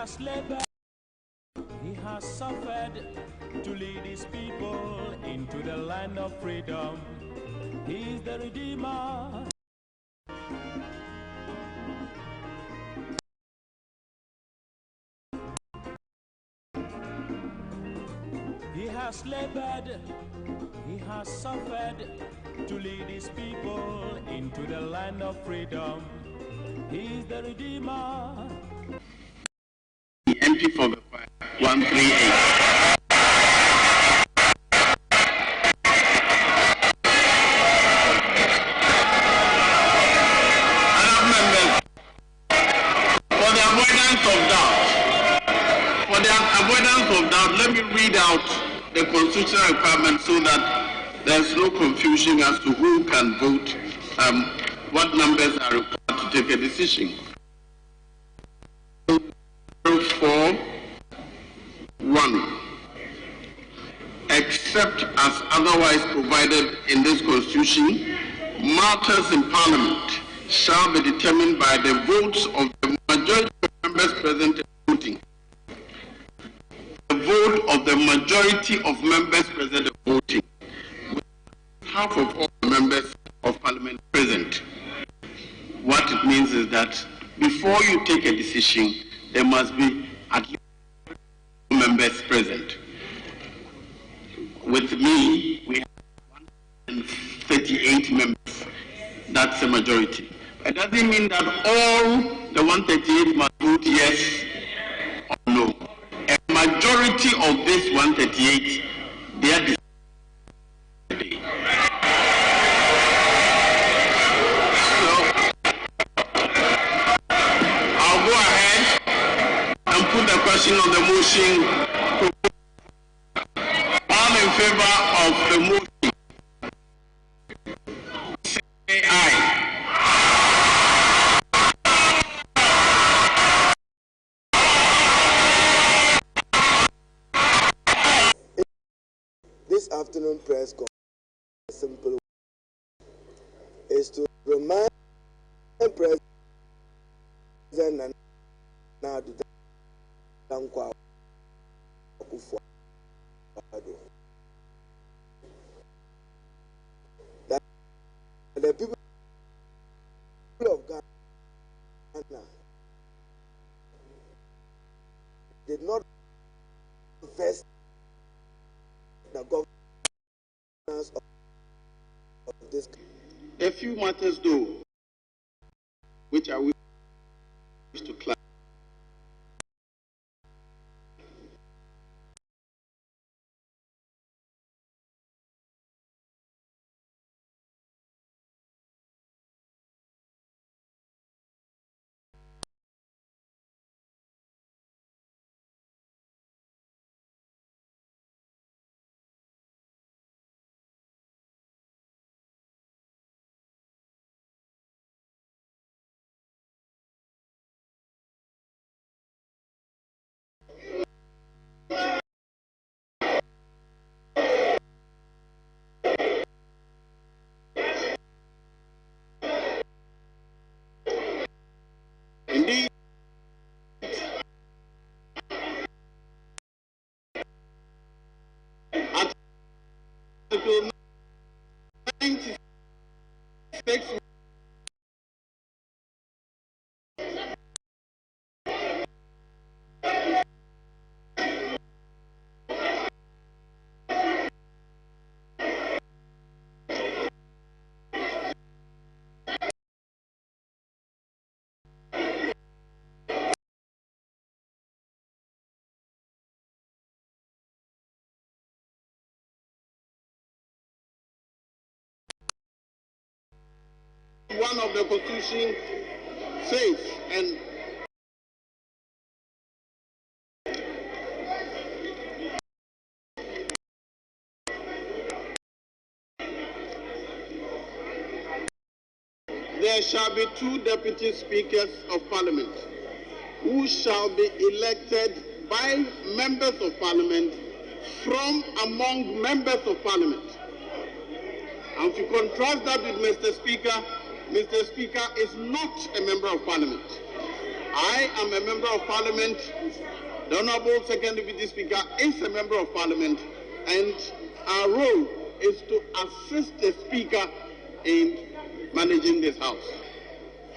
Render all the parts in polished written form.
has labored, he has suffered to lead his people into the land of freedom. He is the Redeemer. He has labored, he has suffered to lead his people into the land of freedom. He is the Redeemer. MP for the 138. Let me read out the constitutional requirements so that there's no confusion as to who can vote, what numbers are required to take a decision. 4.1. Except as otherwise provided in this constitution, matters in Parliament shall be determined by the votes of the majority of members present and voting. The vote of the majority of members present and voting, with half of all members of Parliament present. What it means is that before you take a decision, there must be at least members present. With me, we have 138 members. That's a majority. It doesn't mean that all the 138 must vote yes or no. A majority of this 138, they are decided. So, I'll go ahead and put the question on the motion. All in favor of the motion, say aye. This afternoon press conference, simple is to remind President Nana Dankwa that the people of Ghana did not invest the governance of this. A few matters, though, which I wish to clarify. Indeed, Article 96 1 of the Constitution says, and there shall be 2 deputy speakers of Parliament who shall be elected by members of Parliament from among members of Parliament. And if you contrast that with Mr. Speaker is not a member of Parliament. I am a member of parliament. The Honorable Second Deputy Speaker is a member of parliament, and our role is to assist the Speaker in managing this House.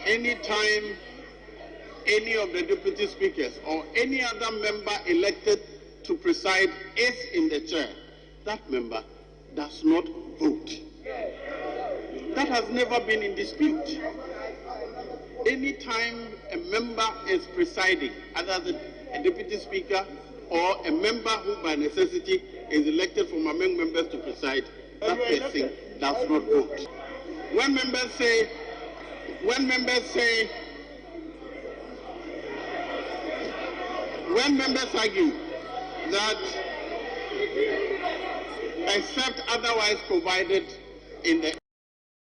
Anytime any of the deputy speakers or any other member elected to preside is in the chair, that member does not vote. That has never been in dispute. Anytime a member is presiding, either a deputy speaker or a member who by necessity is elected from among members to preside, that person does not vote. When members argue that except otherwise provided in the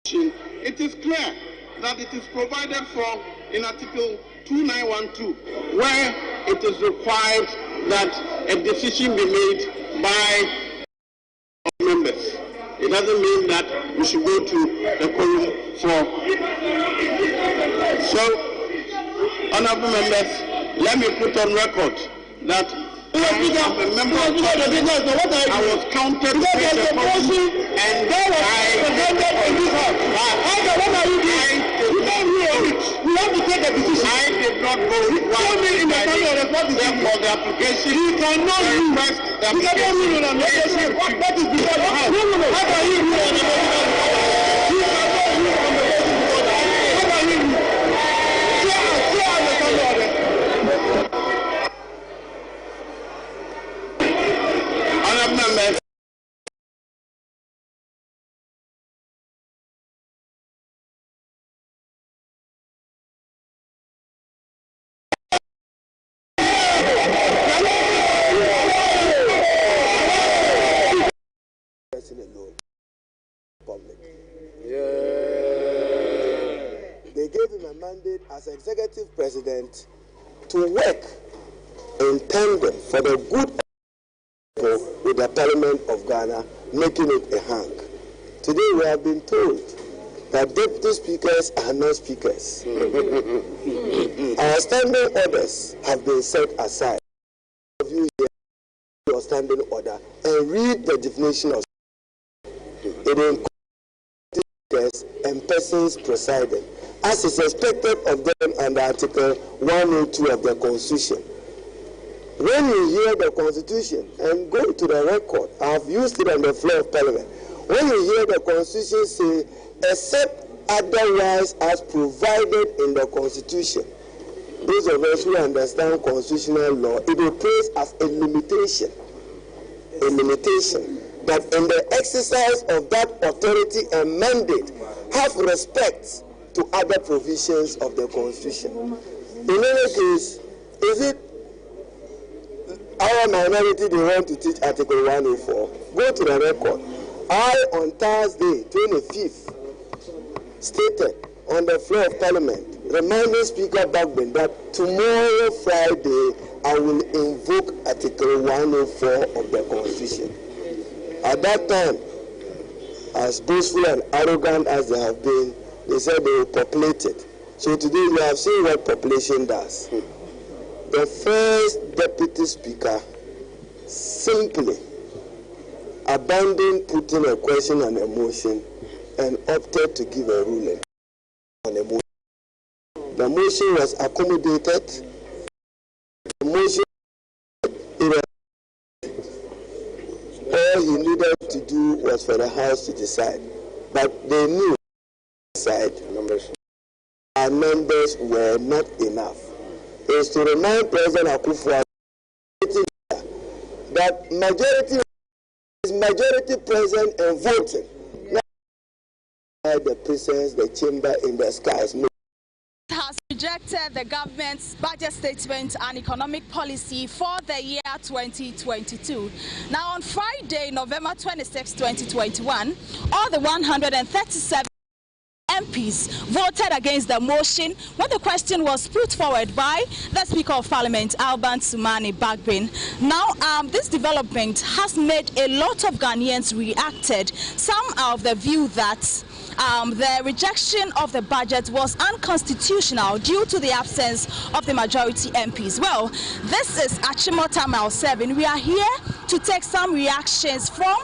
constitution, it is clear that it is provided for in Article 2912, where it is required that a decision be made by members. It doesn't mean that we should go to the quorum for. So, honorable members, let me put on record that I am a member of parliament. I was counted to make a motion, and I did not vote. Therefore, the application, you cannot request the application. What is before the House? How can you rule on the motion? You cannot rule on the motion before the House. How can you rule? Members. They gave him a mandate as executive president to work in tandem for the good with the Parliament of Ghana, making it a hang. Today we have been told that deputy speakers are not speakers. Our standing orders have been set aside. Of you hear your standing order and read the definition of it includes speakers and persons presiding, as is expected of them under Article 102 of the Constitution. When you hear the Constitution and go to the record, I have used it on the floor of Parliament. When you hear the Constitution say, except otherwise as provided in the Constitution, those of us who understand constitutional law, it will place as a limitation that in the exercise of that authority and mandate, have respect to other provisions of the Constitution. In any case, is it our minority they want to teach Article 104? Go to the record. I, on Thursday, 25th, stated on the floor of Parliament, reminding Speaker Bagben that tomorrow, Friday, I will invoke Article 104 of the Constitution. At that time, as boastful and arrogant as they have been, they said they will populate it. So today we have seen what population does. The first deputy speaker simply abandoned putting a question on a motion and opted to give a ruling on a motion. The motion was accommodated. The motion, all he needed to do was for the House to decide. But they knew our numbers were not enough. Is to remind President Akufo that majority is majority present and voting. Now, the presence, the chamber in the skies. Has rejected the government's budget statement and economic policy for the year 2022. Now, on Friday, November 26, 2021, all the 137 MPs voted against the motion when the question was put forward by the Speaker of Parliament, Alban Sumani Bagben. Now, this development has made a lot of Ghanaians reacted. Some are of the view that the rejection of the budget was unconstitutional due to the absence of the majority MPs. Well, this is Achimota Mile 7. We are here to take some reactions from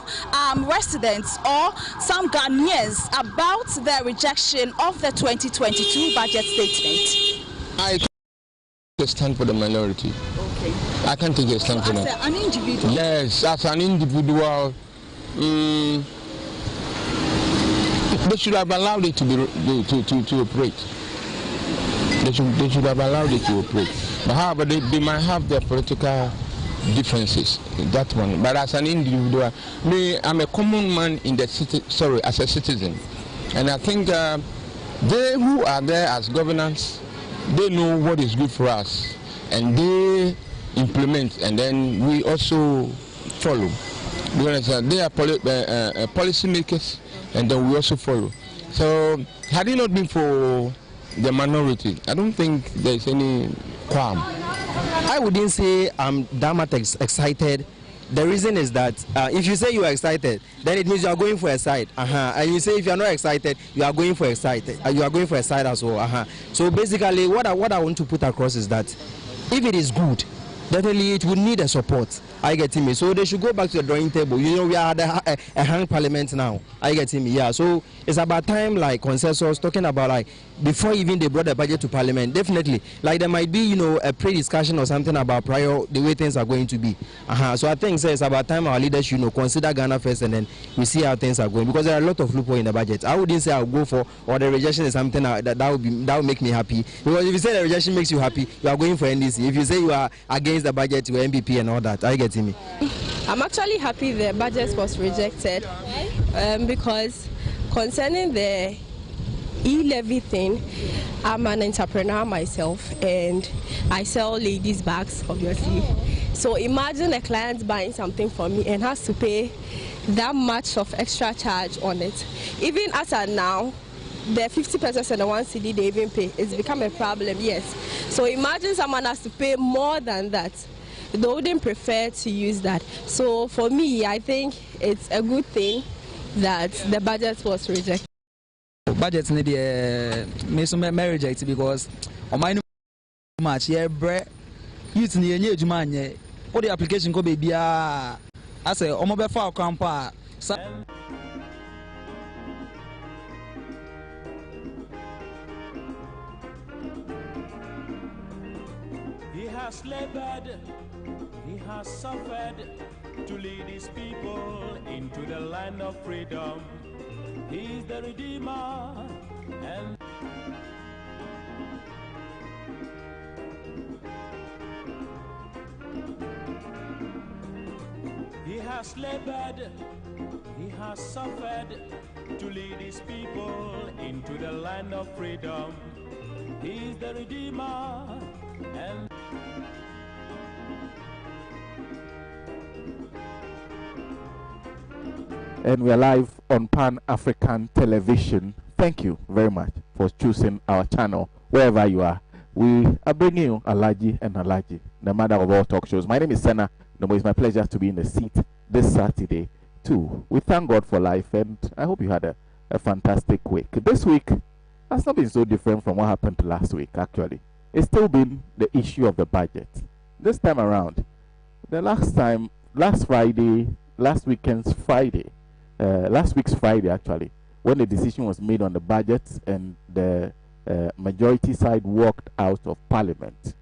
residents or some Ghanaians about the rejection of the 2022 budget statement. I take a stand for the minority. Okay. I can't take a stand for them. As an individual? Yes, as an individual, they should have allowed it to be to operate. They should have allowed it to operate. But however, they might have their political differences. That one. But as an individual, I'm a common man in the city. Sorry, as a citizen, and I think they who are there as governors, they know what is good for us, and they implement, and then we also follow. Because they are policy makers, and then we also follow. So had it not been for the minority, I don't think there's any qualm. I wouldn't say I'm that much excited. The reason is that if you say you are excited, then it means you are going for a side. And you say if you are not excited, you are going for a side. You are going for a side as well. So basically, what I want to put across is that if it is good, definitely it would need a support. I get me. So they should go back to the drawing table. You know, we are at a hang parliament now. I get me. Yeah. So it's about time, like consensus, talking about like before even they brought the budget to parliament. Definitely, like there might be, you know, a pre-discussion or something about prior the way things are going to be. So I think it's about time our leaders, you know, consider Ghana first, and then we see how things are going, because there are a lot of loopholes in the budget. I wouldn't say I'll go for, or the rejection is something that would make me happy, because if you say the rejection makes you happy, you are going for NDC. If you say you are against the budget, you are MPP and all that. I get me. I'm actually happy the budget was rejected because concerning the e-levy thing, I'm an entrepreneur myself and I sell ladies' bags, obviously. So imagine a client buying something from me and has to pay that much of extra charge on it. Even as of now, the 50% and the 1 CD they even pay, it's become a problem, yes. So imagine someone has to pay more than that. They wouldn't prefer to use that. So for me, I think it's a good thing that the budget was rejected. Budget need me reject because on my much yeah bre youth ni enye adwuma anye all the application go be bia I say omo be fa kwampa. He has labored, he has suffered to lead his people into the land of freedom. He's the Redeemer, and he has labored, he has suffered to lead his people into the land of freedom. He's the Redeemer, and we are live on Pan-African Television. Thank you very much for choosing our channel wherever you are. We are bringing you Alhaji and Alhaji, the mother of all talk shows. My name is Sena. Nombo, it's my pleasure to be in the seat this Saturday too. We thank God for life, and I hope you had a fantastic week. This week has not been so different from what happened last week, actually. It's still been the issue of the budget. This time around, last week's Friday actually, when the decision was made on the budget and the majority side walked out of parliament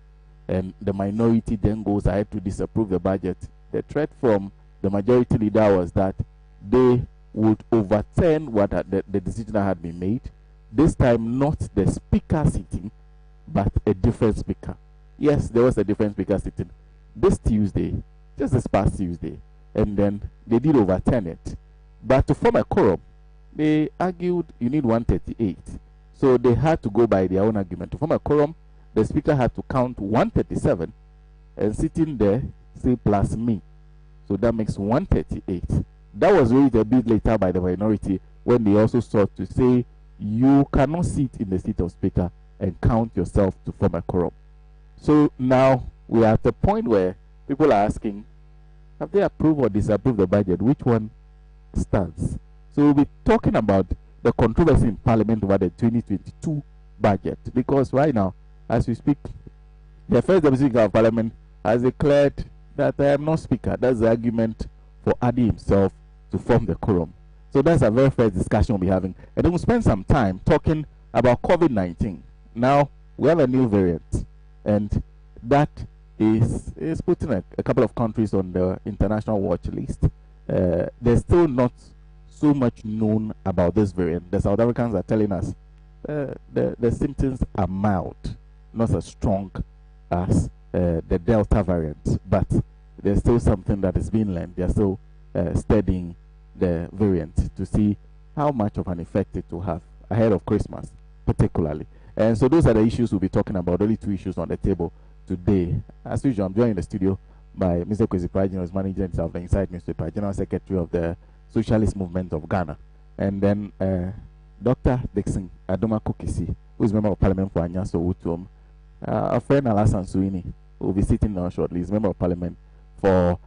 and the minority then goes ahead to disapprove the budget, the threat from the majority leader was that they would overturn what the decision that had been made. This time not the speaker sitting, but a different speaker. Yes, there was a different speaker sitting this past Tuesday, and then they did overturn it. But to form a quorum, they argued you need 138. So they had to go by their own argument. To form a quorum, the speaker had to count 137 and sitting there say plus me. So that makes 138. That was raised a bit later by the minority when they also sought to say you cannot sit in the seat of speaker and count yourself to form a quorum. So now we are at the point where people are asking, have they approved or disapproved the budget? Which one stands? So we'll be talking about the controversy in Parliament over the 2022 budget. Because right now, as we speak, the first Deputy Speaker of Parliament has declared that I am not Speaker. That's the argument for adding himself to form the quorum. So that's a very first discussion we'll be having. And then we'll spend some time talking about COVID-19. Now, we have a new variant, and that is putting a couple of countries on the international watch list. There's still not so much known about this variant. The South Africans are telling us the symptoms are mild, not as strong as the Delta variant, but there's still something that is being learned. They're still studying the variant to see how much of an effect it will have ahead of Christmas, particularly. And so those are the issues we'll be talking about, only two issues on the table today. As usual, I'm joined in the studio by Mr. Kwesi Prajin, who's manager of the Inside newspaper, General Secretary of the Socialist Movement of Ghana, and then Dr. Dixon Adoma Kokisi, who is member of Parliament for Anyaso Utuom. Our friend Alasan Suini, who will be sitting down shortly, is member of Parliament for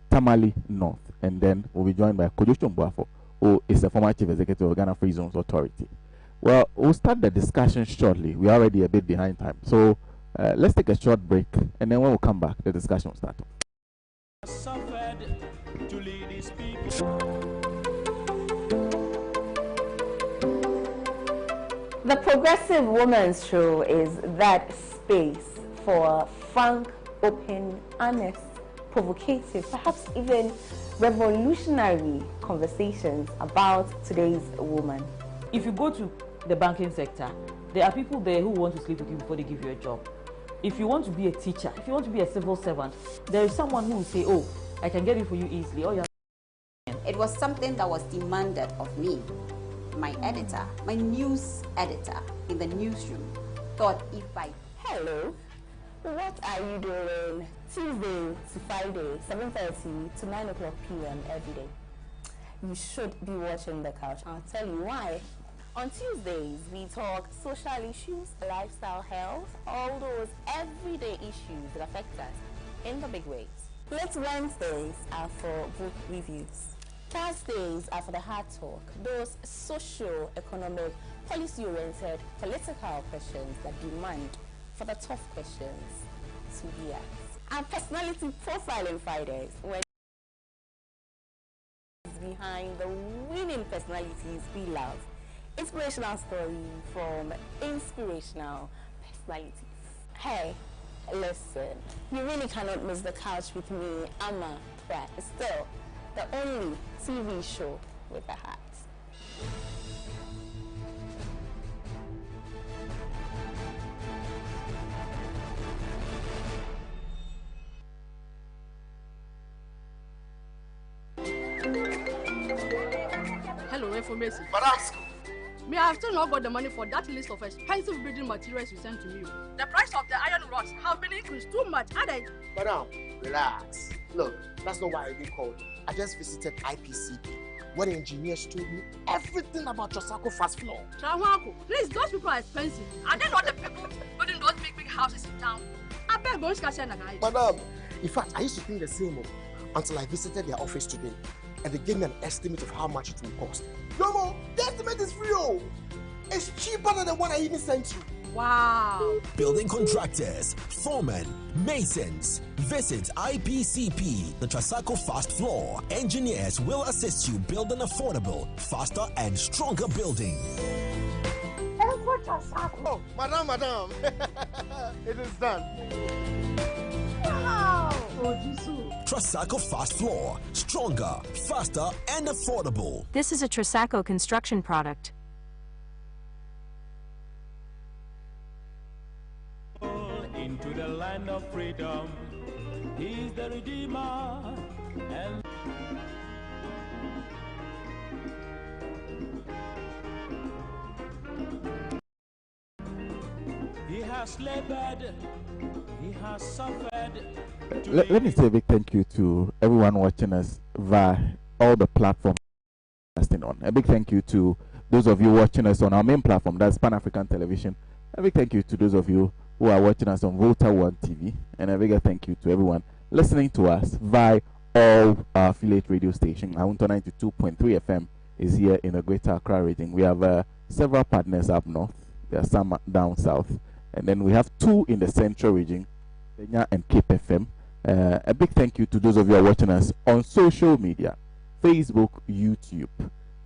Tamale North, and then we'll be joined by Kojo Chomboafo, who is the former Chief Executive of Ghana Free Zones Authority. Well, we'll start the discussion shortly. We're already a bit behind time, so let's take a short break, and then when we come back, the discussion will start. Suffered to lead his people. The Progressive Women's Show is that space for frank, open, honest, provocative, perhaps even revolutionary conversations about today's woman. If you go to the banking sector, there are people there who want to sleep with you before they give you a job. If you want to be a teacher, if you want to be a civil servant, there is someone who will say, oh, I can get it for you easily. Oh, yeah. It was something that was demanded of me. My editor, my news editor in the newsroom, thought if I... Hello, what are you doing Tuesday to Friday, 7:30 to 9 o'clock p.m. every day? You should be watching The Couch. I'll tell you why. On Tuesdays, we talk social issues, lifestyle, health, all those everyday issues that affect us in the big ways. Late Wednesdays are for book reviews. Thursdays are for the hard talk, those socio-economic, policy-oriented, political questions that demand for the tough questions to be asked. And personality profiling Fridays, when behind the winning personalities we love. Inspirational story from inspirational personalities. Hey, listen, you really cannot miss The Couch with me, Amma Pratt. Still, the only TV show with a hat. Hello, information. Madam, me, I have still not got the money for that list of expensive building materials you sent to me. The price of the iron rods have been increased too much, aren't Madam, relax. Look, that's not why I even called. I just visited IPCP, where the engineers told me everything about Trasacco fast floor. Trawanko, please, those people are expensive. Are they not the people building those big houses in town? I beg those guys. Madam, in fact, I used to think the same until I visited their office today, and they gave me an estimate of how much it will cost. Nombo, the estimate is free. It's cheaper than the one I even sent you. Wow. Building contractors, foremen, masons. Visit IPCP, the Trasacco Fast Floor. Engineers will assist you build an affordable, faster and stronger building. Oh, madam. It is done. Wow. Trasacco Fast Floor. Stronger, faster and affordable. This is a Trasacco construction product. Into the land of freedom, he's the Redeemer, and he has labored, he has suffered. Let me say a big thank you to everyone watching us via all the platforms. On. A big thank you to those of you watching us on our main platform, that's Pan African Television. A big thank you to those of you who are watching us on Volta One TV, and a big thank you to everyone listening to us via all our affiliate radio stations. Ahunto 92.3 FM is here in the Greater Accra region. We have several partners up north. There are some down south. And then we have 2 in the central region, Kenya and Cape FM. A big thank you to those of you who are watching us on social media, Facebook, YouTube.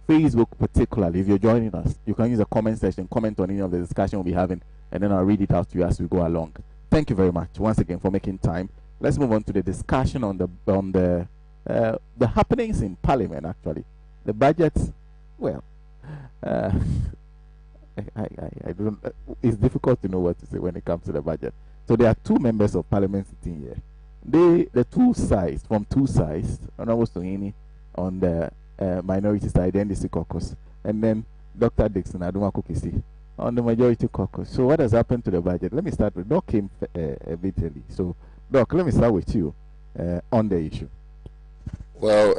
Facebook particularly, if you're joining us, you can use the comment section, comment on any of the discussion we'll be having, and then I'll read it out to you as we go along. Thank you very much once again for making time. Let's move on to the discussion on the happenings in Parliament. Actually, the budget. Well, I don't. It's difficult to know what to say when it comes to the budget. So there are 2 members of Parliament sitting here. The 2 sides, from 2 sides, Honorable Sohini on the minority side, the NDC caucus, and then Dr. Dixon Aduma Kukisi on the majority caucus. So what has happened to the budget? Let me start with Doc came a bit early. So Doc, let me start with you on the issue. Well,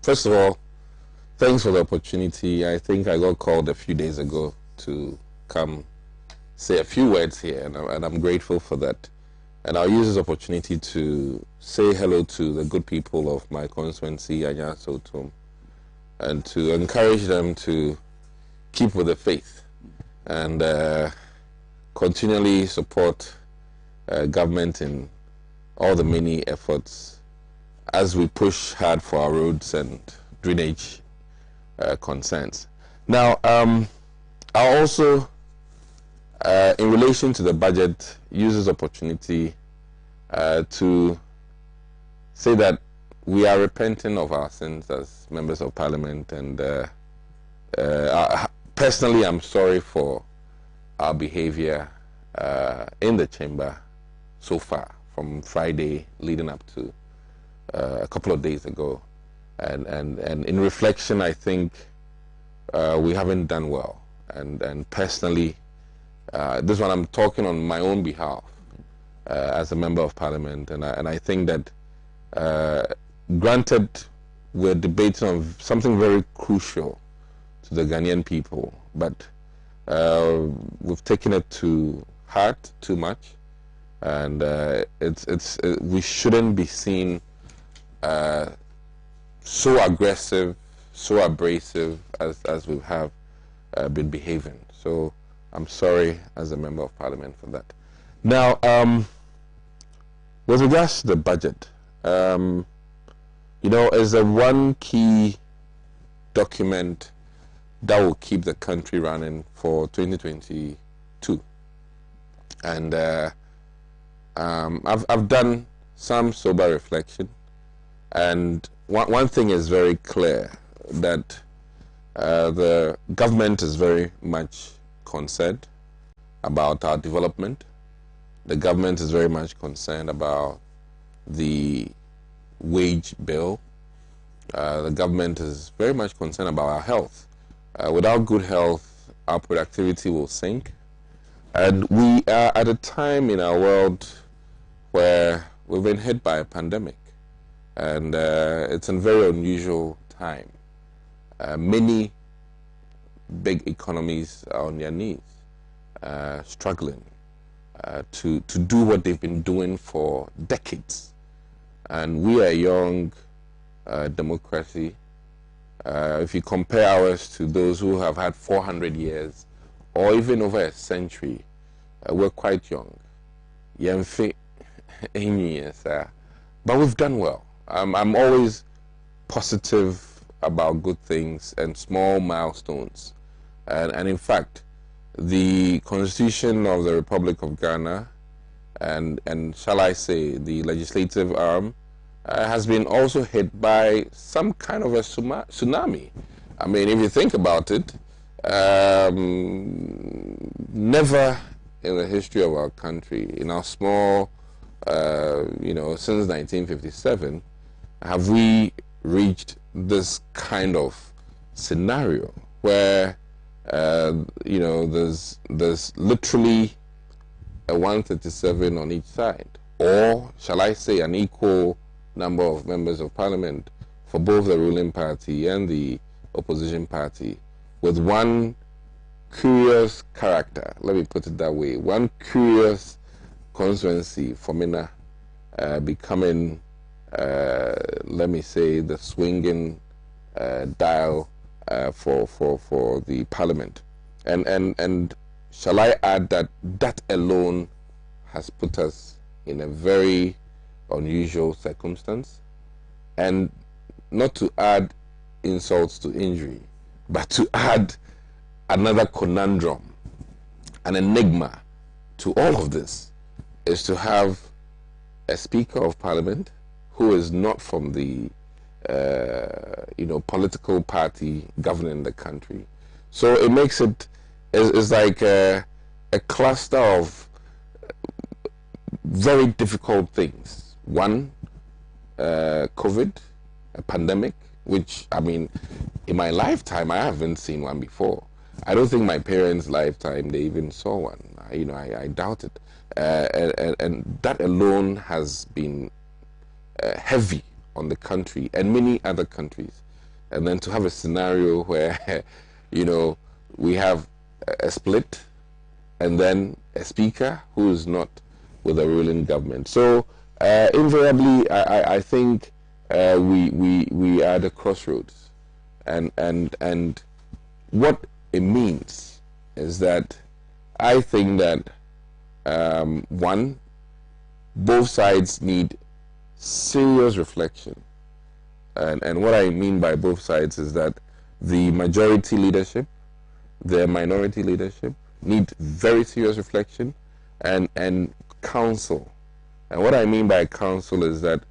first of all, thanks for the opportunity. I think I got called a few days ago to come say a few words here, and I'm grateful for that. And I'll use this opportunity to say hello to the good people of my constituency, Anya Sotum, and to encourage them to keep with the faith and continually support government in all the many efforts as we push hard for our roads and drainage concerns. Now, I'll also, in relation to the budget, use this opportunity to say that we are repenting of our sins as members of Parliament, and personally, I'm sorry for our behavior in the chamber so far, from Friday leading up to a couple of days ago. And in reflection, I think we haven't done well. And personally, this one I'm talking on my own behalf as a member of Parliament, and I think that granted we're debating on something very crucial to the Ghanaian people, but we've taken it to heart too much, and we shouldn't be seen so aggressive, so abrasive as we have been behaving. So I'm sorry as a member of Parliament for that. Now, with regards to the budget, you know, is the one key document that will keep the country running for 2022. And I've done some sober reflection, and one thing is very clear, that the government is very much concerned about our development. The government is very much concerned about the wage bill. The government is very much concerned about our health. Without good health, our productivity will sink. And we are at a time in our world where we've been hit by a pandemic. And it's a very unusual time. Many big economies are on their knees, struggling to do what they've been doing for decades. And we are a young democracy. If you compare ours to those who have had 400 years or even over a century, we're quite young. But we've done well. I'm always positive about good things and small milestones. And in fact, the Constitution of the Republic of Ghana and shall I say the legislative arm has been also hit by some kind of a tsunami. I mean, if you think about it, never in the history of our country, in our small, you know, since 1957, have we reached this kind of scenario where you know, there's literally a 137 on each side, or shall I say an equal number of members of Parliament for both the ruling party and the opposition party, with one curious character, let me put it that way, one curious constituency for Mena becoming, let me say, the swinging dial for the parliament. And shall I add that that alone has put us in a very unusual circumstance, and not to add insults to injury, but to add another conundrum, an enigma to all of this, is to have a Speaker of Parliament who is not from the political party governing the country. So it makes it's like a cluster of very difficult things. One, COVID, a pandemic, which, I mean, in my lifetime, I haven't seen one before. I don't think my parents' lifetime, they even saw one. I doubt it. And that alone has been heavy on the country and many other countries. And then to have a scenario where, we have a split and then a speaker who is not with the ruling government. So invariably, I think we are at a crossroads, and what it means is that I think that one, both sides need serious reflection, and what I mean by both sides is that the majority leadership, the minority leadership need very serious reflection and counsel. And what I mean by counsel is that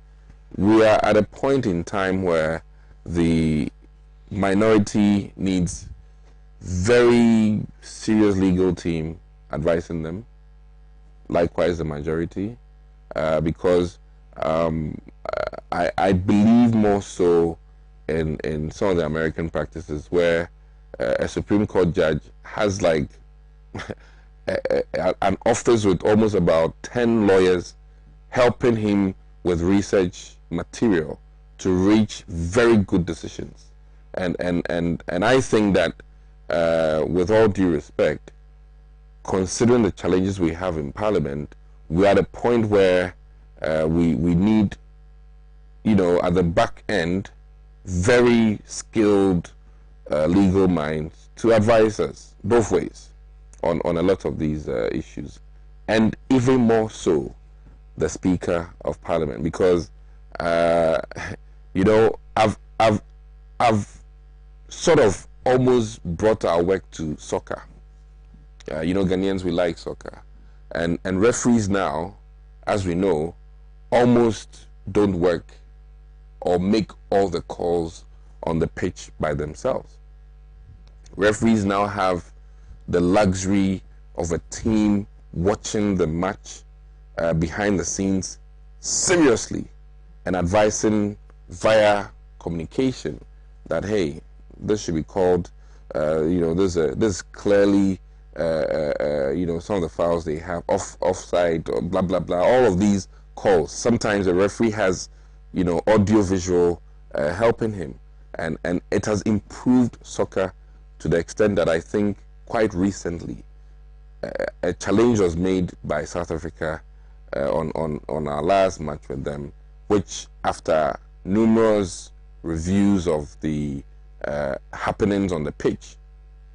we are at a point in time where the minority needs very serious legal team advising them, likewise the majority, because I believe more so in some of the American practices where a Supreme Court judge has like an office with almost about 10 lawyers helping him with research material to reach very good decisions. And I think that with all due respect, considering the challenges we have in Parliament, we're at a point where we need, at the back end, very skilled legal minds to advise us both ways on a lot of these issues, and even more so the Speaker of Parliament, because I've sort of almost brought our work to soccer. Ghanaians, we like soccer, and referees now, as we know, almost don't work or make all the calls on the pitch by themselves. Referees now have the luxury of a team watching the match behind the scenes seriously and advising via communication that, hey, this should be called, this clearly, some of the fouls they have offside, or blah, blah, blah, all of these calls. Sometimes the referee has, audio visual helping him. And it has improved soccer to the extent that I think quite recently a challenge was made by South Africa on our last match with them, which after numerous reviews of the happenings on the pitch,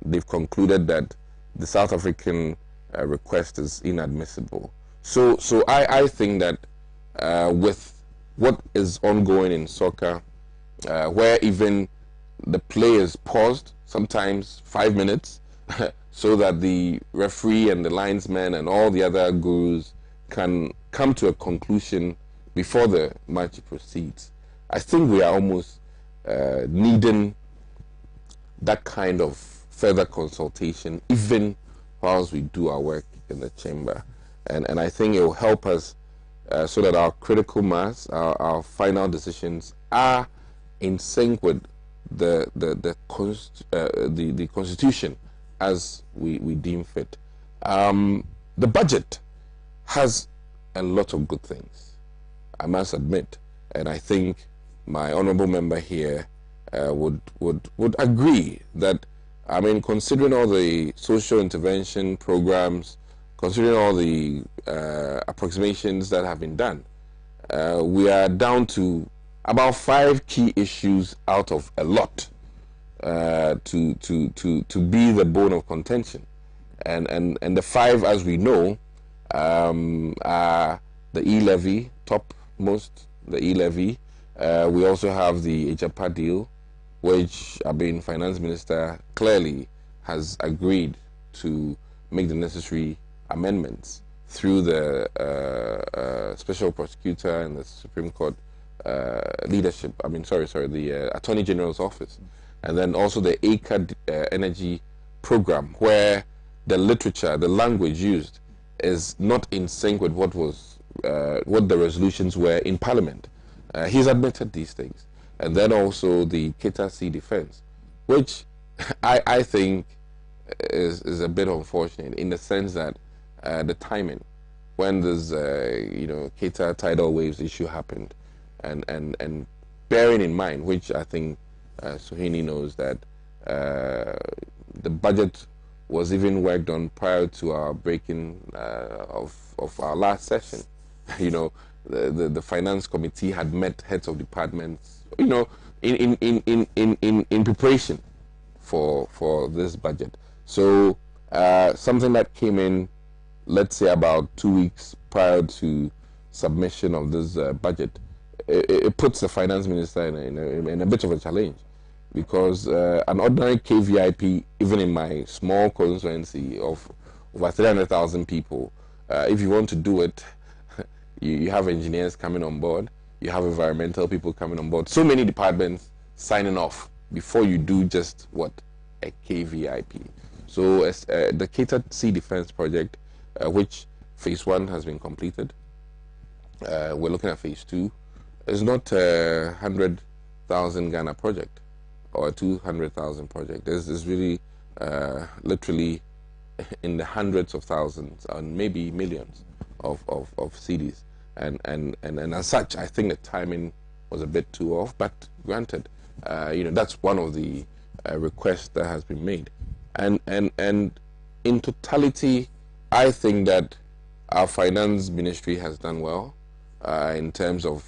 they've concluded that the South African request is inadmissible. So I think that with what is ongoing in soccer, where even the play is paused, sometimes 5 minutes, so that the referee and the linesman and all the other gurus can come to a conclusion before the match proceeds. I think we are almost needing that kind of further consultation, even whilst we do our work in the chamber. And I think it will help us so that our critical mass, our final decisions are in sync with the Constitution as we deem fit. The budget has a lot of good things, I must admit, and I think my honourable member here would agree that, I mean, considering all the social intervention programs, considering all the approximations that have been done, we are down to about 5 key issues out of a lot to be the bone of contention, and the 5, as we know, are the e-levy, topmost, the e-levy. We also have the HAPA deal, which Finance Minister clearly has agreed to make the necessary amendments through the special prosecutor and the Supreme Court leadership. The Attorney General's office, and then also the Acre Energy program, where the literature, the language used, is not in sync with what the resolutions were in Parliament. He's admitted these things. And then also the Keta Sea defense, which I think is a bit unfortunate in the sense that the timing, when this Keta tidal waves issue happened, and bearing in mind, which I think Suhini knows, that the budget was even worked on prior to our breaking of our last session. The finance committee had met heads of departments, in preparation for this budget. So something that came in, let's say about 2 weeks prior to submission of this budget, it puts the finance minister in a bit of a challenge, because an ordinary KVIP, even in my small constituency of over 300,000 people, if you want to do it, you have engineers coming on board, you have environmental people coming on board, so many departments signing off before you do just what? A KVIP. So the Catered Sea Defense Project, which phase 1 has been completed, we're looking at phase 2, is not a 100,000 Ghana project or a 200,000 project. It's really literally in the hundreds of thousands and maybe millions of cedis. And as such, I think the timing was a bit too off. But granted, that's one of the requests that has been made. And in totality, I think that our finance ministry has done well in terms of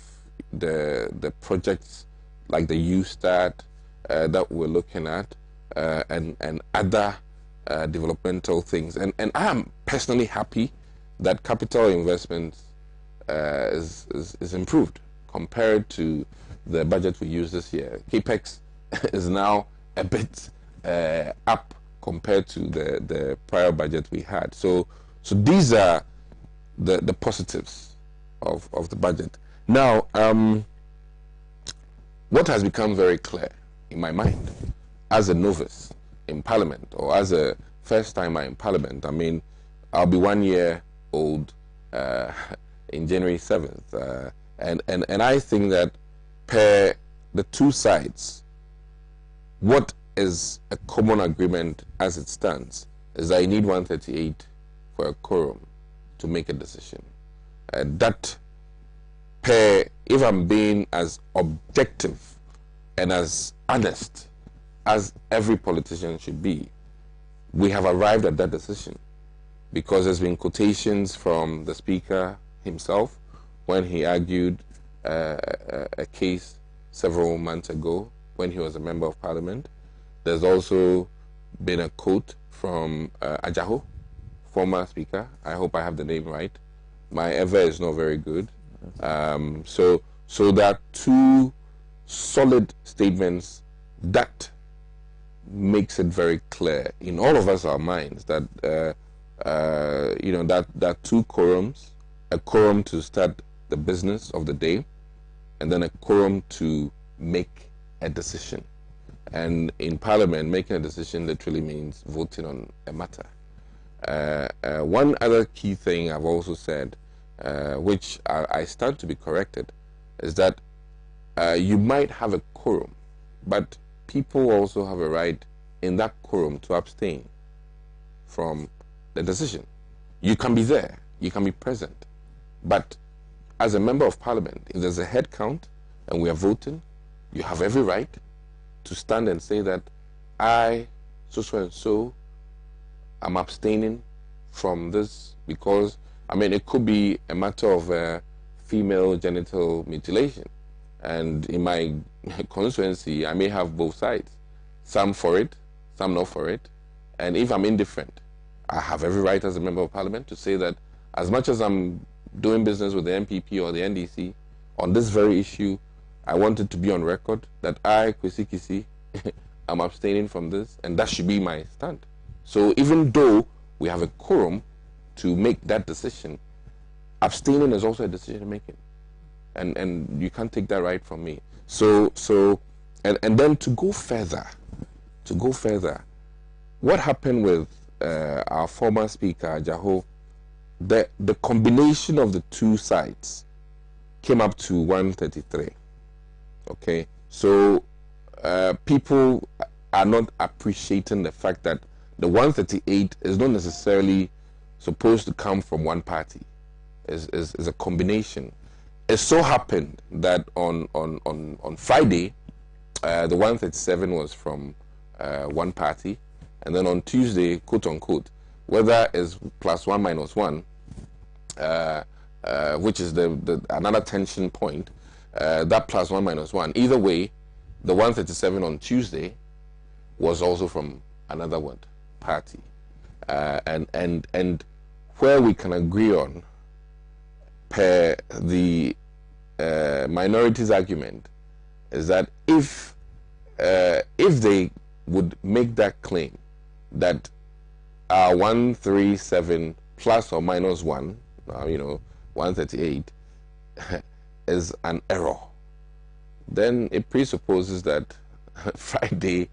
the projects like the U-Start that we're looking at, and other developmental things. And I am personally happy that capital investments is improved compared to the budget we used this year. CAPEX is now a bit up compared to the prior budget we had. So these are the positives of the budget. Now, what has become very clear in my mind as a novice in Parliament, or as a first timer in Parliament, I'll be 1 year old in January 7th, and I think that per the two sides, what is a common agreement as it stands is that I need 138 for a quorum to make a decision. That if I'm being as objective and as honest as every politician should be, we have arrived at that decision, because there's been quotations from the Speaker himself when he argued a case several months ago when he was a Member of Parliament. There's also been a quote from Ajaho, former Speaker. I hope I have the name right. My ever is not very good. So there are two solid statements that makes it very clear in all of us, our minds, that that two quorums, a quorum to start the business of the day, and then a quorum to make a decision. And in Parliament, making a decision literally means voting on a matter. One other key thing I've also said, which I stand to be corrected, is that you might have a quorum, but people also have a right in that quorum to abstain from the decision. You can be there, you can be present, but as a Member of Parliament, if there's a head count and we are voting, you have every right to stand and say that I, so and so, I'm abstaining from this because, it could be a matter of female genital mutilation, And in my constituency, I may have both sides. Some for it, some not for it. And if I'm indifferent, I have every right as a member of parliament to say that as much as I'm doing business with the MPP or the NDC on this very issue, I want it to be on record that I, Kwesi Kisi, am abstaining from this, and that should be my stand. So even though we have a quorum to make that decision, abstaining is also a decision making, and you can't take that right from me. And then to go further, what happened with our former speaker Jaho? The combination of the two sides came up to 133. Okay, so people are not appreciating the fact that the 138 is not necessarily supposed to come from one party. Is a combination. It so happened that on Friday, the 137 was from one party, and then on Tuesday, quote unquote, whether it's +1 -1, which is the another tension point, that +1 -1. Either way, the 137 on Tuesday was also from another party, and where we can agree on, per the minorities' argument, is that if they would make that claim that 137 ±1, 138 is an error, then it presupposes that Friday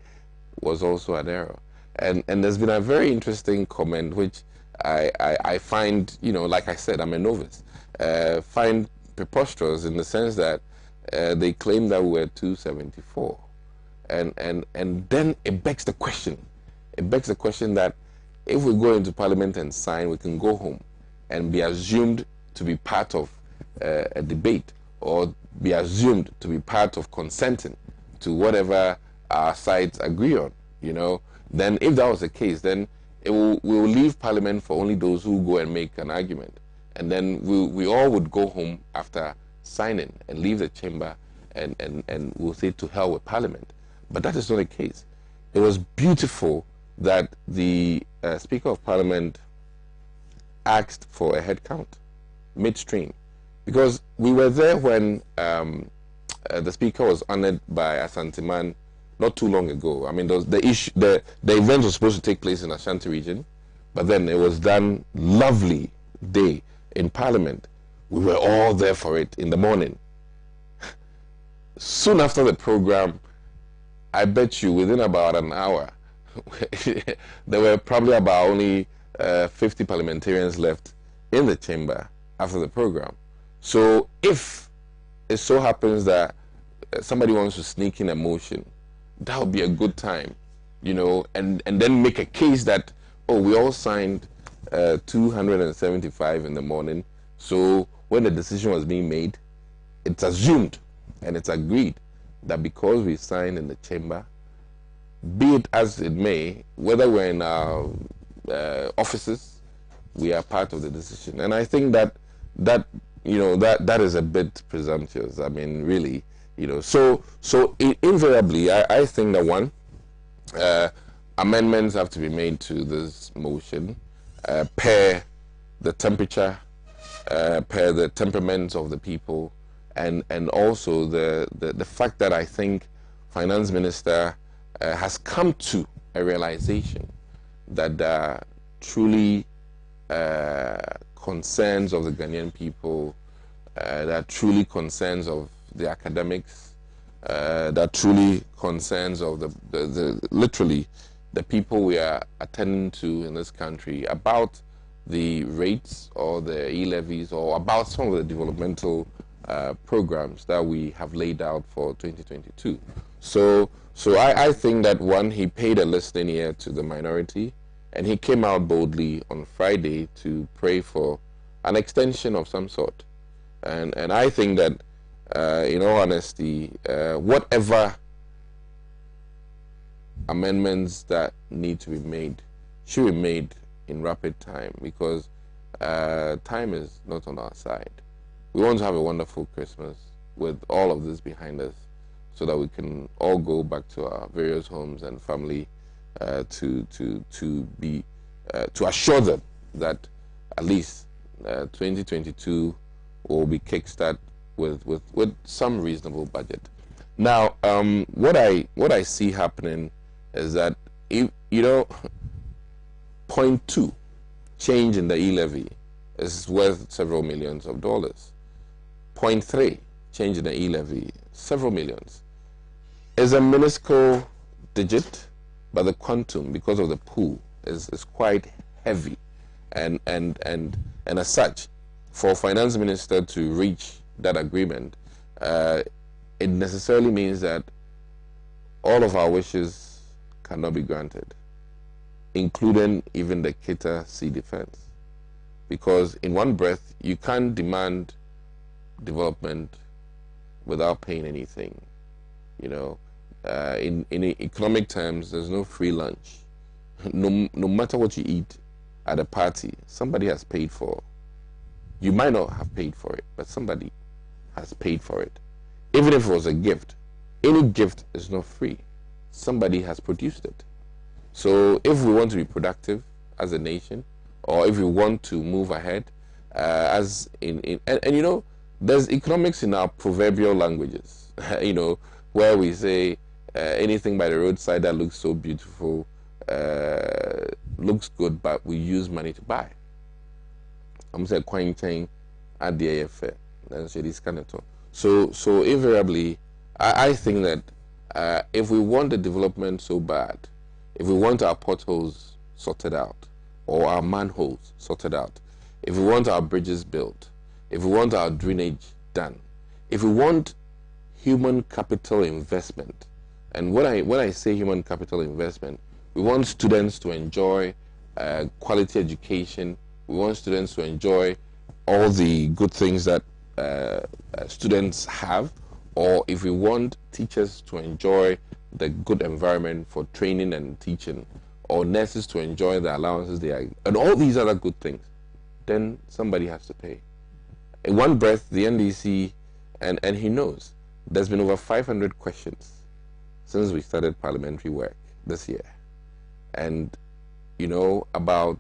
was also an error. And there's been a very interesting comment which I find, like I said, I'm a novice, find preposterous in the sense that they claim that we were 274. And then it begs the question. That if we go into parliament and sign, we can go home and be assumed to be part of a debate, or be assumed to be part of consenting to whatever our sides agree on. Then if that was the case, then we will leave parliament for only those who go and make an argument, and then we all would go home after signing and leave the chamber, and we'll say to hell with parliament. But that is not the case. It was beautiful that the Speaker of Parliament asked for a head count midstream, because we were there when the Speaker was honored by Asanteman not too long ago. I mean, the event was supposed to take place in Ashanti region, but then it was done lovely day in Parliament. We were all there for it in the morning. Soon after the program, I bet you within about an hour, there were probably about only 50 parliamentarians left in the chamber after the program. So if it so happens that somebody wants to sneak in a motion, that would be a good time, and then make a case that, oh, we all signed 275 in the morning, so when the decision was being made, it's assumed and it's agreed that because we signed in the chamber, be it as it may, whether we're in our offices, we are part of the decision. And I think that is a bit presumptuous. I mean, really, so invariably, I think that one, amendments have to be made to this motion per the temperature, per the temperaments of the people, and also the fact that I think Finance Minister has come to a realization that truly concerns of the Ghanaian people, that truly concerns of the academics, that truly concerns of the literally the people we are attending to in this country, about the rates or the e-levies, or about some of the developmental programs that we have laid out for 2022. So I think that one, he paid a listening ear to the minority, and he came out boldly on Friday to pray for an extension of some sort. And I think that, in all honesty, whatever amendments that need to be made should be made in rapid time, because time is not on our side. We want to have a wonderful Christmas. with all of this behind us, so that we can all go back to our various homes and family, to assure them that at least 2022 will be kickstart with some reasonable budget. Now, what I see happening is that, if you know, 0.2 change in the e-levy is worth several millions of dollars. 0.3 change in the e-levy, several millions. Is a minuscule digit, but the quantum, because of the pool, is quite heavy, and as such, for finance minister to reach that agreement, it necessarily means that all of our wishes cannot be granted, including even the Kita Sea defense, because in one breath you can't demand development without paying anything. You know, in economic terms, there's no free lunch. No matter what you eat at a party, somebody has paid for. You might not have paid for it, but somebody has paid for it. Even if it was a gift, any gift is not free. Somebody has produced it. So if we want to be productive as a nation, or if we want to move ahead, and you know, there's economics in our proverbial languages, you know, where we say anything by the roadside that looks so beautiful looks good, but we use money to buy. I'm saying coin chain at the AFA. This kind of talk. So invariably, I think that if we want the development so bad, if we want our potholes sorted out, or our manholes sorted out, if we want our bridges built, if we want our drainage done, if we want human capital investment, and when I say human capital investment, we want students to enjoy quality education. We want students to enjoy all the good things that students have, or if we want teachers to enjoy the good environment for training and teaching, or nurses to enjoy the allowances they are, and all these other good things, then somebody has to pay. In one breath, the NDC, and he knows, there's been over 500 questions since we started parliamentary work this year. And, you know, about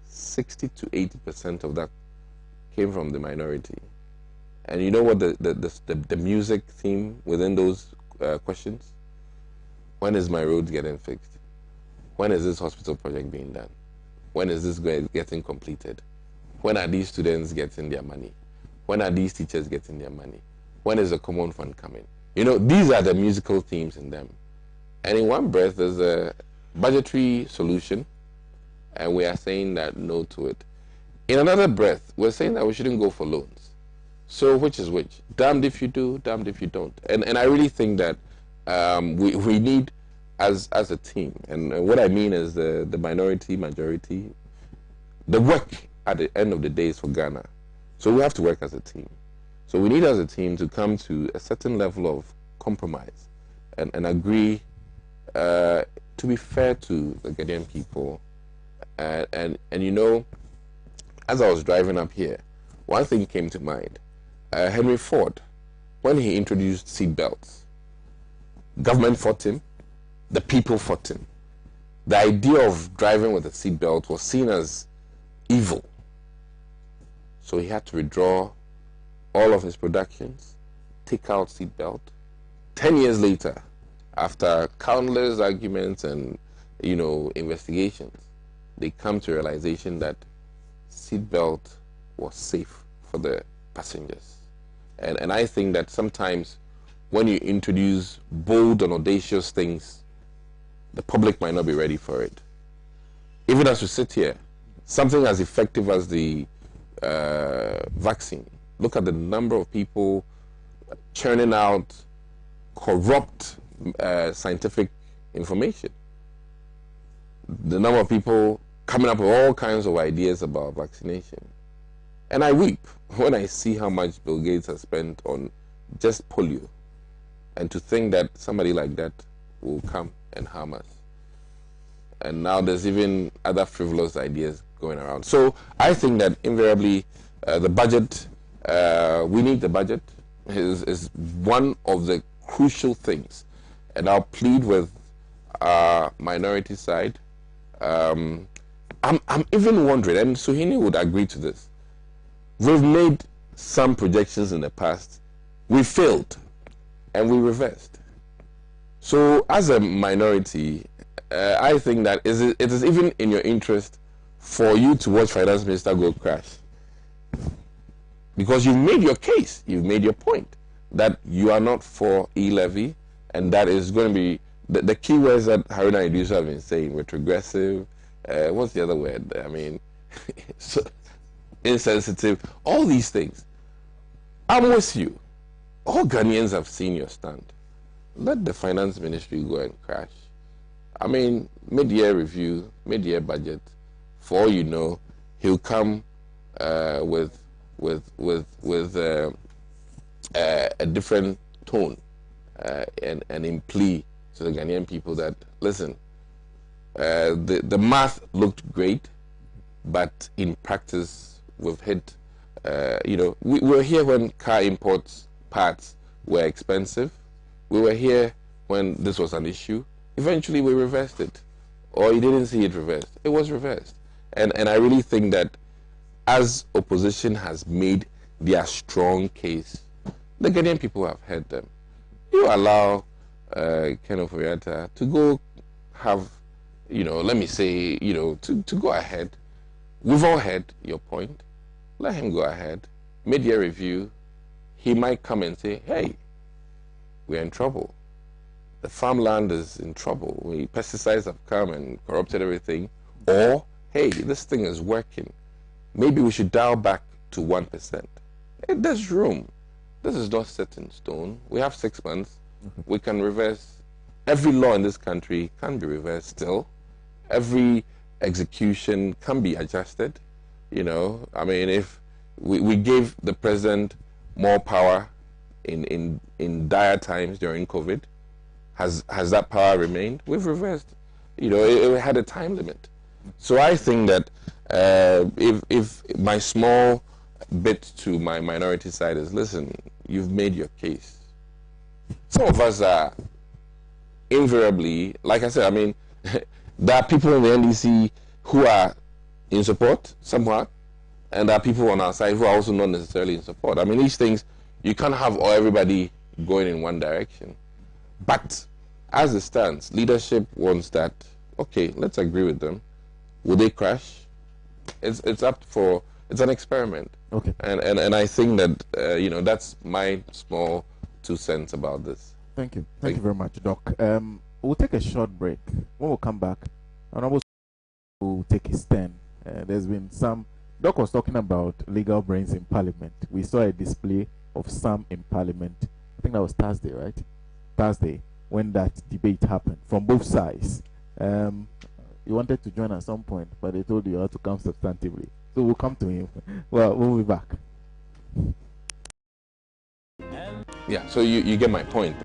60 to 80% of that came from the minority. And you know what the music theme within those questions? When is my road getting fixed? When is this hospital project being done? When is this getting completed? When are these students getting their money? When are these teachers getting their money? When is the common fund coming? You know, these are the musical themes in them. And in one breath, there's a budgetary solution, and we are saying that no to it. In another breath, we're saying that we shouldn't go for loans. So which is which? Damned if you do, damned if you don't. And I really think that we need, as a team, and what I mean is the minority, majority, the work at the end of the day is for Ghana. So we have to work as a team. So we need as a team to come to a certain level of compromise and agree to be fair to the Ghanaian people. And you know, as I was driving up here, one thing came to mind. Henry Ford, when he introduced seat belts, government fought him, the people fought him. The idea of driving with a seat belt was seen as evil. So he had to withdraw all of his productions, take out seat belt. 10 years later, after countless arguments and, you know, investigations, they come to realization that seat belt was safe for the passengers. And I think that sometimes when you introduce bold and audacious things, the public might not be ready for it. Even as we sit here, something as effective as the vaccine, look at the number of people churning out corrupt scientific information. The number of people coming up with all kinds of ideas about vaccination. And I weep when I see how much Bill Gates has spent on just polio. And to think that somebody like that will come and harm us. And now there's even other frivolous ideas going around. So I think that invariably the budget, we need the budget. is one of the crucial things. And I'll plead with our minority side. I'm even wondering, and Suhini would agree to this. We've made some projections in the past. We failed, and we reversed. So, as a minority, I think that it is even in your interest for you to watch Finance Minister go crash. Because you've made your case, you've made your point that you are not for e-levy, and that is going to be the key words that Haruna Idusa have been saying, retrogressive, what's the other word? I mean, so insensitive, all these things. I'm with you. All Ghanaians have seen your stand. Let the finance ministry go and crash. I mean, mid-year review, mid-year budget, for all you know, he'll come with a different tone and in plea to the Ghanaian people that, listen, the math looked great, but in practice we've hit, we were here when car imports parts were expensive. We were here when this was an issue. Eventually we reversed it. Or you didn't see it reversed. It was reversed. And I really think that as opposition has made their strong case, the Ghanaian people have heard them. You allow Ken Oforiatta to go have, let me say, to go ahead. We've all heard your point. Let him go ahead. Mid-year review, he might come and say, hey, we're in trouble. The farmland is in trouble. Pesticides have come and corrupted everything. Or, hey, this thing is working. Maybe we should dial back to 1%. There's room. This is not set in stone. We have 6 months. We can reverse. Every law in this country can be reversed still. Every execution can be adjusted. I mean, if we gave the president more power in dire times during COVID, has that power remained? We've reversed. It had a time limit. So I think that if my small bit to my minority side is, listen, you've made your case. Some of us are invariably, like I said, I mean, there are people in the NDC who are in support somewhat, and there are people on our side who are also not necessarily in support. I mean, these things, you can't have everybody going in one direction. But as it stands, leadership wants that, okay, let's agree with them. Will they crash? It's up for, it's an experiment. Okay. And I think that, that's my small 2 cents about this. Thank you. Thank you very much, Doc. We'll take a short break. When we come back, Nombo will take his turn. There's been some, Doc was talking about legal brains in Parliament. We saw a display of some in Parliament. I think that was Thursday, right? Thursday, when that debate happened from both sides. You wanted to join at some point, but they told you how to come substantively. So we'll come to him. Well, we'll be back. Yeah, so you get my point.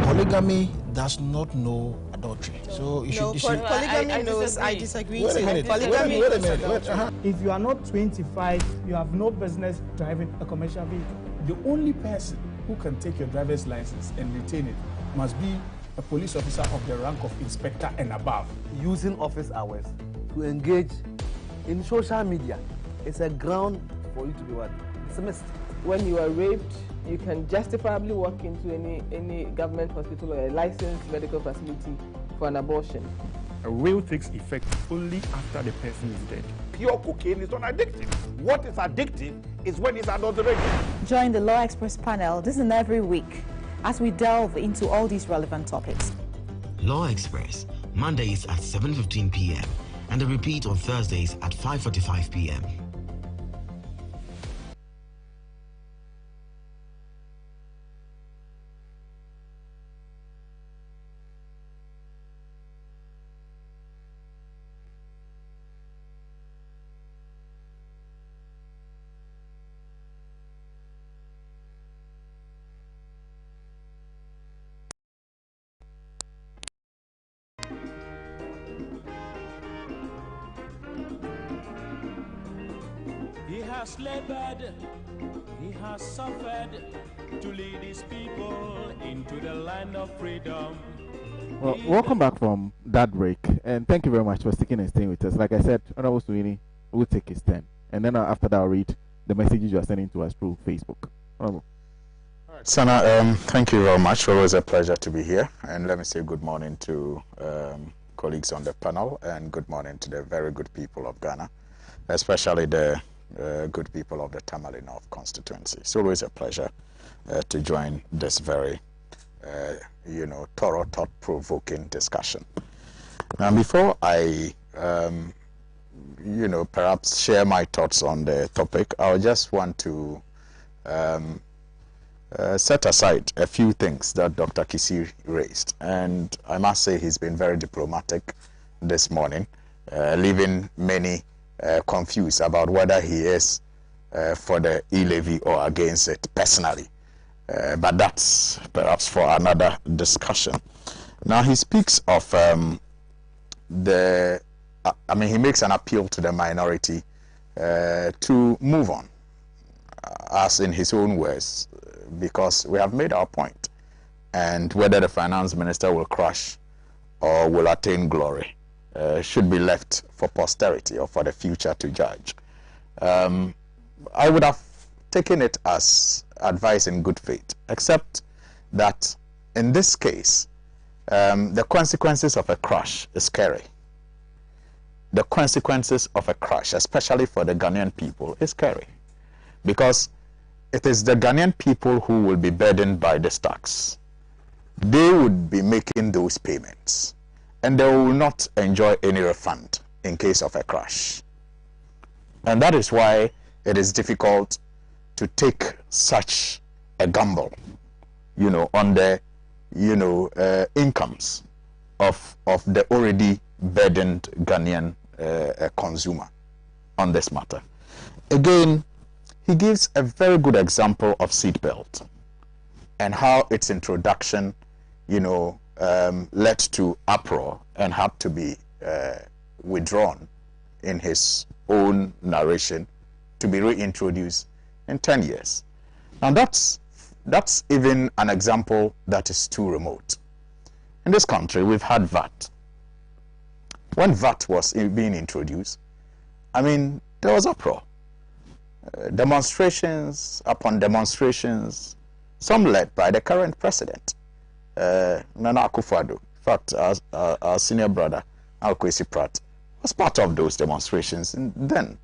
Polygamy does not know adultery. So you should. Polygamy knows. I disagree. Wait a minute. Polygamy Wait a minute. If you are not 25, you have no business driving a commercial vehicle. The only person who can take your driver's license and retain it must be a police officer of the rank of inspector and above. Using office hours to engage in social media is a ground for you to be what? Dismissed. When you are raped, you can justifiably walk into any government hospital or a licensed medical facility for an abortion. A will takes effect only after the person is dead. Pure cocaine is not addictive. What is addictive is when it's adulterated. Join the Law Express panel this and every week as we delve into all these relevant topics. Law Express, Mondays at 7:15 p.m. and a repeat on Thursdays at 5:45 p.m. has labored, he has suffered to lead his people into the land of freedom. Well, welcome back from that break, and thank you very much for sticking and staying with us. Like I said, Honorable Sweeney will take his turn, and then after that, I'll read the messages you are sending to us through Facebook. Honorable. Sena, thank you very much. Always a pleasure to be here. And let me say good morning to colleagues on the panel, and good morning to the very good people of Ghana, especially the good people of the Tamale North constituency. It's always a pleasure to join this very, thorough, thought-provoking discussion. Now, before I, perhaps share my thoughts on the topic, I just want to set aside a few things that Dr. Kisiri raised. And I must say he's been very diplomatic this morning, leaving many confused about whether he is for the e-levy or against it personally. But that's perhaps for another discussion. Now he speaks of he makes an appeal to the minority to move on, as in his own words, because we have made our point, and whether the finance minister will crash or will attain glory should be left for posterity or for the future to judge. I would have taken it as advice in good faith, except that in this case, the consequences of a crash is scary. The consequences of a crash, especially for the Ghanaian people, is scary, because it is the Ghanaian people who will be burdened by this tax. They would be making those payments, and they will not enjoy any refund in case of a crash. And that is why it is difficult to take such a gamble, on the, incomes of the already burdened Ghanaian consumer on this matter. Again, he gives a very good example of seatbelt and how its introduction, led to uproar and had to be withdrawn in his own narration to be reintroduced in 10 years. Now that's even an example that is too remote. In this country, we've had VAT. When VAT was being introduced, there was uproar. Demonstrations upon demonstrations, some led by the current president, Nana Akufo-Addo. In fact, our senior brother, Alkwesi Pratt, was part of those demonstrations then.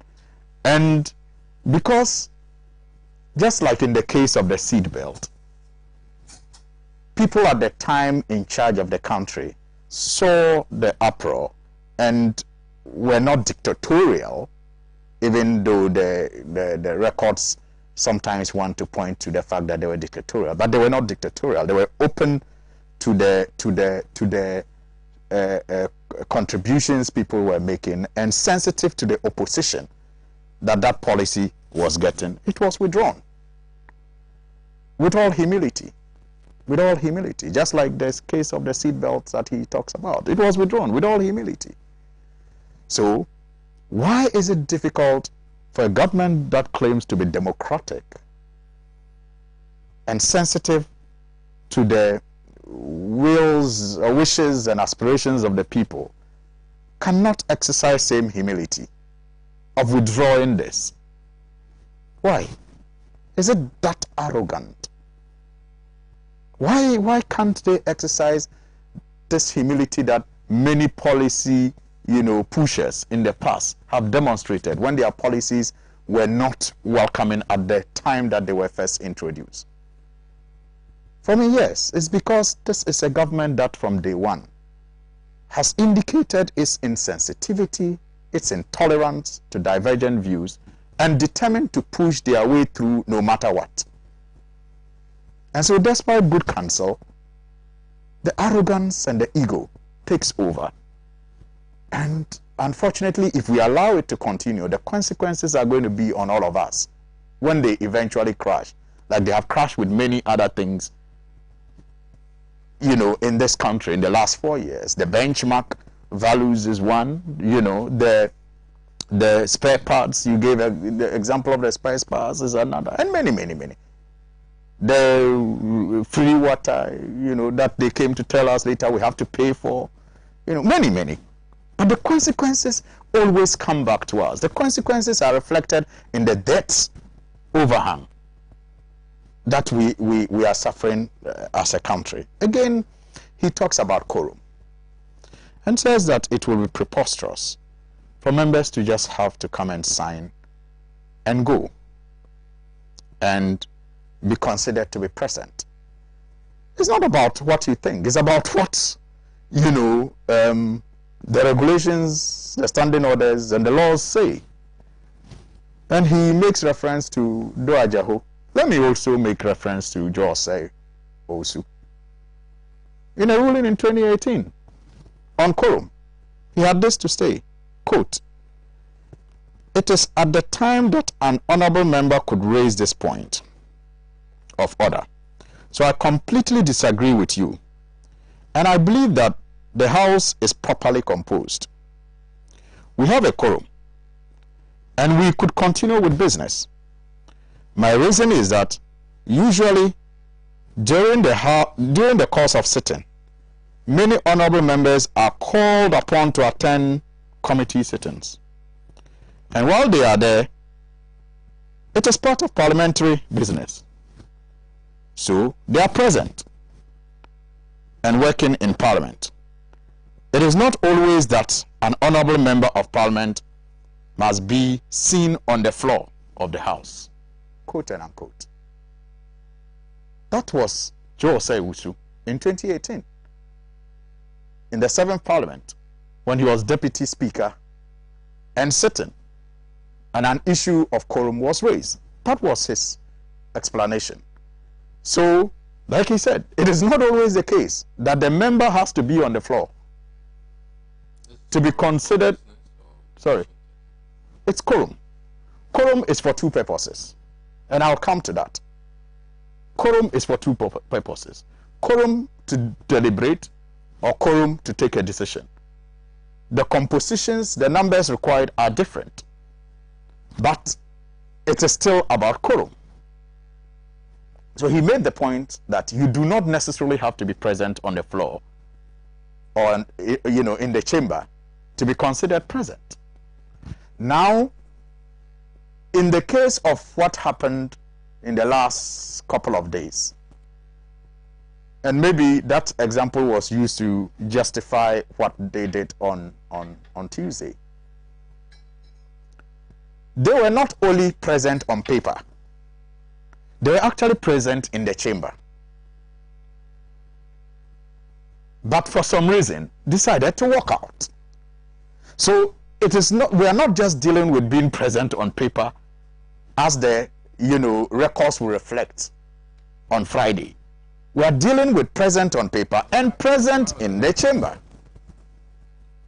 And because, just like in the case of the seatbelt, people at the time in charge of the country saw the uproar and were not dictatorial, even though the records sometimes want to point to the fact that they were dictatorial, but they were not dictatorial. They were open to the contributions people were making and sensitive to the opposition that policy was getting. It was withdrawn with all humility. With all humility, just like this case of the seatbelts that he talks about. It was withdrawn with all humility. So, why is it difficult for a government that claims to be democratic and sensitive to the wills or wishes and aspirations of the people cannot exercise same humility of withdrawing this? Why? Is it that arrogant? Why can't they exercise this humility that many policy pushers in the past have demonstrated when their policies were not welcoming at the time that they were first introduced? For me, yes, it's because this is a government that from day one has indicated its insensitivity, its intolerance to divergent views, and determined to push their way through no matter what. And so despite good counsel, the arrogance and the ego takes over. And unfortunately, if we allow it to continue, the consequences are going to be on all of us when they eventually crash, like they have crashed with many other things, in this country in the last 4 years. The benchmark values is one, the The spare parts, you gave the example of the spare parts is another, and many, many, many. The free water, you know, that they came to tell us later we have to pay for, you know, many, many. But the consequences always come back to us. The consequences are reflected in the debts overhang that we are suffering as a country. Again, he talks about quorum and says that it will be preposterous for members to just have to come and sign and go and be considered to be present. It's not about what you think. It's about what, you know, the regulations, the standing orders, and the laws say. And he makes reference to Doajaho. Let me also make reference to Jose Osu. In a ruling in 2018 on quorum, he had this to say, quote, "It is at the time that an honorable member could raise this point of order. So I completely disagree with you. And I believe that the House is properly composed. We have a quorum, and we could continue with business. My reason is that usually during the course of sitting, many honorable members are called upon to attend committee sittings. And while they are there, it is part of parliamentary business. So they are present and working in Parliament. It is not always that an honorable member of Parliament must be seen on the floor of the House." Quote and unquote. That was Jose Usu in 2018 in the 7th Parliament when he was Deputy Speaker and sitting, and an issue of quorum was raised. That was his explanation. So, like he said, it is not always the case that the member has to be on the floor to be considered. Sorry, it's quorum. Quorum is for two purposes, and I'll come to that. Quorum is for two purposes: quorum to deliberate, or quorum to take a decision. The compositions, the numbers required are different, but it is still about quorum. So he made the point that you do not necessarily have to be present on the floor or, you know, in the chamber to be considered present. Now, in the case of what happened in the last couple of days, and maybe that example was used to justify what they did on Tuesday, they were not only present on paper, they were actually present in the chamber, but for some reason decided to walk out. So it is not, we are not just dealing with being present on paper as the, you know, records will reflect on Friday. We are dealing with present on paper and present in the chamber.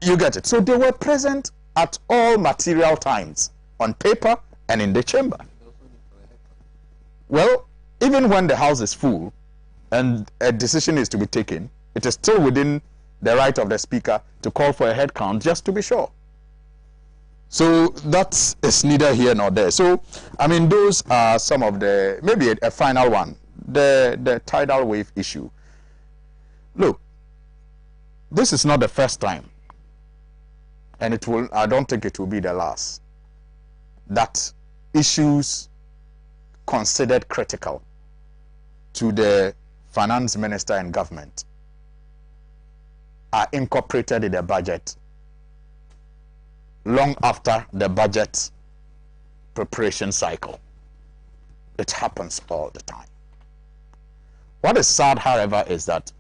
You get it? So they were present at all material times, on paper and in the chamber. Well, even when the House is full and a decision is to be taken, it is still within the right of the Speaker to call for a head count just to be sure. So that is neither here nor there. So, I mean, those are some of the, maybe a final one, the tidal wave issue. Look, this is not the first time, and it will, I don't think it will be the last, that issues considered critical to the finance minister and government are incorporated in the budget long after the budget preparation cycle. It happens all the time. What is sad, however, is that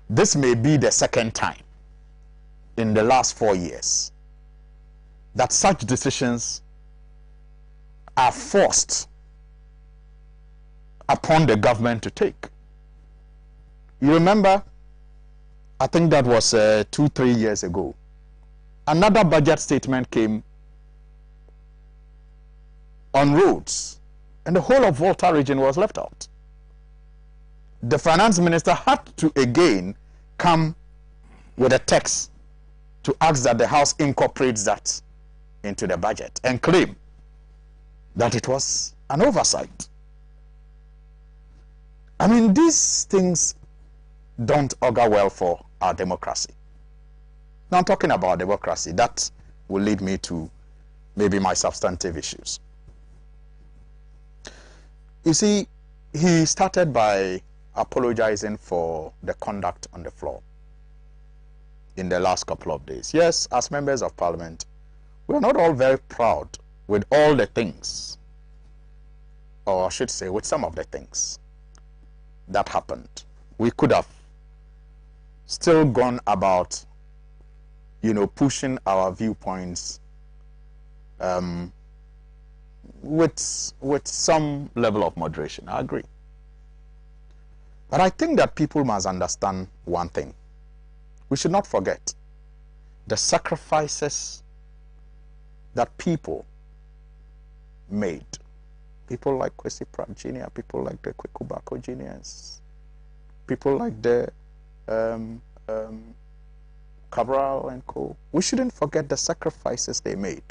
this may be the second time in the last 4 years that such decisions are forced upon the government to take. You remember, I think that was 2-3 years ago, another budget statement came on roads, and the whole of Volta region was left out. The finance minister had to again come with a text to ask that the House incorporates that into the budget and claim that it was an oversight. I mean, these things don't augur well for our democracy. Now I'm talking about democracy. That will lead me to maybe my substantive issues. You see, he started by apologizing for the conduct on the floor in the last couple of days. Yes, as members of parliament, we are not all very proud with all the things, or I should say with some of the things that happened. We could have still gone about, you know, pushing our viewpoints with some level of moderation. I agree. But I think that people must understand one thing. We should not forget the sacrifices that people made. People like Kwesi Pratt Jr., people like the Kwekubako Jr.'s, people like the Cabral and co. We shouldn't forget the sacrifices they made.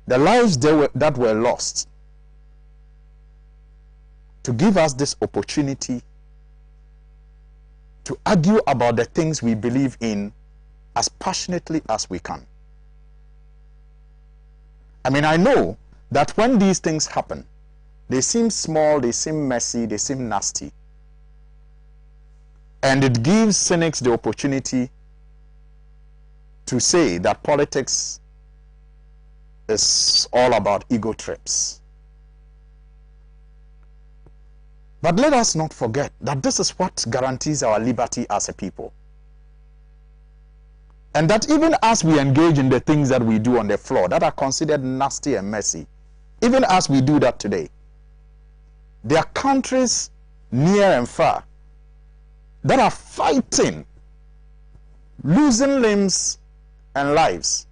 The lives that were lost to give us this opportunity to argue about the things we believe in as passionately as we can. I mean, I know that when these things happen, they seem small, they seem messy, they seem nasty. And it gives cynics the opportunity to say that politics is all about ego trips. But let us not forget that this is what guarantees our liberty as a people. And that even as we engage in the things that we do on the floor that are considered nasty and messy, even as we do that today, there are countries near and far that are fighting, losing limbs and lives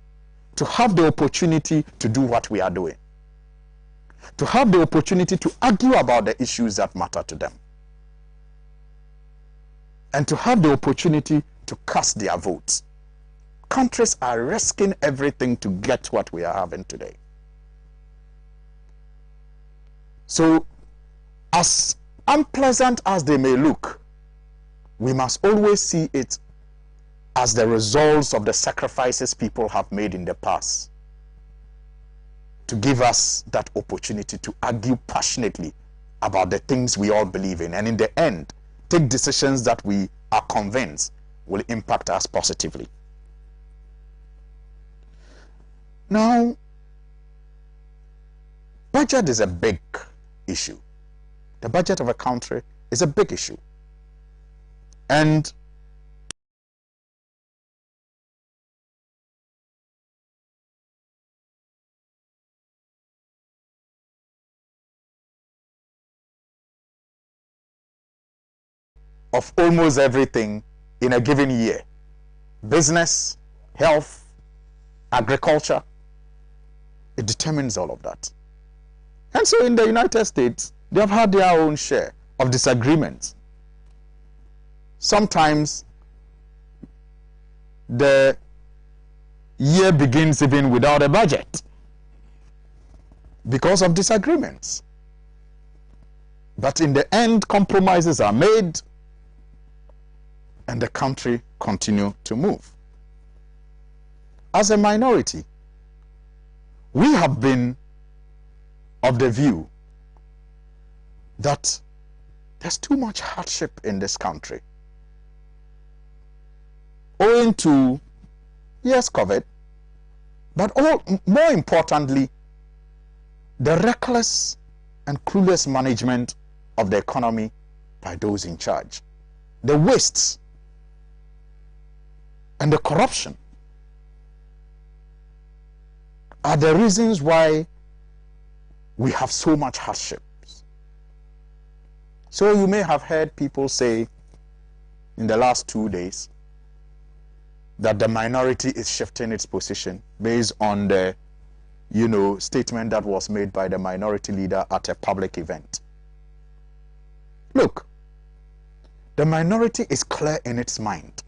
to have the opportunity to do what we are doing, to have the opportunity to argue about the issues that matter to them, and to have the opportunity to cast their votes. Countries are risking everything to get what we are having today. So, as unpleasant as they may look, we must always see it as the results of the sacrifices people have made in the past to give us that opportunity to argue passionately about the things we all believe in, and in the end, take decisions that we are convinced will impact us positively. Now, budget is a big issue. The budget of a country is a big issue. And of almost everything in a given year: business, health, agriculture. It determines all of that. And so in the United States, they have had their own share of disagreements. Sometimes the year begins even without a budget because of disagreements. But in the end, compromises are made and the country continues to move. As a minority, we have been of the view that there's too much hardship in this country, owing to, yes, COVID, but more importantly, the reckless and clueless management of the economy by those in charge. The wastes and the corruption are the reasons why we have so much hardships. So you may have heard people say in the last 2 days that the minority is shifting its position based on the, statement that was made by the minority leader at a public event. Look, the minority is clear in its mind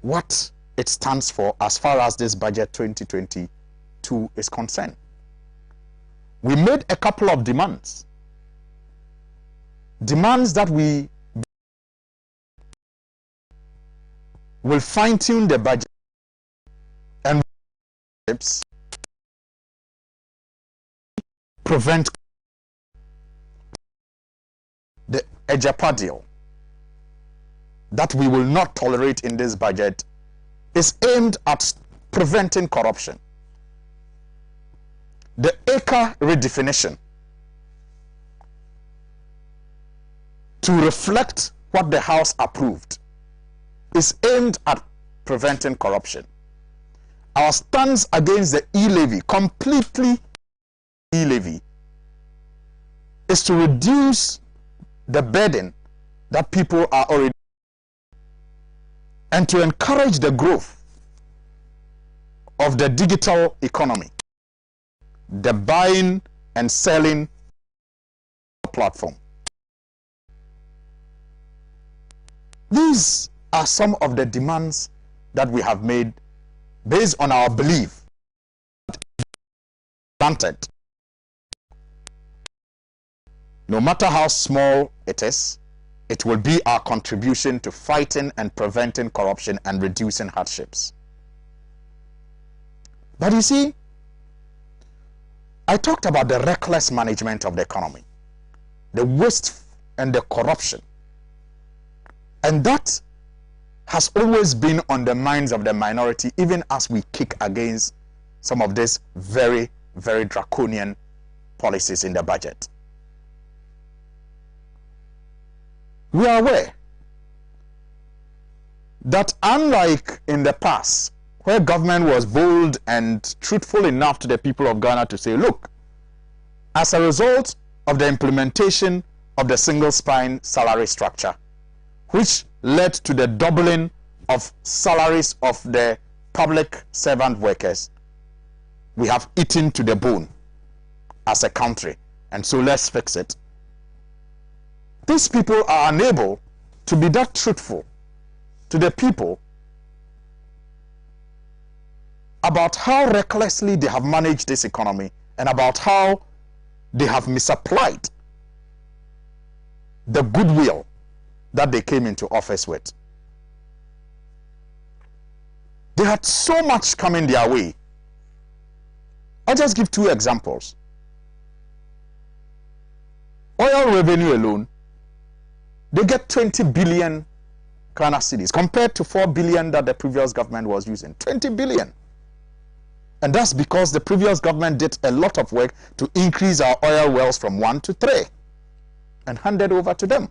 what it stands for as far as this budget 2022 is concerned. We made a couple of demands. Demands that we will fine-tune the budget and prevent the Ejapa deal that we will not tolerate in this budget is aimed at preventing corruption. The acre redefinition to reflect what the House approved is aimed at preventing corruption. Our stance against the e-levy, completely e-levy, is to reduce the burden that people are already and to encourage the growth of the digital economy, the buying and selling platform. These are some of the demands that we have made based on our belief that no matter how small it is, it will be our contribution to fighting and preventing corruption and reducing hardships. But you see, I talked about the reckless management of the economy, the waste and the corruption. And that has always been on the minds of the minority, even as we kick against some of these very, very draconian policies in the budget. We are aware that unlike in the past, where government was bold and truthful enough to the people of Ghana to say, look, as a result of the implementation of the single spine salary structure, which led to the doubling of salaries of the public servant workers, we have eaten to the bone as a country, and so let's fix it. These people are unable to be that truthful to the people about how recklessly they have managed this economy and about how they have misapplied the goodwill that they came into office with. They had so much coming their way. I'll just give two examples. Oil revenue alone, they get 20 billion Ghana cedis compared to 4 billion that the previous government was using. 20 billion. And that's because the previous government did a lot of work to increase our oil wells from 1 to 3 and handed over to them.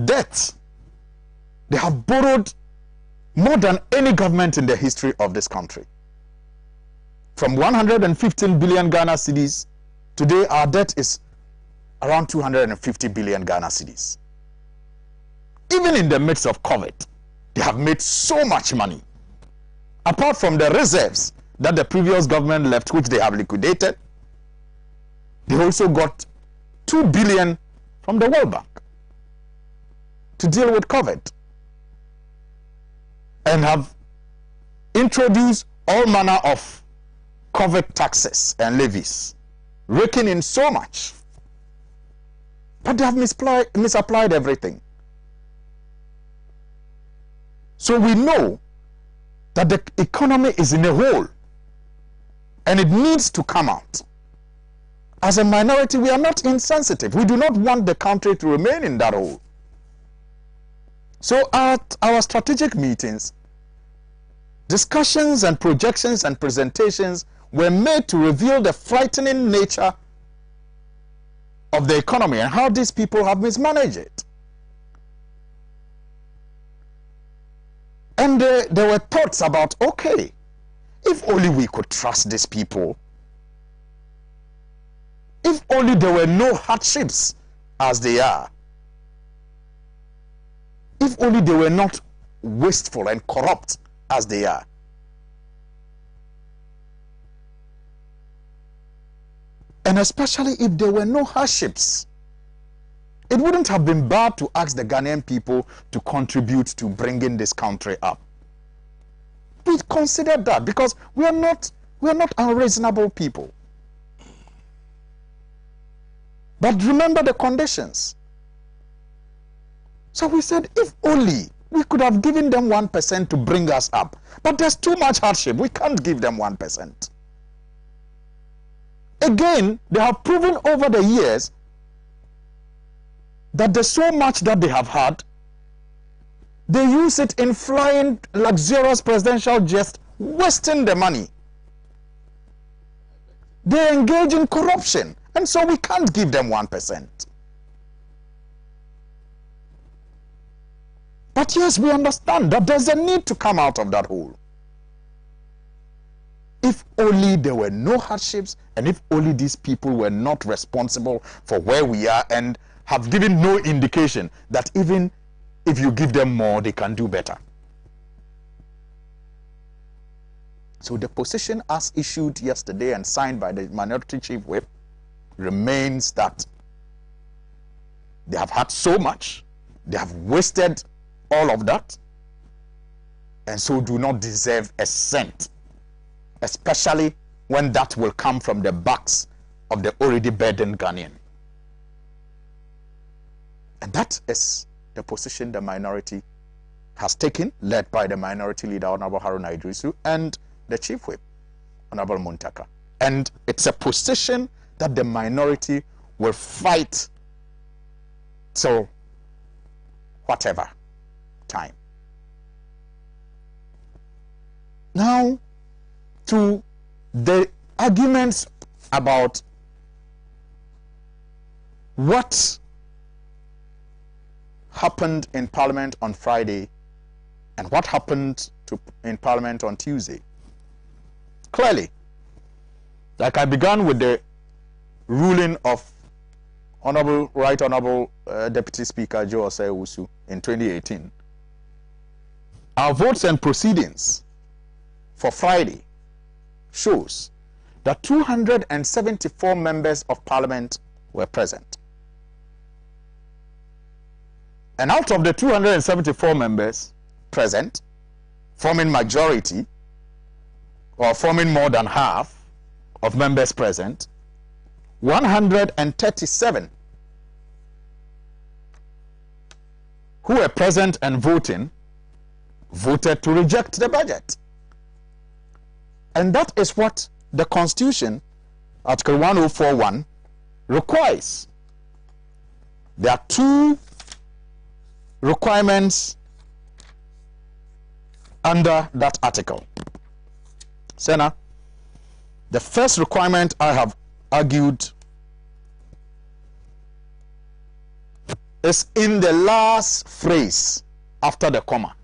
Debt. They have borrowed more than any government in the history of this country. From 115 billion Ghana cedis, today our debt is around 250 billion Ghana cedis. Even in the midst of COVID, they have made so much money. Apart from the reserves that the previous government left, which they have liquidated, they also got 2 billion from the World Bank to deal with COVID and have introduced all manner of COVID taxes and levies, raking in so much. But they have misapplied everything. So we know that the economy is in a hole and it needs to come out. As a minority, we are not insensitive. We do not want the country to remain in that hole. So at our strategic meetings, discussions and projections and presentations were made to reveal the frightening nature of the economy and how these people have mismanaged it. And there were thoughts about, okay, if only we could trust these people, if only there were no hardships as they are, if only they were not wasteful and corrupt as they are. And especially if there were no hardships, it wouldn't have been bad to ask the Ghanaian people to contribute to bringing this country up. We considered that because we are not unreasonable people. But remember the conditions. So we said, if only we could have given them 1% to bring us up. But there's too much hardship. We can't give them 1%. Again, they have proven over the years that there's so much that they have had. They use it in flying luxurious presidential jets, wasting the money. They engage in corruption, and so we can't give them 1%. But yes, we understand that there's a need to come out of that hole. If only there were no hardships, and if only these people were not responsible for where we are and have given no indication that even if you give them more, they can do better. So the position as issued yesterday and signed by the Minority Chief Whip remains that they have had so much, they have wasted all of that, and so do not deserve a cent, especially when that will come from the backs of the already burdened Ghanaian. And that is the position the minority has taken, led by the minority leader, Honorable Haruna Idrisu, and the Chief Whip, Honorable Muntaka. And it's a position that the minority will fight till whatever time. Now, to the arguments about what happened in Parliament on Friday and what happened in Parliament on Tuesday. Clearly, like I began with the ruling of Right Honorable Deputy Speaker Joe Osei-Owusu in 2018, our votes and proceedings for Friday shows that 274 members of Parliament were present. And out of the 274 members present, forming majority, or forming more than half of members present, 137 who were present and voting voted to reject the budget. And that is what the Constitution, Article 1041, requires. There are two requirements under that article. Sena, the first requirement I have argued is in the last phrase after the comma,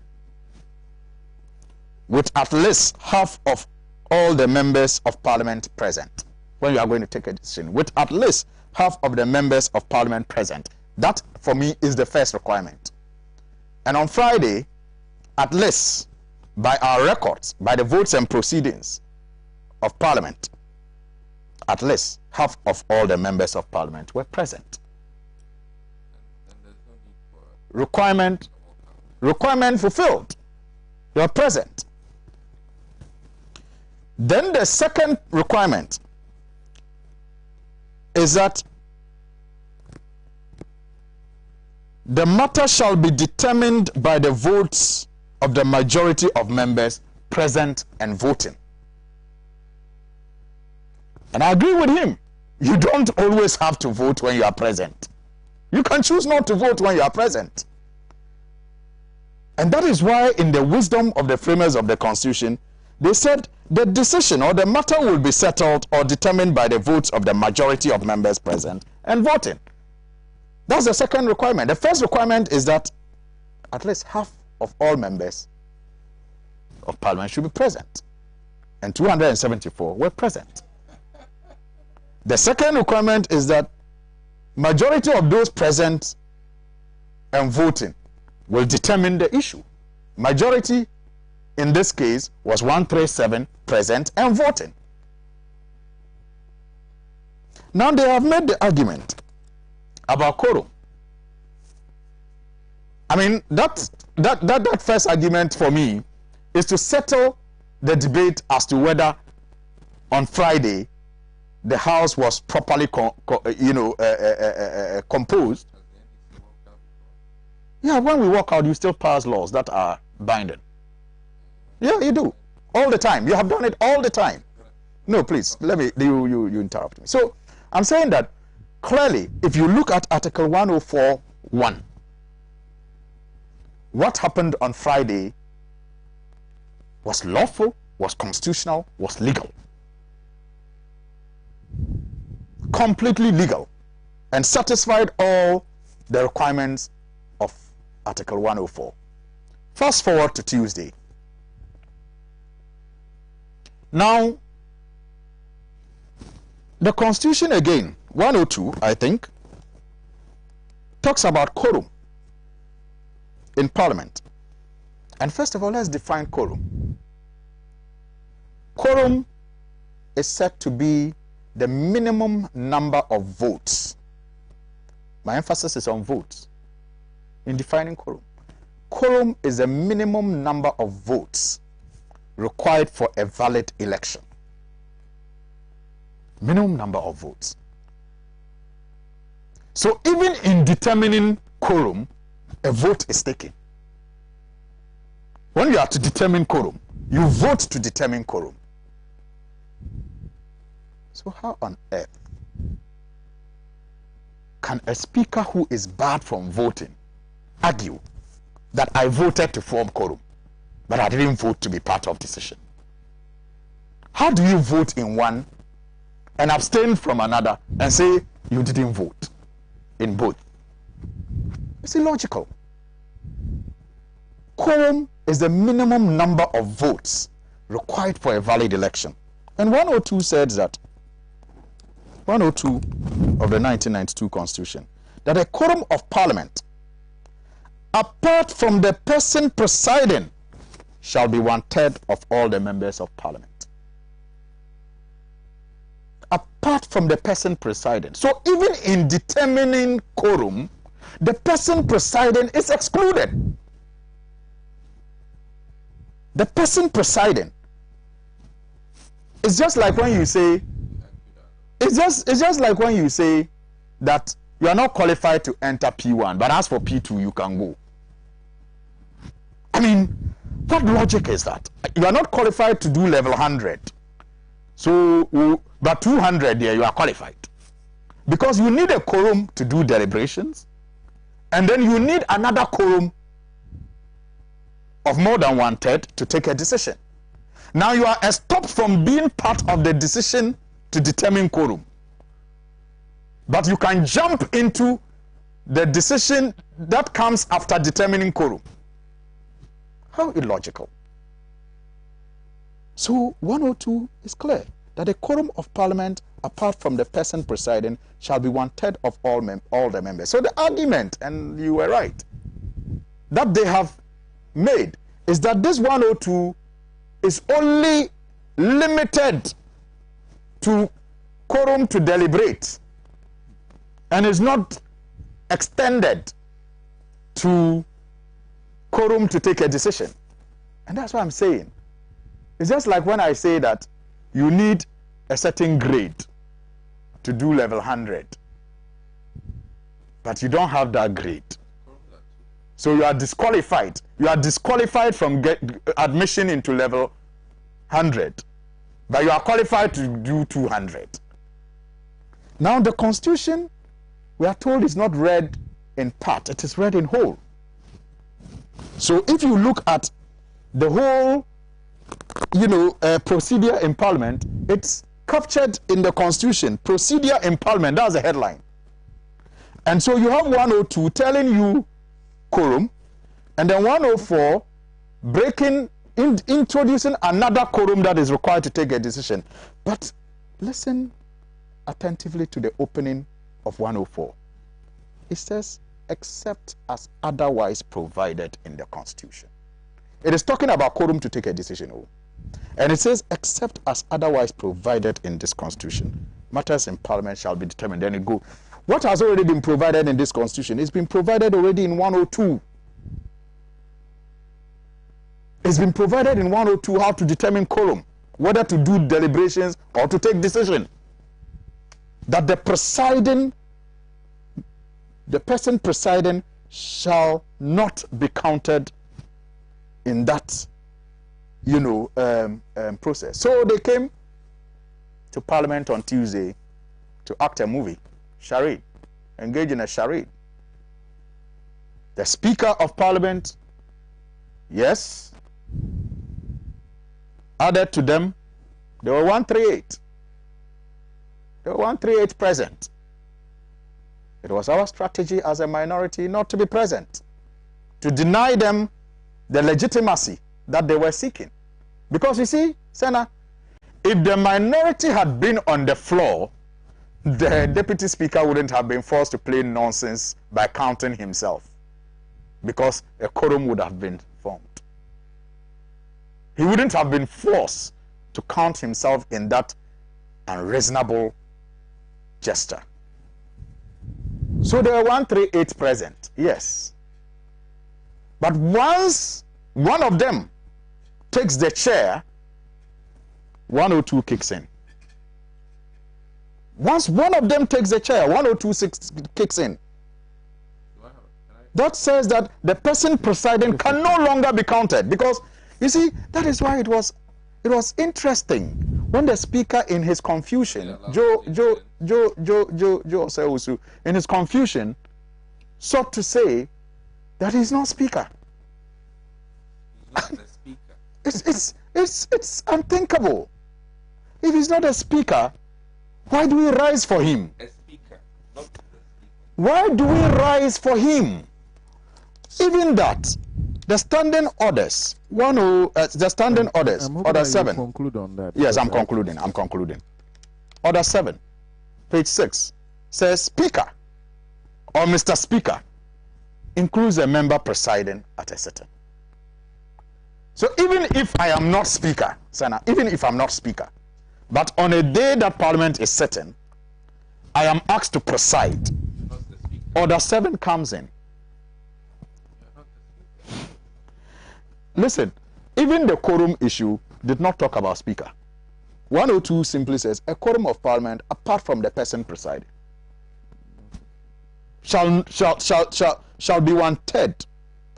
with at least half of all the members of Parliament present. When you are going to take a decision, with at least half of the members of Parliament present. That, for me, is the first requirement. And on Friday, at least by our records, by the votes and proceedings of Parliament, at least half of all the members of Parliament were present. Requirement fulfilled. You are present. Then the second requirement is that the matter shall be determined by the votes of the majority of members present and voting. And I agree with him. You don't always have to vote when you are present. You can choose not to vote when you are present. And that is why, in the wisdom of the framers of the Constitution, they said the decision or the matter will be settled or determined by the votes of the majority of members present and voting. That's the second requirement. The first requirement is that at least half of all members of Parliament should be present. And 274 were present. The second requirement is that majority of those present and voting will determine the issue. Majority in this case was 137 present and voting. Now they have made the argument about quorum. I mean, that first argument for me is to settle the debate as to whether on Friday the House was properly composed. Yeah, when we walk out, you still pass laws that are binding. Yeah, you do. All the time. You have done it all the time. No, please, you interrupt me. So, I'm saying that clearly, if you look at Article 104(1), what happened on Friday was lawful, was constitutional, was legal. Completely legal, and satisfied all the requirements of Article 104. Fast forward to Tuesday. Now, the Constitution again, 102, I think, talks about quorum in Parliament. And first of all, let's define quorum. Quorum is said to be the minimum number of votes. My emphasis is on votes in defining quorum. Quorum is the minimum number of votes required for a valid election. Minimum number of votes. So even in determining quorum, a vote is taken. When you are to determine quorum, you vote to determine quorum. So how on earth can a speaker who is barred from voting argue that I voted to form quorum, but I didn't vote to be part of decision? How do you vote in one and abstain from another and say you didn't vote in both? It's illogical. Quorum is the minimum number of votes required for a valid election. And 102 says that, 102 of the 1992 Constitution, that a quorum of Parliament, apart from the person presiding, shall be 1/3 of all the members of Parliament. Apart from the person presiding. So even in determining quorum, the person presiding is excluded. The person presiding. It's just like when you say, it's just like when you say that you are not qualified to enter P1, but as for P2, you can go. I mean, what logic is that? You are not qualified to do level 100. So, but 200 there, you are qualified. Because you need a quorum to do deliberations, and then you need another quorum of more than 1/3 to take a decision. Now you are stopped from being part of the decision to determine quorum. But you can jump into the decision that comes after determining quorum. How illogical. So 102 is clear that a quorum of Parliament, apart from the person presiding, shall be 1/3 of all the members. So the argument, and you were right, that they have made is that this 102 is only limited to quorum to deliberate and is not extended to quorum to take a decision. And that's what I'm saying. It's just like when I say that you need a certain grade to do level 100, but you don't have that grade. So you are disqualified. You are disqualified from admission into level 100, but you are qualified to do 200. Now the Constitution, we are told, is not read in part, it is read in whole. So if you look at the whole, procedure in Parliament, it's captured in the Constitution. Procedure in Parliament, that's the headline. And so you have 102 telling you quorum, and then 104 introducing another quorum that is required to take a decision. But listen attentively to the opening of 104. It says, except as otherwise provided in the Constitution. It is talking about quorum to take a decision. And it says, except as otherwise provided in this Constitution, matters in Parliament shall be determined. Then it goes, what has already been provided in this Constitution? It's been provided already in 102. It's been provided in 102 how to determine quorum, whether to do deliberations or to take decision. That the person presiding shall not be counted in that, process. So they came to Parliament on Tuesday to act a movie, charade, engage in a charade. The Speaker of Parliament, yes, added to them, there were 138. There were 138 present. It was our strategy as a minority not to be present, to deny them the legitimacy that they were seeking. Because you see, Sena, if the minority had been on the floor, the Deputy Speaker wouldn't have been forced to play nonsense by counting himself, because a quorum would have been formed. He wouldn't have been forced to count himself in that unreasonable gesture. So there were 138 present, yes. But once one of them takes the chair, 102 kicks in. Once one of them takes the chair, 102 kicks in. That says that the person presiding can no longer be counted, because you see, that is why it was interesting when the Speaker, in his confusion, Joe Oseusu, in his confusion, sought to say that he's not Speaker. He's not the Speaker. It's unthinkable. If he's not a Speaker, why do we rise for him? A Speaker, not the Speaker. Why do we rise for him? Even that, the standing orders, the standing orders, order 7. Conclude on that. Yes, I'm concluding. Order 7, page 6, says Speaker or Mr. Speaker includes a member presiding at a sitting. So even if I am not Speaker, Sena, even if I'm not Speaker, but on a day that Parliament is sitting, I am asked to preside, Order 7 comes in. Listen, even the quorum issue did not talk about Speaker. 102 simply says a quorum of Parliament, apart from the person presiding, shall be 1/3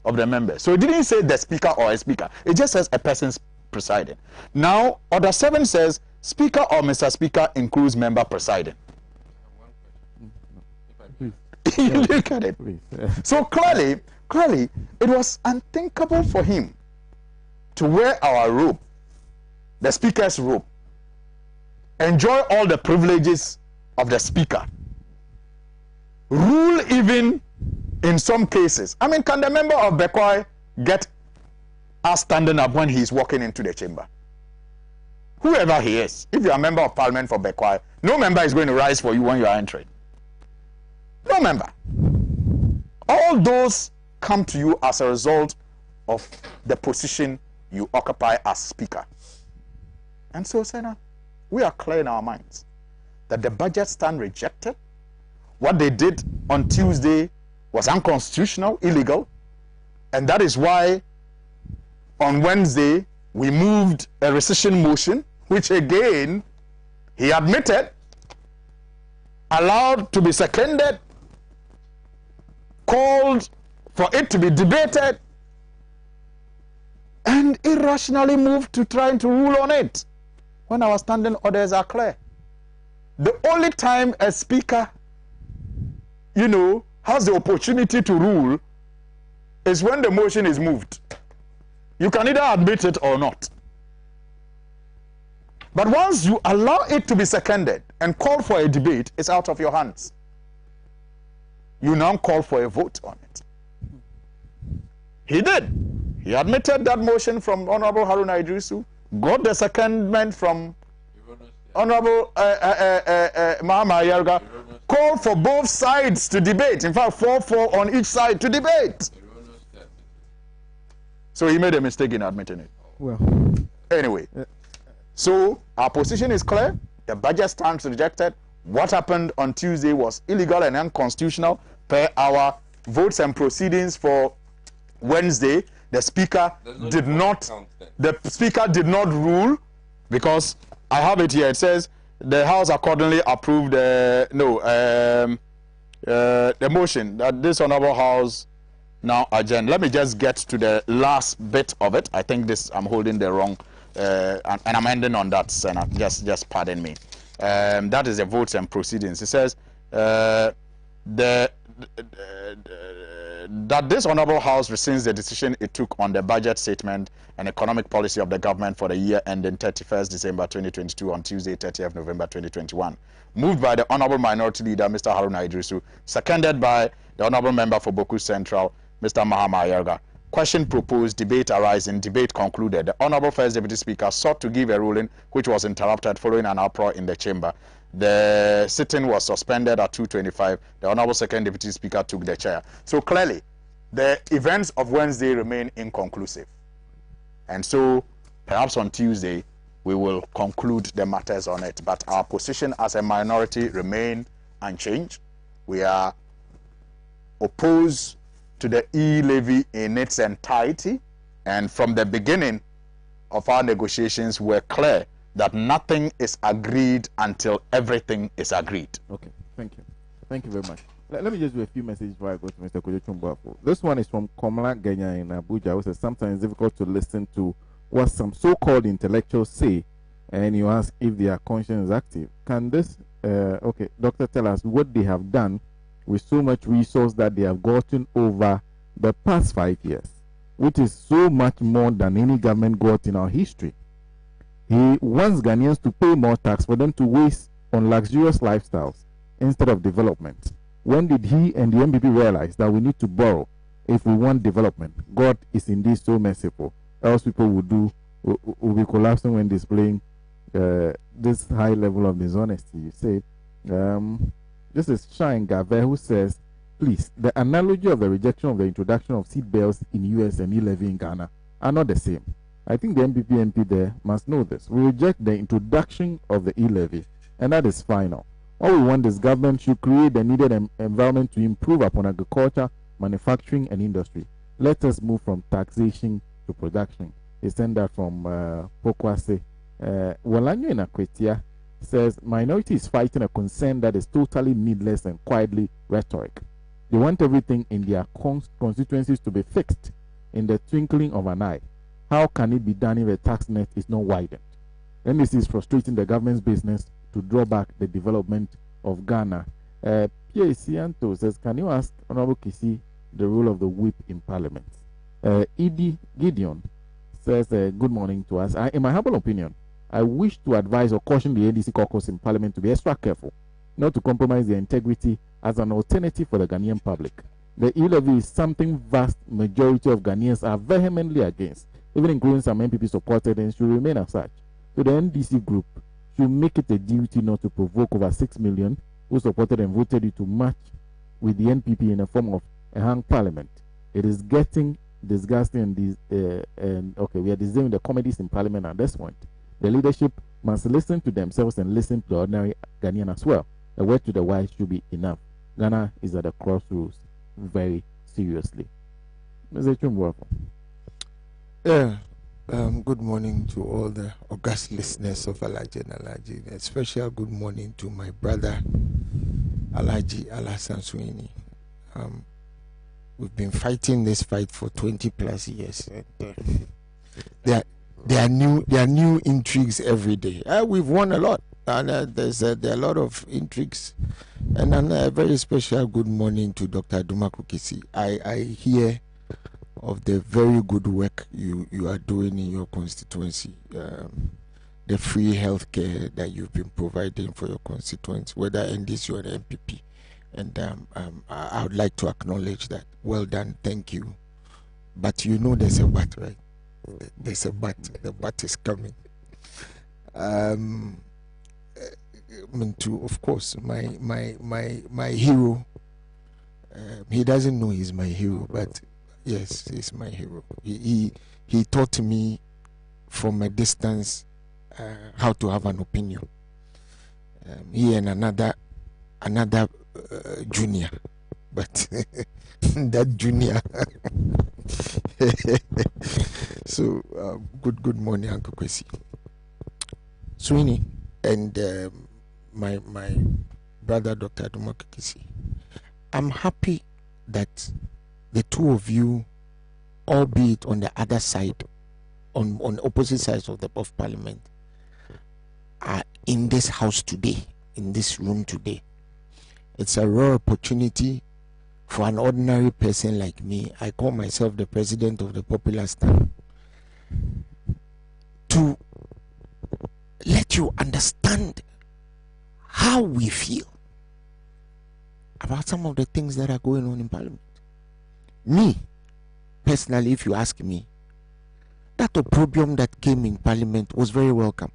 of the members. So it didn't say the Speaker or a Speaker. It just says a person's presiding. Now, Order 7 says Speaker or Mr. Speaker includes member presiding. You look at it. So clearly, it was unthinkable for him to wear our robe, the Speaker's robe, enjoy all the privileges of the Speaker, rule even in some cases. I mean, can the member of Bekwai get us standing up when he's walking into the chamber? Whoever he is, if you're a member of Parliament for Bekwai, no member is going to rise for you when you are entering. No member. All those come to you as a result of the position you occupy as Speaker. And so, Sena, we are clear in our minds that the budget stand rejected. What they did on Tuesday was unconstitutional, illegal, and that is why on Wednesday we moved a rescission motion, which again he admitted, allowed to be seconded, called for it to be debated, and irrationally moved to trying to rule on it when our standing orders are clear. The only time a Speaker, has the opportunity to rule is when the motion is moved. You can either admit it or not. But once you allow it to be seconded and call for a debate, it's out of your hands. You now call for a vote on it. He did. He admitted that motion from Honorable Haruna Idrisu, got the secondment from Honorable Mahama Yarga, called for both sides to debate. In fact, 4-4 on each side to debate. So he made a mistake in admitting it. Well, anyway, so our position is clear. The budget stands rejected. What happened on Tuesday was illegal and unconstitutional per our votes and proceedings for Wednesday. The speaker did not. The speaker did not rule, because I have it here. It says the House accordingly approved the motion that this honorable House now adjourn. Let me just get to the last bit of it. I think I'm holding the wrong, and I'm ending on that, Sena. Just pardon me. That is the votes and proceedings. It says that this honorable House rescinds the decision it took on the budget statement and economic policy of the government for the year ending 31st December 2022 on Tuesday, 30th November 2021. Moved by the Honorable Minority Leader, Mr. Haruna Idrisu, seconded by the Honorable Member for Boku Central, Mr. Mahama Ayerga. Question proposed, debate arising, debate concluded. The Honorable First Deputy Speaker sought to give a ruling which was interrupted following an uproar in the chamber. The sitting was suspended at 2:25. The Honorable Second Deputy Speaker took the chair. So clearly, the events of Wednesday remain inconclusive. And so, perhaps on Tuesday, we will conclude the matters on it. But our position as a minority remain unchanged. We are opposed to the e-levy in its entirety. And from the beginning of our negotiations, we're clear that nothing is agreed until everything is agreed. Okay, thank you. Thank you very much. Let me just do a few messages before I go to Mr. Kojo. This one is from Komala Genya in Abuja, who says sometimes it's difficult to listen to what some so-called intellectuals say, and you ask if their conscience is active. Can this, doctor, tell us what they have done with so much resource that they have gotten over the past 5 years, which is so much more than any government got in our history. He wants Ghanaians to pay more tax for them to waste on luxurious lifestyles instead of development. When did he and the MPP realize that we need to borrow if we want development? God is indeed so merciful. Else people will be collapsing when displaying this high level of dishonesty. You say, this is Shine Gave, who says, please, the analogy of the rejection of the introduction of seat belts in US and e-levy in Ghana are not the same. I think the MPP MP there must know this. We reject the introduction of the e-levy, and that is final. All we want is government should create the needed environment to improve upon agriculture, manufacturing, and industry. Let us move from taxation to production. They send that from Pokwase. Walanyo Inakwetia says, minority is fighting a concern that is totally needless and quietly rhetoric. They want everything in their constituencies to be fixed in the twinkling of an eye. How can it be done if the tax net is not widened? NDC is frustrating the government's business to draw back the development of Ghana. Pierre Sianto says, can you ask Honorable Kisi the role of the whip in Parliament? Edie Gideon says, good morning to us. In my humble opinion, I wish to advise or caution the NDC caucus in Parliament to be extra careful, not to compromise their integrity as an alternative for the Ghanaian public. The e-levy is something vast majority of Ghanaians are vehemently against, even including some MPP supported, and should remain as such. So the NDC group should make it a duty not to provoke over 6 million who supported and voted it to match with the NPP in the form of a hung parliament. It is getting disgusting and we are deserving the comedies in Parliament at this point. The leadership must listen to themselves and listen to the ordinary Ghanaian as well. A word to the wise should be enough. Ghana is at the crossroads very seriously. Mr. Chumbuafo. Yeah. Good morning to all the august listeners of Alhaji and Alhaji. A special good morning to my brother Alhaji Alasan Sweeney. We've been fighting this fight for 20 plus years. There are new intrigues every day. We've won a lot, and there are a lot of intrigues. And a very special good morning to Dr. Dumaku Kisi. I hear of the very good work you are doing in your constituency, the free healthcare that you've been providing for your constituents, whether NDC or the MPP. And I would like to acknowledge that. Well done, thank you. But you know there's a but, right? There's a but. The but is coming. Of course, my hero. He doesn't know he's my hero, but yes, he's my hero. He taught me from a distance how to have an opinion. He and another junior, but that junior So, good morning, Uncle Kwesi. Sweeney and my brother, Dr. Adumakisi. I'm happy that the two of you, albeit on the other side, on opposite sides of Parliament, are in this house today, in this room today. It's a rare opportunity for an ordinary person like me. I call myself the president of the Popular Stand, to let you understand how we feel about some of the things that are going on in Parliament. Me, personally, if you ask me, that opprobrium that came in Parliament was very welcome.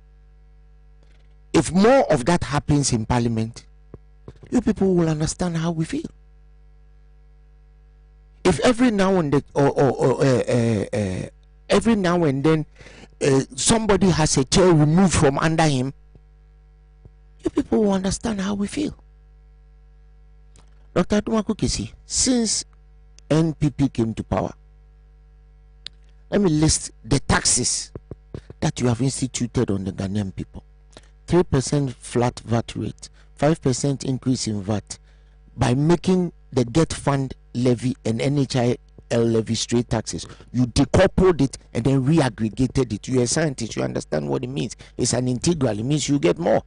If more of that happens in Parliament, you people will understand how we feel. If every now and then, somebody has a chair removed from under him, you people will understand how we feel. Dr. Adumakisi, since NPP came to power, let me list the taxes that you have instituted on the Ghanaian people. 3% flat VAT rate, 5% increase in VAT, by making the Get Fund levy and NHIL levy straight taxes. You decoupled it and then reaggregated it. You're a scientist, you understand what it means. It's an integral, it means you get more.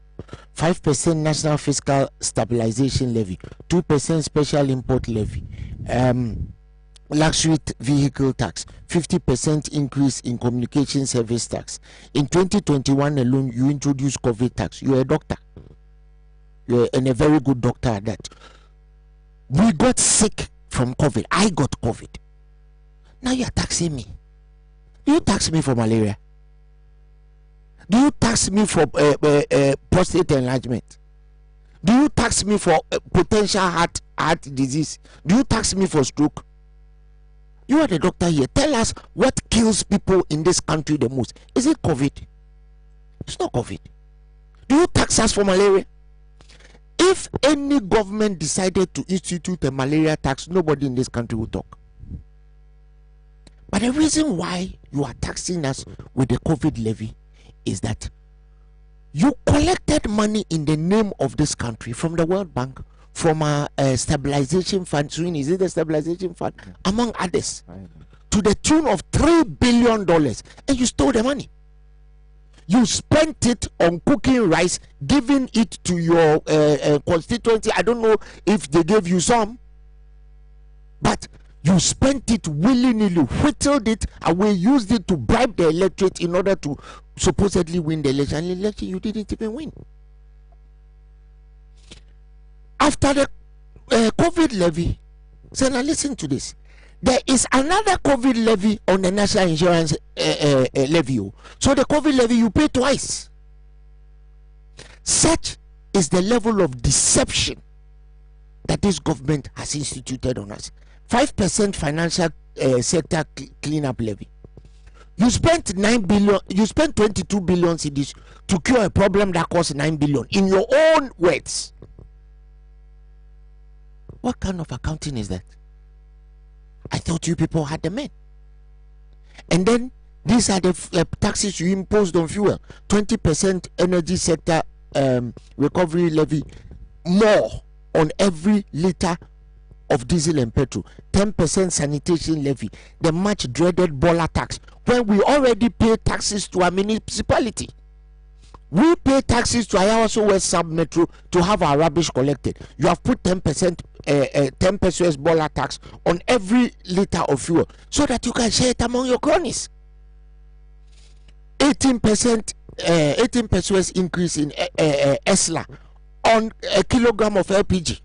5% national fiscal stabilization levy, 2% special import levy, luxury vehicle tax, 50% increase in communication service tax. In 2021 alone, you introduced COVID tax. You're a doctor. You're a very good doctor at that. We got sick from COVID. I got COVID. Now you're taxing me. Do you tax me for malaria? Do you tax me for prostate enlargement? Do you tax me for potential heart disease? Do you tax me for stroke? You are the doctor here. Tell us what kills people in this country the most. Is it COVID? It's not COVID. Do you tax us for malaria? If any government decided to institute a malaria tax, nobody in this country will talk. But the reason why you are taxing us with the COVID levy is that you collected money in the name of this country from the World Bank, from a stabilization fund. Is it the stabilization fund? Among others, to the tune of $3 billion, and you stole the money. You spent it on cooking rice, giving it to your constituency. I don't know if they gave you some, but you spent it willy-nilly, whittled it away, used it to bribe the electorate in order to supposedly win the election. And the election you didn't even win. After the COVID levy, Sena, listen to this. There is another COVID levy on the national insurance levy. So the COVID levy you pay twice. Such is the level of deception that this government has instituted on us. 5% financial sector cleanup levy. You spent 9 billion. You spent 22 billion cedis to cure a problem that cost 9 billion. In your own words. What kind of accounting is that? I thought you people had the men. And then these are the taxes you imposed on fuel. 20% energy sector recovery levy, more on every liter of diesel and petrol. 10% sanitation levy, the much dreaded Bola tax, when we already pay taxes to our municipality. We pay taxes to Ayawaso West Sub Metro to have our rubbish collected. You have put 10% 10 pesos Bola tax on every liter of fuel so that you can share it among your cronies. 18% 18 pesos increase in ESLA on a kilogram of LPG.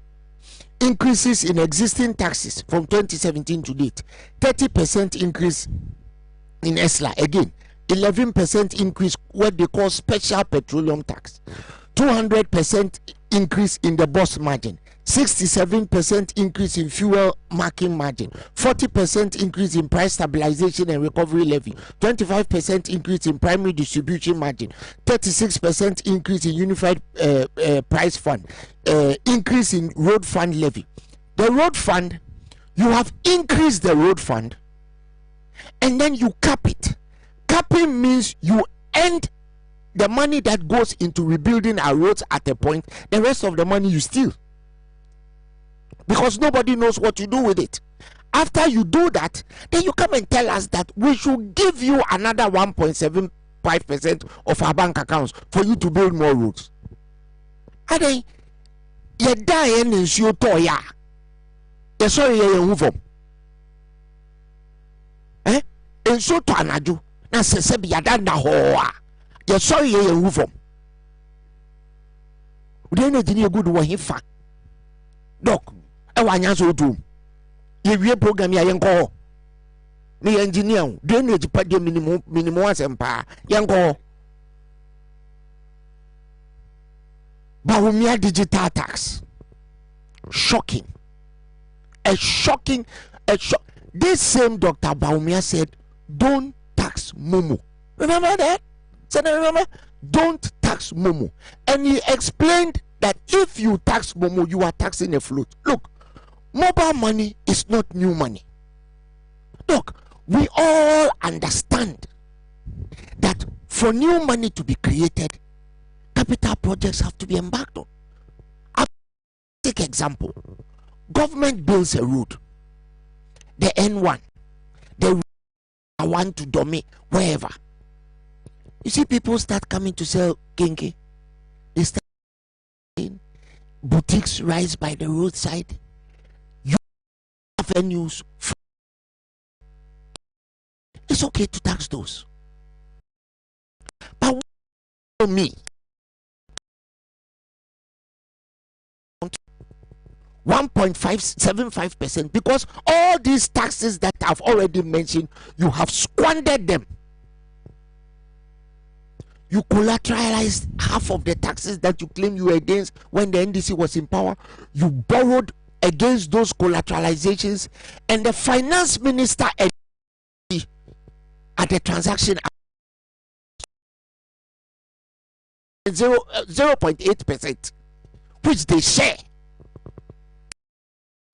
Increases in existing taxes from 2017 to date. 30% increase in ESLA. Again, 11% increase what they call special petroleum tax. 200% increase in the bus margin. 67% increase in fuel marking margin, 40% increase in price stabilization and recovery levy, 25% increase in primary distribution margin, 36% increase in unified price fund, increase in road fund levy. The road fund, you have increased the road fund and then you cap it. Capping means you end the money that goes into rebuilding our roads at a point, the rest of the money you steal, because nobody knows what you do with it. After you do that, then you come and tell us that we should give you another 1.75% of our bank accounts for you to build more roads. And then you die and you toya. You sorry you move on. And so to anaju na sese bi yada na ho a. You sorry you move on. We don't need good one hifa. Doc, e wa nya so do. Ye program ya yenko. Ni engineer, drainage pa de minimum asempa. Yenko. Bawumia digital tax. Shocking. This same Dr. Bawumia said, don't tax Momo. Remember that? Sena, remember? Don't tax Momo. And he explained that if you tax Momo, you are taxing a float. Look, mobile money is not new money. Look, we all understand that for new money to be created, capital projects have to be embarked on. I'll take example. Government builds a road, the N1, the one to Dome, wherever. You see people start coming to sell kinky. They start boutiques rise by the roadside. You have venues. It's okay to tax those. But for me, 1.575%, because all these taxes that I've already mentioned, you have squandered them. You collateralized half of the taxes that you claim you were against when the NDC was in power. You borrowed against those collateralizations, and the finance minister at the transaction 0.8%, which they share.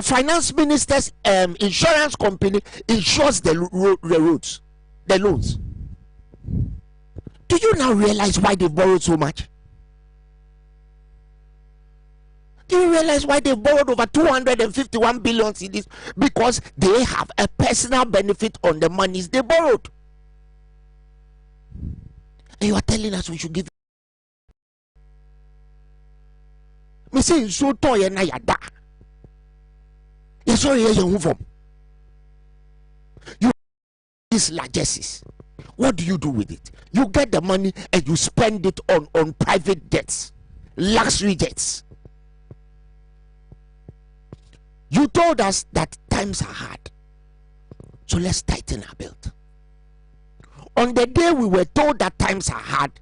Finance minister's insurance company insures the roads, the loans. Do you now realize why they've borrowed so much? Do you realize why they've borrowed over 251 billion cedis? Because they have a personal benefit on the monies they borrowed. And you are telling us we should give. Me say so toy na yada. Yes, sorry, you move on. You these largesses. What do you do with it? You get the money and you spend it on private jets, luxury jets. You told us that times are hard, so let's tighten our belt. On the day we were told that times are hard,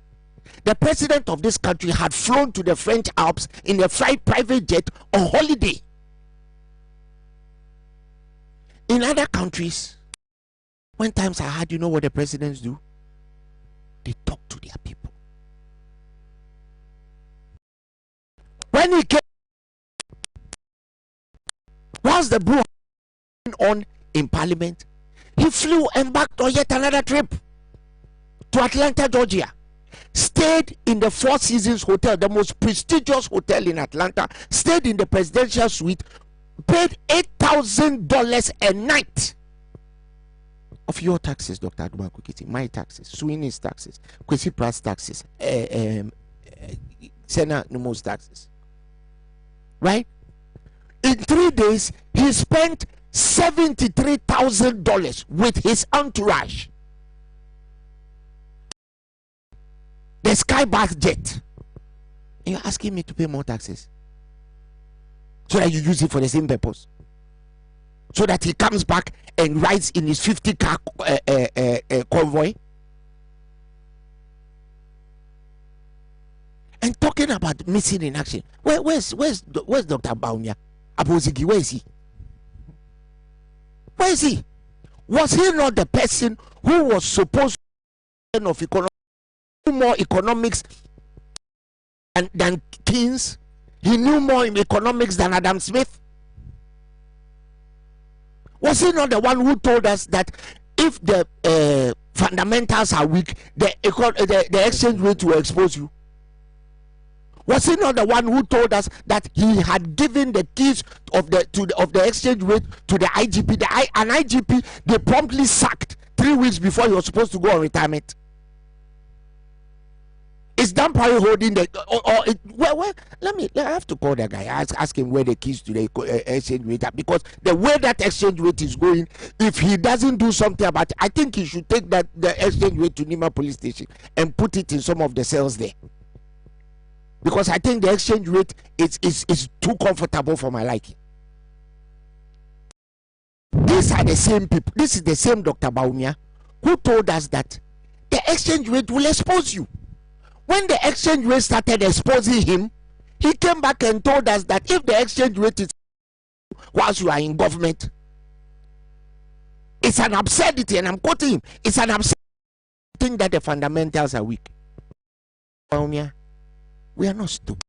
the president of this country had flown to the French Alps in a private jet on holiday. In other countries, when times are hard, you know what the presidents do? They talk to their people. When he came, whilst the brew on in Parliament, he flew embarked on yet another trip to Atlanta, Georgia. Stayed in the Four Seasons Hotel, the most prestigious hotel in Atlanta. Stayed in the presidential suite. Paid $8,000 a night of your taxes, Dr. Aduma Kukiti, my taxes, Sweeney's taxes, Kwesi Pratt's taxes, Sena Nombo's taxes. Right? In 3 days, he spent $73,000 with his entourage. The Skybath jet. And you're asking me to pay more taxes so that you use it for the same purpose, so that he comes back and rides in his 50-car convoy. And talking about missing in action, where's Dr. Bawumia Abozigi? Where is he? Where is he? Was he not the person who was supposed to of more economics than Keynes? He knew more in economics than Adam Smith. Was he not the one who told us that if the fundamentals are weak, the exchange rate will expose you. Was he not the one who told us that he had given the keys of the exchange rate to the IGP? An IGP they promptly sacked 3 weeks before he was supposed to go on retirement. Is Dampari holding the well, I have to call that guy. Ask him where the keys to the exchange rate are, because the way that exchange rate is going, if he doesn't do something about it, I think he should take the exchange rate to Nima police station and put it in some of the cells there, because I think the exchange rate is too comfortable for my liking. These are the same people. This is the same Dr. Baumia who told us that the exchange rate will expose you. When the exchange rate started exposing him, he came back and told us that if the exchange rate is whilst you are in government, it's an absurdity, and I'm quoting him, it's an absurdity to think that the fundamentals are weak. We are not stupid.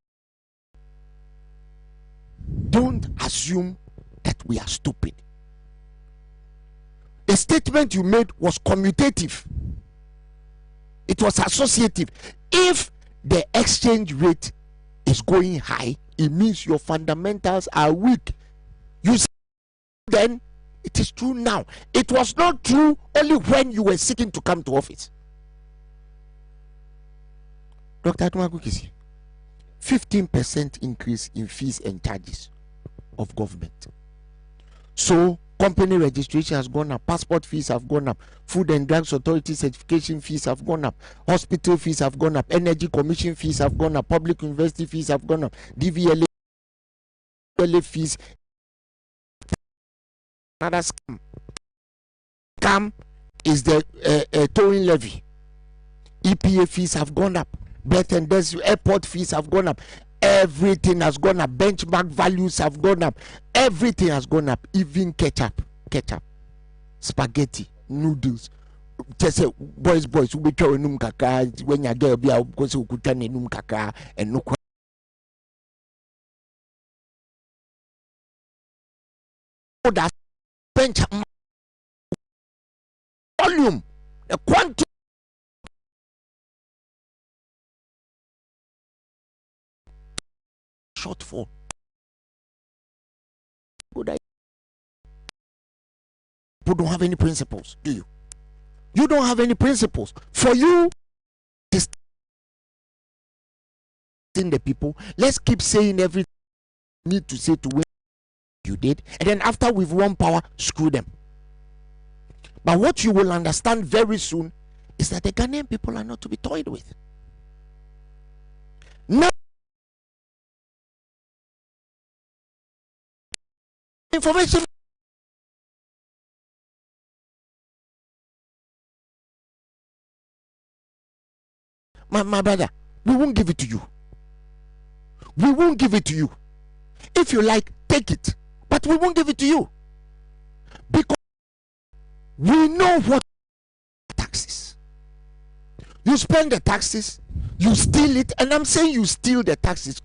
Don't assume that we are stupid. The statement you made was commutative. It was associative. If the exchange rate is going high, it means your fundamentals are weak. You say then it is true now. It was not true only when you were seeking to come to office. Dr. Atumagukisi, 15% increase in fees and charges of government. So company registration has gone up, passport fees have gone up, Food and Drugs Authority certification fees have gone up, hospital fees have gone up, Energy Commission fees have gone up, public university fees have gone up, DVLA fees. Another scam is the towing levy. EPA fees have gone up, birth and death airport fees have gone up. Everything has gone up. Benchmark values have gone up. Everything has gone up. Even ketchup, spaghetti, noodles. Just say boys, we be throwing num kaka when you get a because you could turn num kaka and no. That bench volume, the quantity. Shortfall. Good idea. You don't have any principles, do you? You don't have any principles. For you, in the people, let's keep saying everything you need to say to win you did, and then after we've won power, screw them. But what you will understand very soon is that the Ghanaian people are not to be toyed with. Now, information. My brother, we won't give it to you. We won't give it to you. If you like, take it. But we won't give it to you. Because we know what taxes. You spend the taxes, you steal it, and I'm saying you steal the taxes.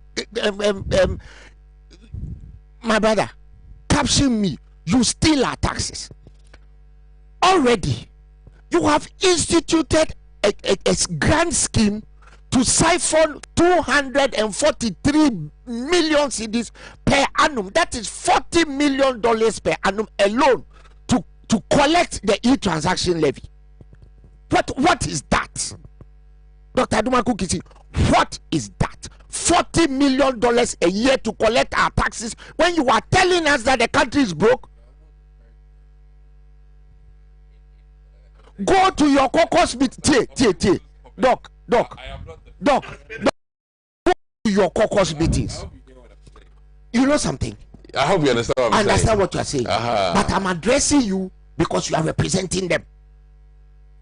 My brother, caption me. You steal our taxes. Already, you have instituted a grand scheme to siphon 243 million cedis per annum. That is $40 million per annum alone to collect the e-transaction levy. What is that? Dr. Adumakukisi, what is that? $40 million a year to collect our taxes when you are telling us that the country is broke? Go to your caucus meeting. Doc. Go to your caucus meetings. You know something? I hope you understand what I'm saying. I understand what you are saying. But I'm addressing you because you are representing them.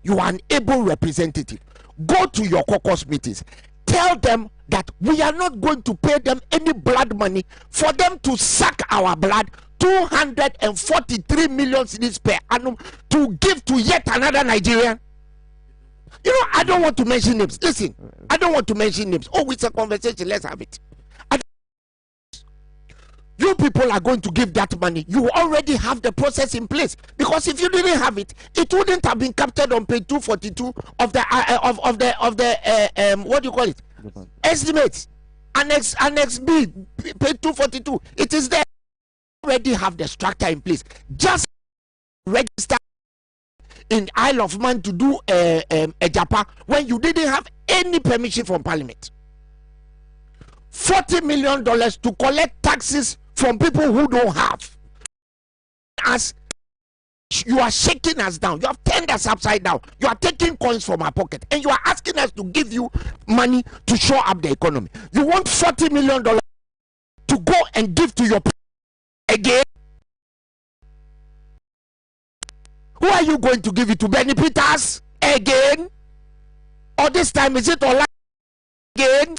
You are an able representative. Go to your caucus meetings. Tell them that we are not going to pay them any blood money for them to suck our blood. 243 million cedis per annum to give to yet another Nigerian. You know, I don't want to mention names. Listen, I don't want to mention names. Oh, it's a conversation. Let's have it. You people are going to give that money. You already have the process in place, because if you didn't have it, it wouldn't have been captured on page 242 of the what do you call it? Estimates. Annex B, page 242. It is there. You already have the structure in place. Just register in Isle of Man to do a Japa when you didn't have any permission from Parliament. $40 million to collect taxes from people who don't have. As you are shaking us down, you have turned us upside down, you are taking coins from our pocket, and you are asking us to give you money to show up the economy. You want $40 million to go and give to your again? Who are you going to give it to? Benny Peters again? Or this time is it Alhaji again?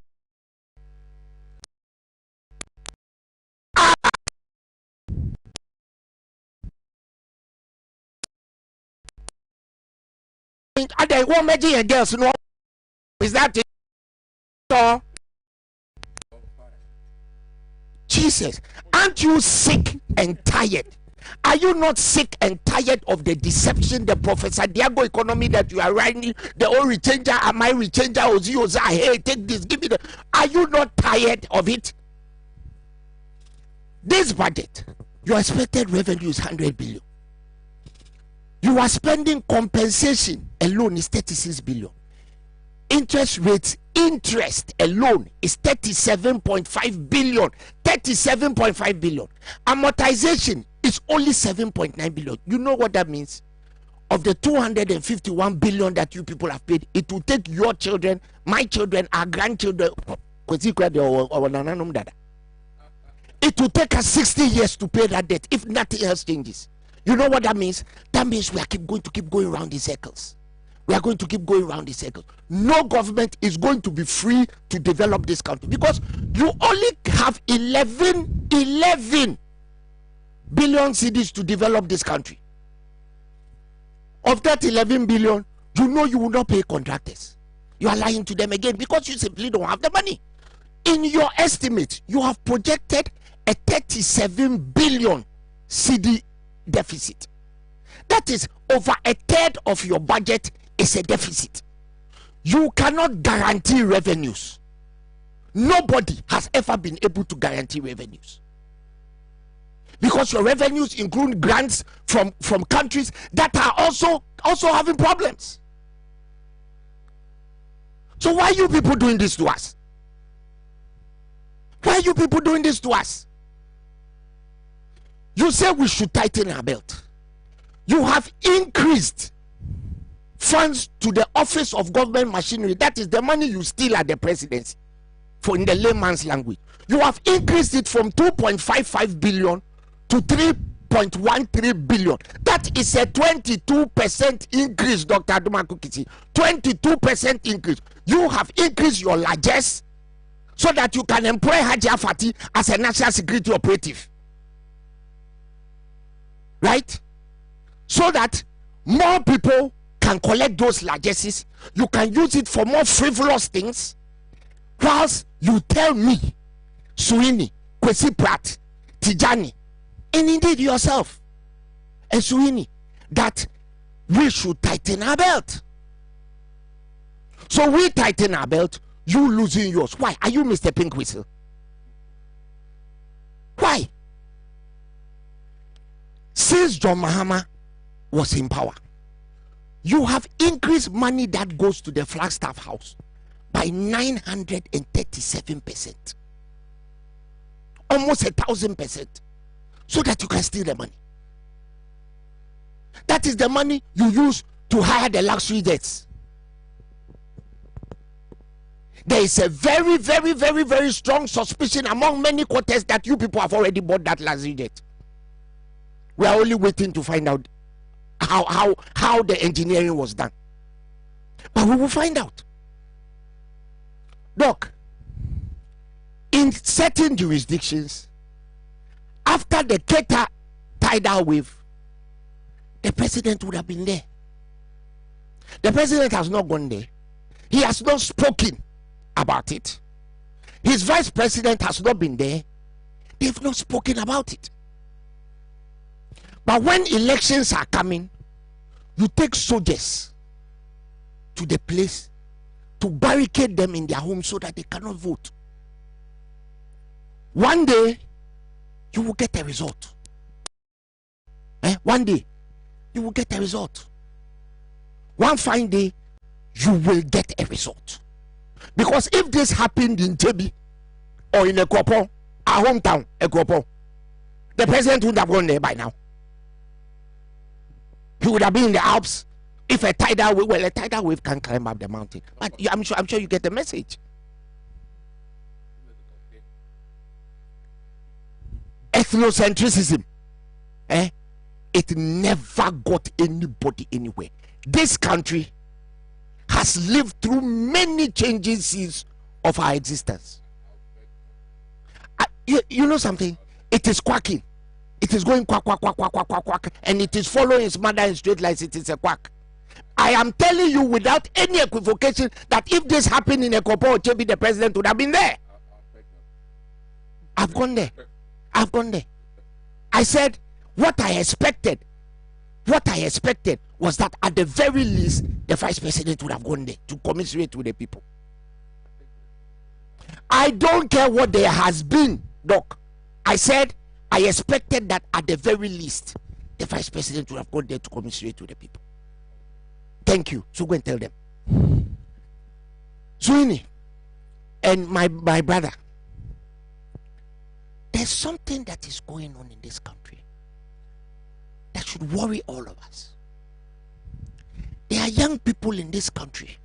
Are they one magic girls? No, is that it? So, Jesus, aren't you sick and tired? Are you not sick and tired of the deception, the Professor Diago economy that you are writing? The old rechanger, am I rechanger? Ozi, hey, take this, give me the. Are you not tired of it? This budget, your expected revenue is 100 billion. You are spending compensation alone is 36 billion. Interest rates, interest alone is 37.5 billion. 37.5 billion. Amortization is only 7.9 billion. You know what that means? Of the 251 billion that you people have paid, it will take your children, my children, our grandchildren. It will take us 60 years to pay that debt if nothing else changes. You know what that means? That means we are going to keep going around in circles. We are going to keep going around in circles. No government is going to be free to develop this country, because you only have 11 billion cedis to develop this country. Of that 11 billion, you know you will not pay contractors. You are lying to them again because you simply don't have the money. In your estimate, you have projected a 37 billion cedi deficit. That is over a third of your budget is a deficit. You cannot guarantee revenues. Nobody has ever been able to guarantee revenues, because your revenues include grants from countries that are also having problems. So why are you people doing this to us? Why are you people doing this to us? You say we should tighten our belt. You have increased funds to the office of government machinery. That is the money you steal at the presidency, for in the layman's language. You have increased it from 2.55 billion to 3.13 billion. That is a 22% increase, Dr. Adumakukisi. 22% increase. You have increased your largesse so that you can employ Haji Afati as a national security operative. Right? So that more people can collect those largesses. You can use it for more frivolous things, whilst you tell me, Suini, Kwesi Pratt, Tijani, and indeed yourself, and Suini, that we should tighten our belt. So we tighten our belt, you losing yours. Why? Are you Mr. Pink Whistle? Why? Since John Mahama was in power, you have increased money that goes to the Flagstaff House by 937%, almost 1,000%, so that you can steal the money. That is the money you use to hire the luxury jets. There is a very, very, very, very strong suspicion among many quarters that you people have already bought that luxury jet. We are only waiting to find out how the engineering was done. But we will find out. Doc, in certain jurisdictions, after the Keta tidal wave, the president would have been there. The president has not gone there. He has not spoken about it. His vice president has not been there. They've not spoken about it. But when elections are coming, you take soldiers to the place to barricade them in their homes so that they cannot vote. One day, you will get a result. One day, you will get a result. One fine day, you will get a result. Because if this happened in Tebi or in Ekopo, our hometown, Ekopo, the president would have gone there by now. He would have been in the Alps. If a tidal wave, well, a tidal wave can climb up the mountain. But I'm sure you get the message. Ethnocentrism, it never got anybody anywhere. This country has lived through many changes of our existence. You know something? It is quacking. It is going quack, quack, quack, quack, quack, quack, quack, and it is following its mother in straight lines. It is a quack. I am telling you without any equivocation that if this happened in Ekopo or Tebi, the president would have been there. I've gone there. I've gone there. I said what I expected was that at the very least the vice president would have gone there to commiserate with the people. I don't care what there has been, Doc. I said I expected that at the very least the vice president would have gone there to commiserate with the people. Thank you. So go and tell them. Zuini and my brother, there's something that is going on in this country that should worry all of us. There are young people in this country,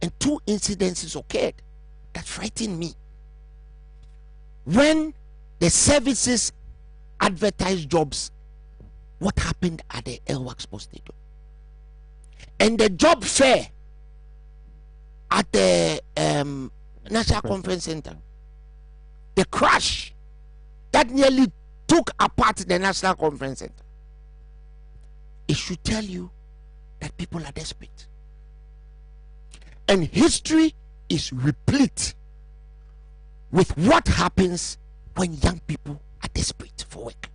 and 2 incidences occurred that frightened me. When the services advertised jobs, what happened at the Elwak Sports Stadium? And the job fair at the National Conference Center, the crash that nearly took apart the National Conference Center. It should tell you that people are desperate. And history is replete with what happens when young people are desperate for work.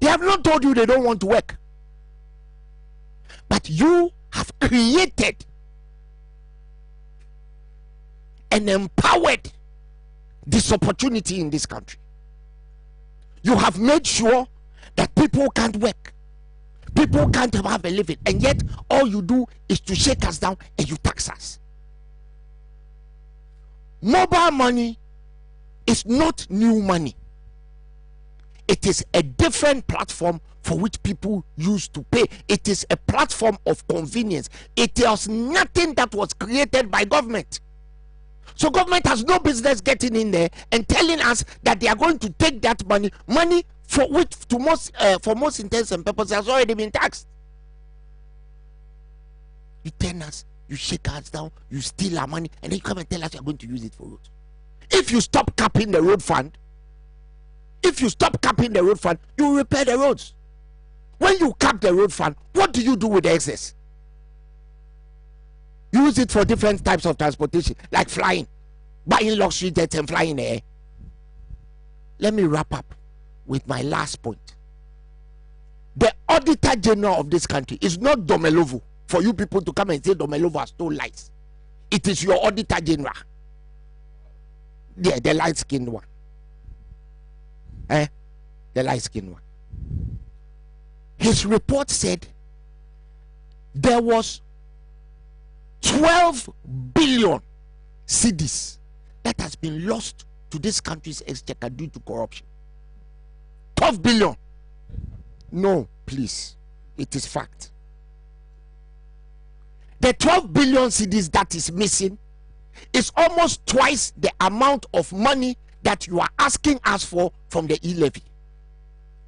They have not told you they don't want to work, but you have created and empowered this opportunity in this country. You have made sure that people can't work, people can't have a living, and yet all you do is to shake us down and you tax us. Mobile money is not new money. It is a different platform for which people used to pay. It is a platform of convenience. It was nothing that was created by government. So government has no business getting in there and telling us that they are going to take that money for which for most intents and purposes has already been taxed. You turn us, you shake us down, you steal our money, and then you come and tell us you are going to use it for roads. If you stop capping the road fund, you will repair the roads. When you cap the road fund, what do you do with the excess? Use it for different types of transportation, like flying, buying luxury jets and flying in the air. Let me wrap up with my last point. The Auditor General of this country is not Domelovo for you people to come and say Domelovo has told lies. It is your Auditor General. Yeah, the light-skinned one. The light-skinned one. His report said there was 12 billion cedis that has been lost to this country's exchequer due to corruption. 12 billion. No, please. It is fact. The 12 billion cedis that is missing is almost twice the amount of money that you are asking us for from the e-levy.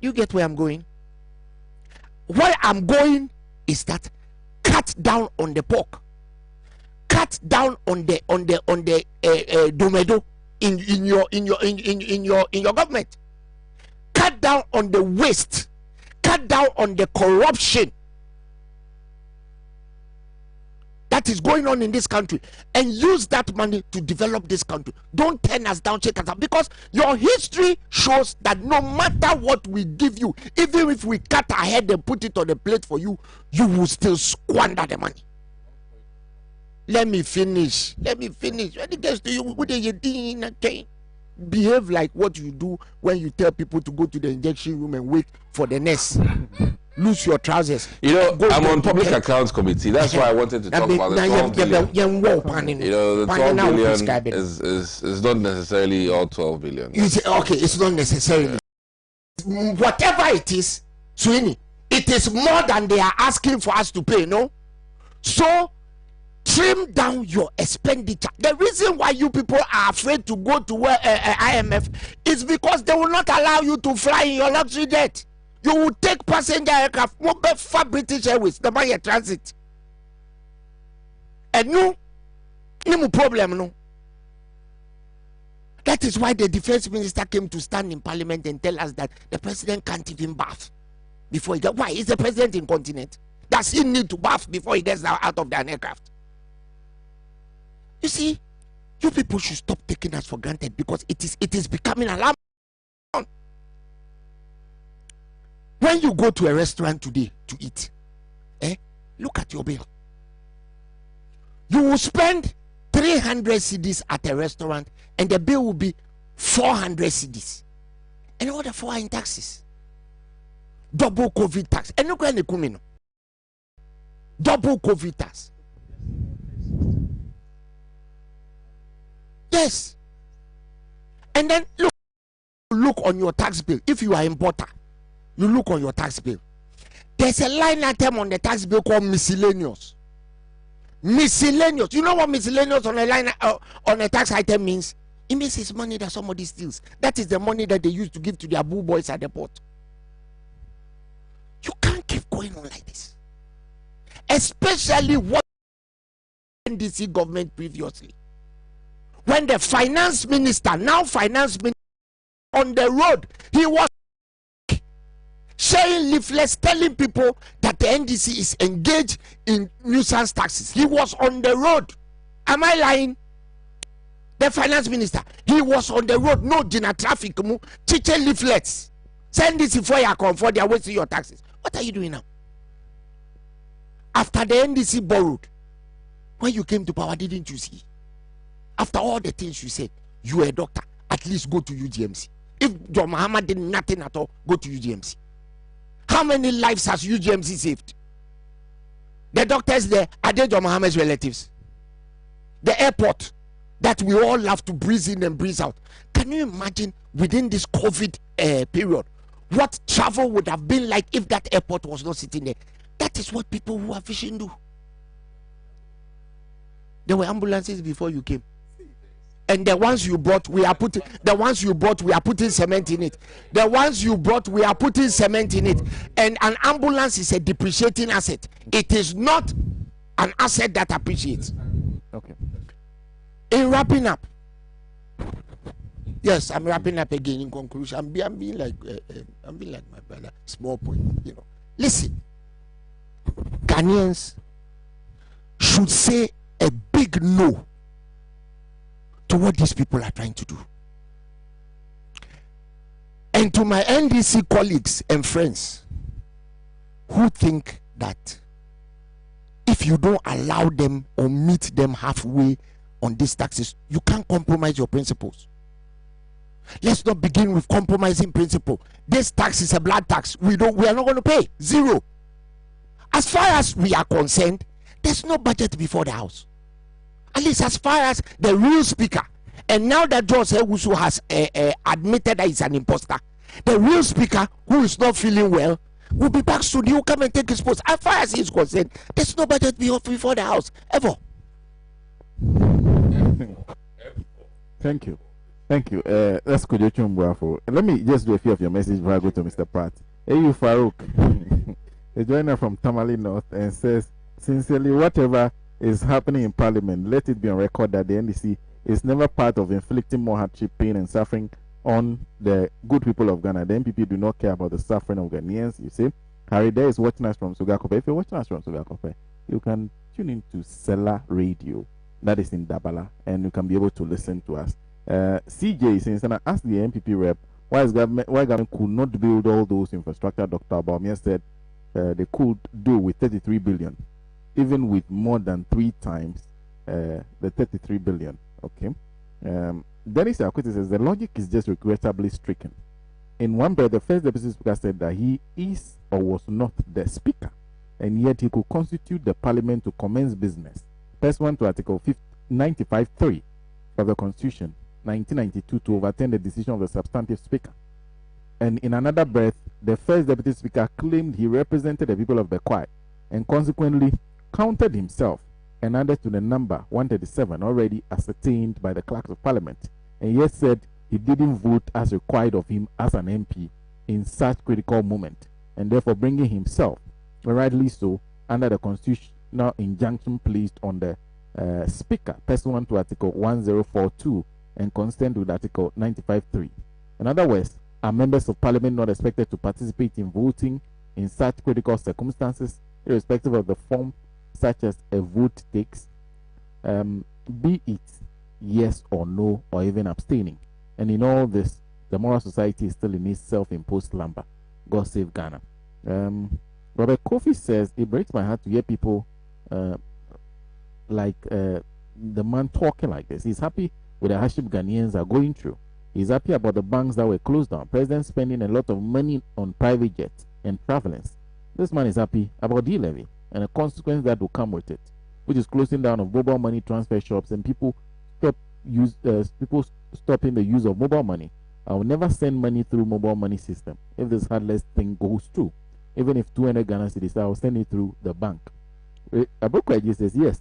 You get where I'm going? Where I'm going is that cut down on the pork, cut down on the domedo in your government, cut down on the waste, cut down on the corruption. that is going on in this country and use that money to develop this country. Don't turn us down, shake us up, because your history shows that no matter what we give you, even if we cut our head and put it on the plate for you, you will still squander the money. Let me finish. When it gets to you, what are you doing? Behave like what you do when you tell people to go to the injection room and wait for the nurse. Lose your trousers. You know, I'm on public accounts committee. That's why I wanted to talk about the 12 billion. You know, the 12 billion is not necessarily all 12 billion. You say, okay, it's not necessarily. Whatever it is, Sweeney, it is more than they are asking for us to pay, no? So, trim down your expenditure. The reason why you people are afraid to go to IMF is because they will not allow you to fly in your luxury jet. You will take passenger aircraft, mobile for British Airways, the money transit. And no problem, no. That is why the defense minister came to stand in parliament and tell us that the president can't even bath before he gets. Why? Is the president incontinent? Does he need to bath before he gets out of the aircraft? You see, you people should stop taking us for granted, because it is becoming alarming. When you go to a restaurant today to eat, look at your bill. You will spend 300 cedis at a restaurant and the bill will be 400 cedis. And what the 4 in taxes? Double COVID tax. And look at the double COVID tax. Yes. And then look on your tax bill. If you are importer, you look on your tax bill. There's a line item on the tax bill called miscellaneous. Miscellaneous. You know what miscellaneous on a line on a tax item means? It means it's money that somebody steals. That is the money that they used to give to their boo boys at the port. You can't keep going on like this. Especially what NDC government previously. When the finance minister, now finance minister, on the road, he was sharing leaflets telling people that the NDC is engaged in nuisance taxes. He was on the road. Am I lying? The finance minister, he was on the road. No dinner traffic. Teaching leaflets. Send this before you come for, they are wasting your taxes. What are you doing now? After the NDC borrowed, when you came to power, didn't you see? After all the things you said, you are a doctor, at least go to UGMC. If John Muhammad did nothing at all, go to UGMC. How many lives has UGMC saved? The doctors there, are they John Muhammad's relatives? The airport that we all love to breeze in and breeze out. Can you imagine within this COVID period what travel would have been like if that airport was not sitting there? That is what people who are fishing do. There were ambulances before you came. And the ones you brought, we are putting cement in it. The ones you brought, we are putting cement in it. And an ambulance is a depreciating asset. It is not an asset that appreciates. Okay. In wrapping up, yes, I'm wrapping up again. In conclusion, I'm being like my brother. Small point, you know. Listen, Ghanaians should say a big no to what these people are trying to do. And to my NDC colleagues and friends who think that if you don't allow them or meet them halfway on these taxes, you can't compromise your principles. Let's not begin with compromising principle. This tax is a blood tax. We are not going to pay. Zero. As far as we are concerned, there's no budget before the house. At least as far as the real speaker, and now that George Ewusu has admitted that he's an imposter, the real speaker who is not feeling well will be back soon. He will come and take his post. As far as he's concerned, there's no budget before the house ever. Thank you. Let's go to Chumbwafo. Let me just do a few of your messages before I go to Mr. Pratt. Ayu Farouk, a joiner from Tamale North, and says, sincerely, whatever is happening in Parliament, let it be on record that the NDC is never part of inflicting more hardship, pain, and suffering on the good people of Ghana. The NPP do not care about the suffering of Ghanaians. You see, Harry there is watching us from Sugakope. If you're watching us from Sugakope, you can tune into Sela Radio, that is in Dabala, and you can be able to listen to us. CJ says, and I asked the MPP rep why government could not build all those infrastructure. Dr. Aubameyang said they could do with 33 billion, even with more than 3 times the 33 billion. Okay. Dennis Akwiti says the logic is just regrettably stricken. In one breath, the first deputy speaker said that he is or was not the speaker, and yet he could constitute the parliament to commence business. Pursuant to Article 95(3) of the Constitution, 1992, to overturn the decision of the substantive speaker. And in another breath, the first deputy speaker claimed he represented the people of Bekwai, and consequently counted himself and added to the number 137 already ascertained by the clerks of parliament, and yet said he didn't vote as required of him as an MP in such critical moment, and therefore bringing himself, rightly so, under the constitutional injunction placed on the speaker pursuant to Article 1042 and consistent with Article 95(3). In other words, are members of parliament not expected to participate in voting in such critical circumstances, irrespective of the form such as a vote takes, be it yes or no, or even abstaining? And in all this, the moral society is still in its self-imposed slumber. God save Ghana. Robert Kofi says, it breaks my heart to hear people like the man talking like this. He's happy with the hardship Ghanaians are going through. He's happy about the banks that were closed down. President spending a lot of money on private jets and travelers. This man is happy about D-levy and the consequence that will come with it, which is closing down of mobile money transfer shops and people stopping the use of mobile money. I will never send money through mobile money system if this heartless thing goes through. Even if 200 Ghana cedis, I will send it through the bank. Abokwaji says, yes,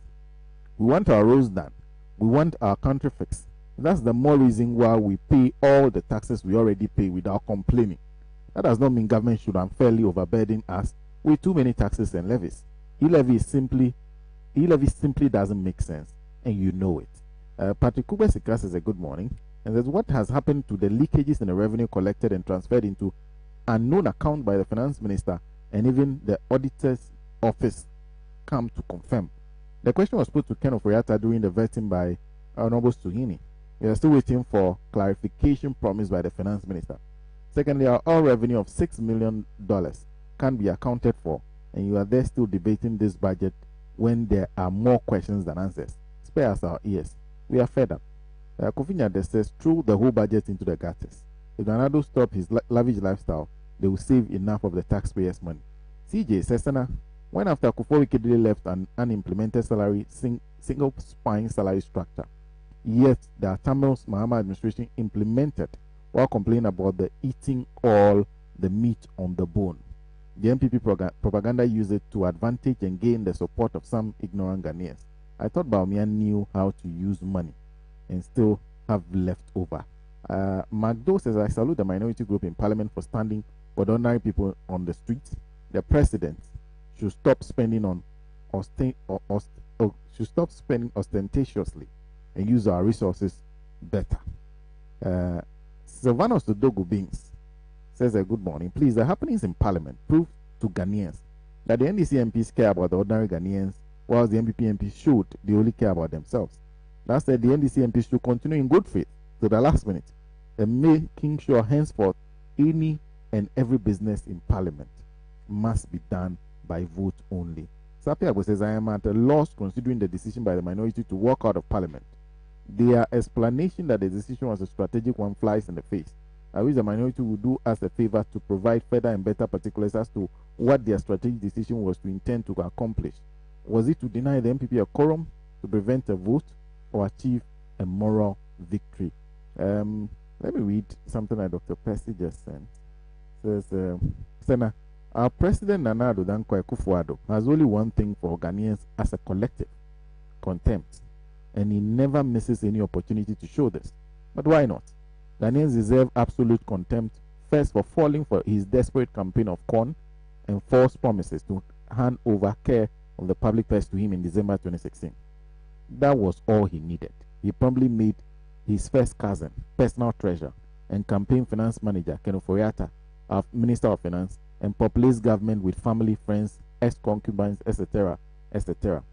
we want our roads done. We want our country fixed. That's the more reason why we pay all the taxes we already pay without complaining. That does not mean government should unfairly overburden us with too many taxes and levies. E-levy simply doesn't make sense, and you know it. Patrick Kubesika says a good morning, and says what has happened to the leakages in the revenue collected and transferred into unknown account by the finance minister, and even the auditor's office come to confirm. The question was put to Ken Oforiatta during the vetting by Nombo Suhini. We are still waiting for clarification promised by the finance minister. Secondly, our oil revenue of $6 million can be accounted for, and you are there still debating this budget when there are more questions than answers. Spare us our ears. We are fed up. Kofi Nyade says, throw the whole budget into the gutters. If Donaldo stop his lavish lifestyle, they will save enough of the taxpayers' money. CJ says, Sena, when after Kufuor wickedly left an unimplemented single spine salary structure, yet the Tamils Mahama administration implemented while complaining about the eating all the meat on the bone. The MPP propaganda used it to advantage and gain the support of some ignorant Ghanaians. I thought Bawumia knew how to use money and still have left over. Magdo says, I salute the minority group in parliament for standing for the ordinary people on the streets. The president should stop spending ostentatiously and use our resources better. Sylvanos Dodogo Beans says, good morning. Please, the happenings in parliament prove to Ghanaians that the NDC MPs care about the ordinary Ghanaians, whilst the MPP MPs should, they only care about themselves. That said, the NDC MPs should continue in good faith to the last minute and making sure henceforth any and every business in parliament must be done by vote only. Sapiago says, I am at a loss considering the decision by the minority to walk out of parliament. Their explanation that the decision was a strategic one flies in the face. I wish the minority would do us a favor to provide further and better particulars as to what their strategic decision was to intend to accomplish. Was it to deny the MPP a quorum, to prevent a vote, or achieve a moral victory? Let me read something that Dr. Percy just sent. It says, Sena, our president Nana Addo Dankwa Akufo-Addo has only one thing for Ghanaians as a collective: contempt. And he never misses any opportunity to show this. But why not? Ghanaians deserve absolute contempt, first for falling for his desperate campaign of corn and false promises to hand over care of the public purse to him in December 2016. That was all he needed. He promptly made his first cousin, personal treasurer, and campaign finance manager, Ken Oforiatta, our Minister of Finance, and populace government with family, friends, ex-concubines, etc., etc.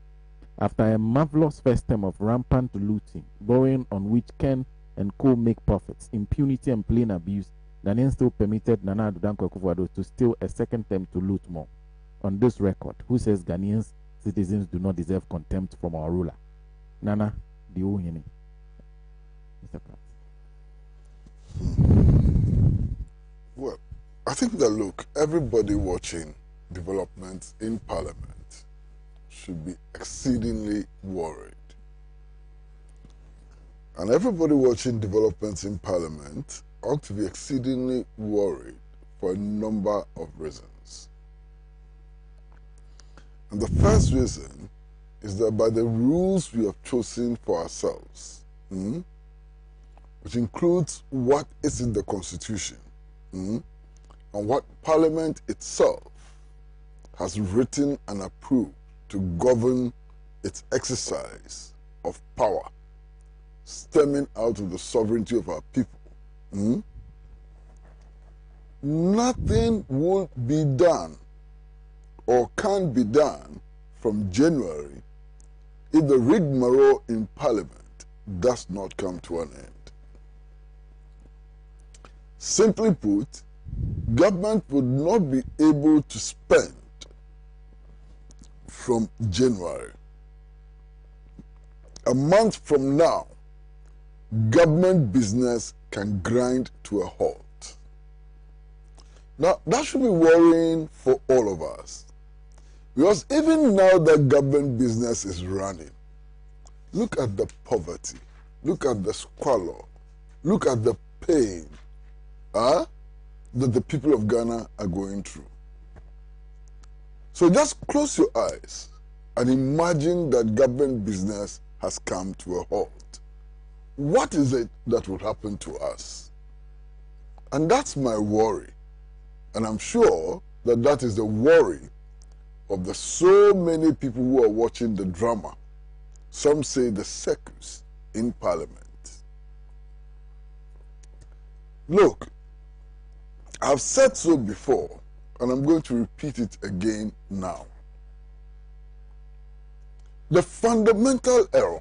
After a marvelous first term of rampant looting, borrowing on which Ken and co make profits, impunity and plain abuse, Ghanaians still permitted Nana Addo Dankwa Akufo-Addo to steal a second term to loot more. On this record, who says Ghanaians citizens do not deserve contempt from our ruler? Nana, the Ohini. Mr. Pratt. Well, I think that, look, everybody watching developments in Parliament should be exceedingly worried. And everybody watching developments in Parliament ought to be exceedingly worried for a number of reasons. And the first reason is that by the rules we have chosen for ourselves, which includes what is in the Constitution, and what Parliament itself has written and approved to govern its exercise of power stemming out of the sovereignty of our people, nothing will be done or can be done from January if the rigmarole in Parliament does not come to an end. Simply put, government would not be able to spend from January. A month from now, government business can grind to a halt. Now, that should be worrying for all of us. Because even now that government business is running, look at the poverty, look at the squalor, look at the pain that the people of Ghana are going through. So just close your eyes and imagine that government business has come to a halt. What is it that will happen to us? And that's my worry. And I'm sure that that is the worry of the so many people who are watching the drama. Some say the circus in Parliament. Look, I've said so before, and I'm going to repeat it again now. The fundamental error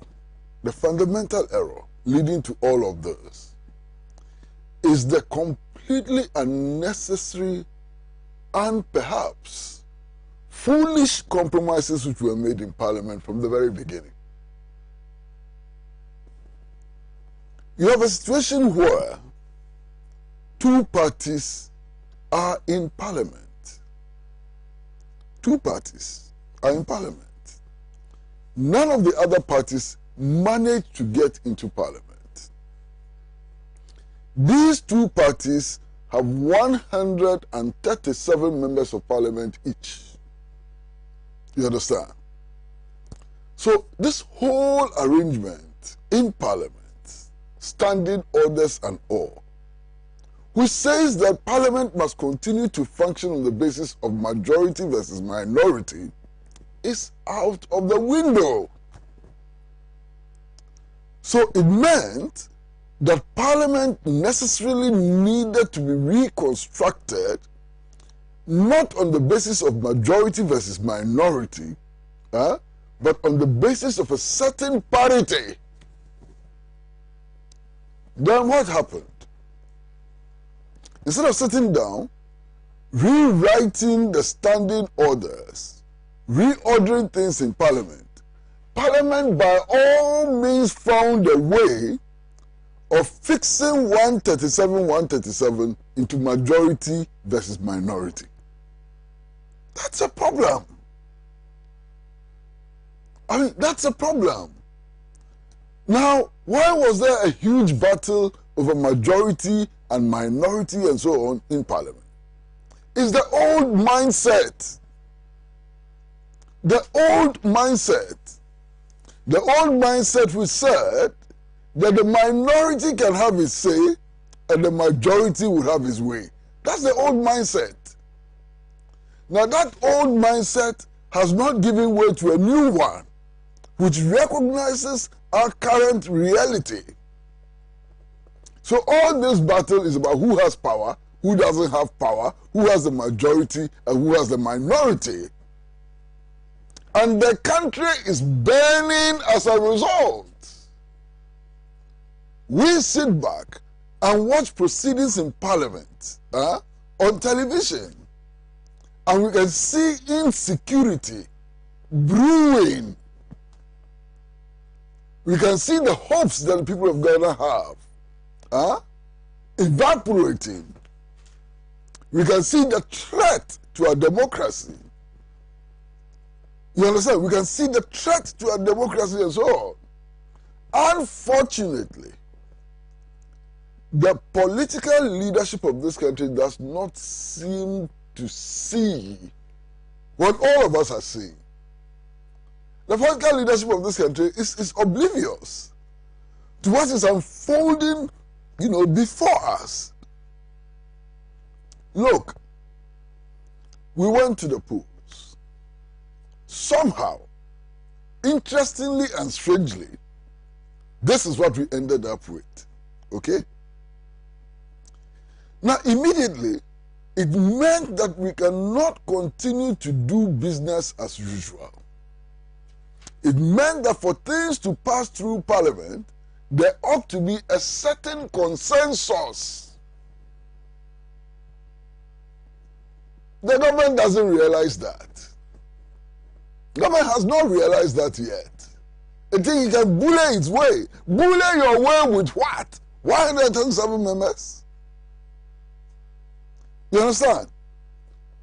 leading to all of this is the completely unnecessary and perhaps foolish compromises which were made in Parliament from the very beginning. You have a situation where two parties are in Parliament. Two parties are in Parliament. None of the other parties managed to get into Parliament. These two parties have 137 members of Parliament each. You understand? So this whole arrangement in Parliament, standing orders and all, which says that Parliament must continue to function on the basis of majority versus minority, is out of the window. So it meant that Parliament necessarily needed to be reconstructed not on the basis of majority versus minority, but on the basis of a certain parity. Then what happened? Instead of sitting down, rewriting the standing orders, reordering things in Parliament, Parliament by all means found a way of fixing 137 into majority versus minority. That's a problem. I mean, that's a problem. Now, why was there a huge battle over majority and minority and so on in Parliament? It's the old mindset. The old mindset. The old mindset which said that the minority can have its say and the majority will have its way. That's the old mindset. Now that old mindset has not given way to a new one which recognizes our current reality. So all this battle is about who has power, who doesn't have power, who has the majority and who has the minority. And the country is burning as a result. We sit back and watch proceedings in Parliament on television. And we can see insecurity brewing. We can see the hopes that the people of Ghana have evaporating. We can see the threat to our democracy. You understand? We can see the threat to our democracy and so on. Unfortunately, the political leadership of this country does not seem to see what all of us are seeing. The political leadership of this country is oblivious to what is unfolding, before us. Look, we went to the polls. Somehow, interestingly and strangely, this is what we ended up with. Okay? Now, immediately, it meant that we cannot continue to do business as usual. It meant that for things to pass through Parliament, there ought to be a certain consensus. The government doesn't realize that. The government has not realized that yet. It thinks it can bully its way. Bully your way with what? 137 members? You understand?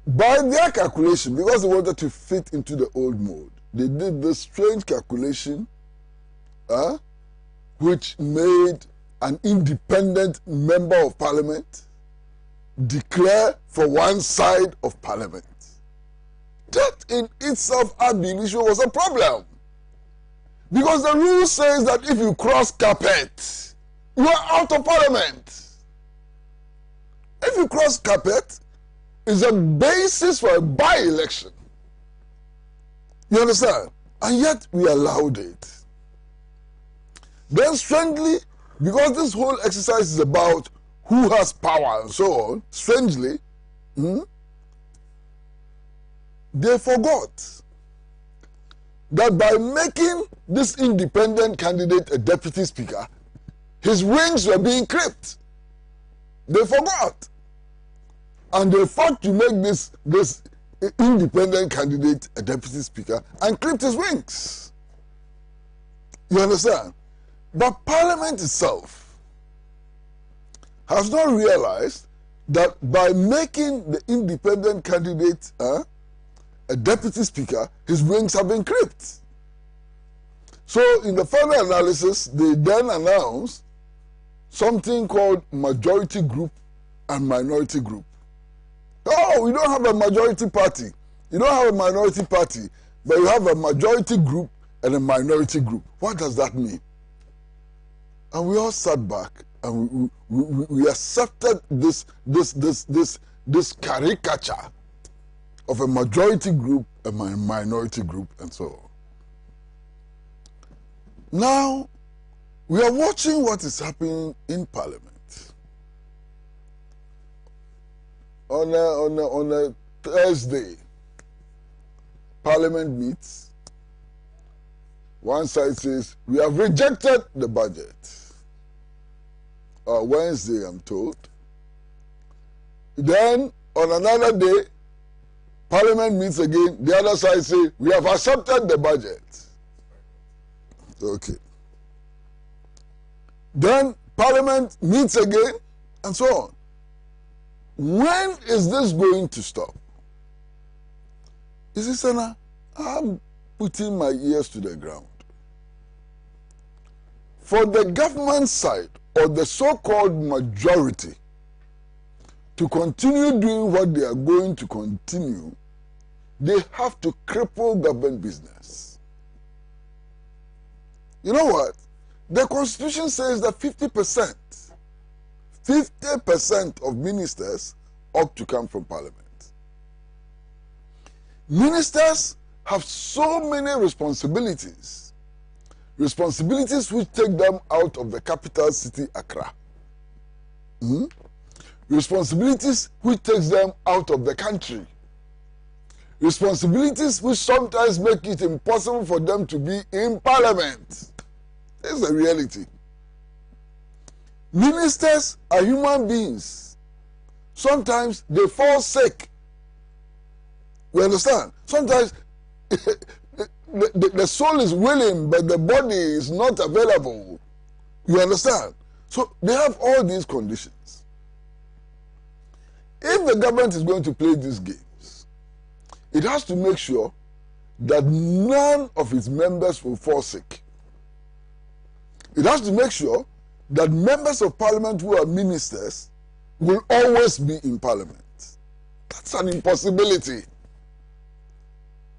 By their calculation, because they wanted to fit into the old mode, they did this strange calculation which made an independent member of Parliament declare for one side of Parliament. That in itself, ab initio, was a problem. Because the rule says that if you cross carpet, you are out of Parliament. If you cross carpet, it's a basis for a by-election. You understand? And yet we allowed it. Then strangely, because this whole exercise is about who has power and so on, strangely, they forgot that by making this independent candidate a deputy speaker, his wings were being clipped. They forgot. And they fought to make this independent candidate a deputy speaker and clipped his wings. You understand? But Parliament itself has not realized that by making the independent candidate a deputy speaker, his wings have been clipped. So in the final analysis, they then announced something called majority group and minority group. Oh, we don't have a majority party. You don't have a minority party, but you have a majority group and a minority group. What does that mean? And we all sat back and we accepted this caricature of a majority group and a minority group and so on. Now, we are watching what is happening in Parliament. On a Thursday, Parliament meets. One side says, we have rejected the budget. Wednesday, I'm told. Then, on another day, Parliament meets again. The other side says, we have accepted the budget. Okay. Then, Parliament meets again, and so on. When is this going to stop? You see, Sena, I'm putting my ears to the ground. For the government side, or the so-called majority, to continue doing what they are going to continue, they have to cripple government business. You know what? The Constitution says that 50% of ministers ought to come from Parliament. Ministers have so many responsibilities. Responsibilities which take them out of the capital city, Accra. Responsibilities which takes them out of the country. responsibilities which sometimes make it impossible for them to be in parliament. This is the reality. Ministers are human beings. Sometimes they fall sick. You understand? Sometimes the soul is willing, but the body is not available. You understand? So they have all these conditions. If the government is going to play these games, it has to make sure that none of its members will fall sick. It has to make sure that members of parliament who are ministers will always be in parliament. That's an impossibility.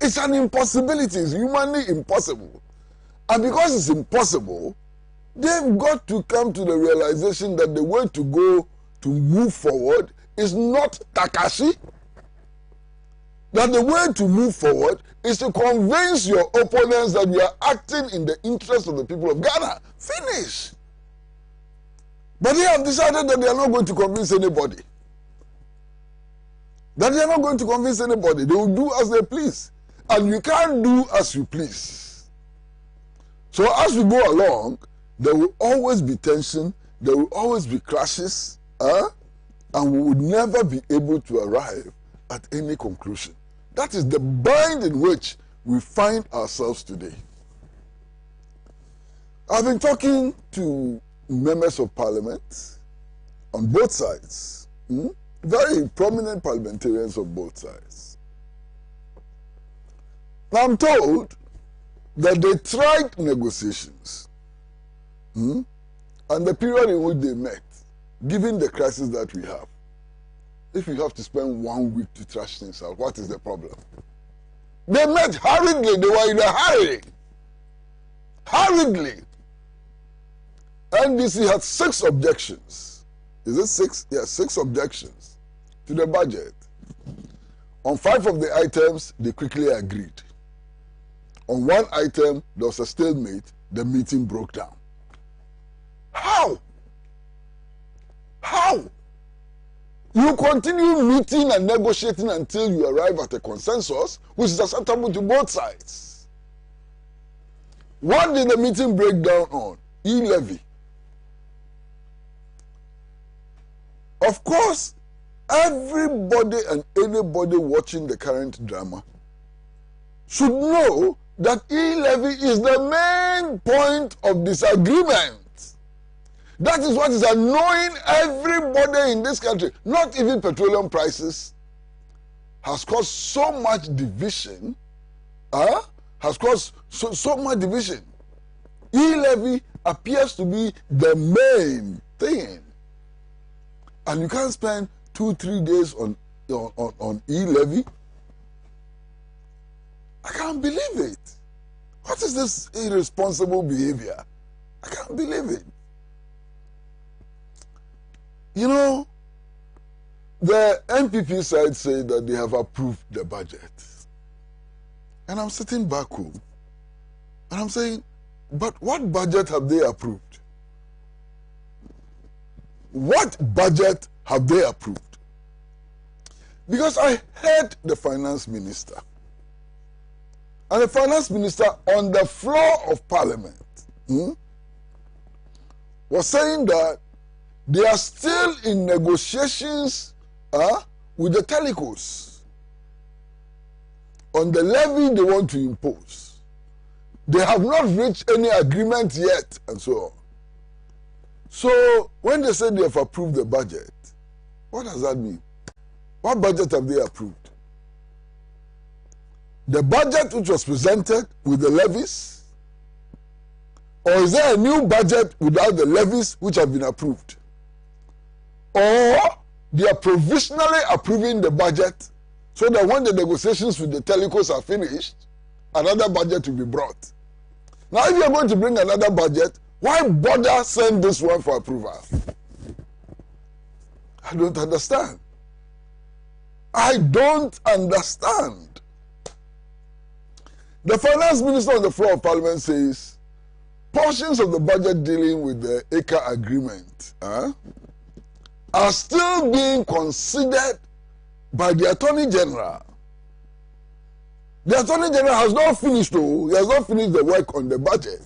It's an impossibility. It's humanly impossible. And because it's impossible, they've got to come to the realization that the way to go to move forward is not Takashi. That the way to move forward is to convince your opponents that you are acting in the interest of the people of Ghana. Finish. But they have decided that they are not going to convince anybody. That they are not going to convince anybody. They will do as they please. And you can't do as you please. So as we go along, there will always be tension, there will always be clashes, and we would never be able to arrive at any conclusion. That is the bind in which we find ourselves today. I've been talking to members of parliament on both sides, very prominent parliamentarians on both sides. Now I'm told that they tried negotiations, and the period in which they met, given the crisis that we have, if you have to spend 1 week to trash things out, what is the problem? They met hurriedly. They were in a hurry. Hurriedly. NDC had 6 objections. Is it 6? Yes, 6 objections to the budget. On 5 of the items, they quickly agreed. On 1 item, there was a stalemate. The meeting broke down. How? How? You continue meeting and negotiating until you arrive at a consensus which is acceptable to both sides. What did the meeting break down on? E-levy. Of course, everybody and anybody watching the current drama should know that e-levy is the main point of disagreement. That is what is annoying everybody in this country. Not even petroleum prices has caused so much division. Has caused so much division. E-levy appears to be the main thing. And you can't spend 2-3 days on e-levy. I can't believe it. What is this irresponsible behavior? I can't believe it. You know, the NPP side say that they have approved the budget. And I'm sitting back home. And I'm saying, but what budget have they approved? What budget have they approved? Because I heard the finance minister. And the finance minister on the floor of parliament was saying that they are still in negotiations with the telecos on the levy they want to impose. They have not reached any agreement yet, and so on. So when they say they have approved the budget, what does that mean? What budget have they approved? The budget which was presented with the levies? Or is there a new budget without the levies which have been approved? Or they are provisionally approving the budget so that when the negotiations with the telecos are finished, another budget will be brought. Now, if you are going to bring another budget, why bother send this one for approval? I don't understand. I don't understand. The finance minister on the floor of parliament says portions of the budget dealing with the ACA agreement are still being considered by the Attorney General. The Attorney General has not finished, though. He has not finished the work on the budget.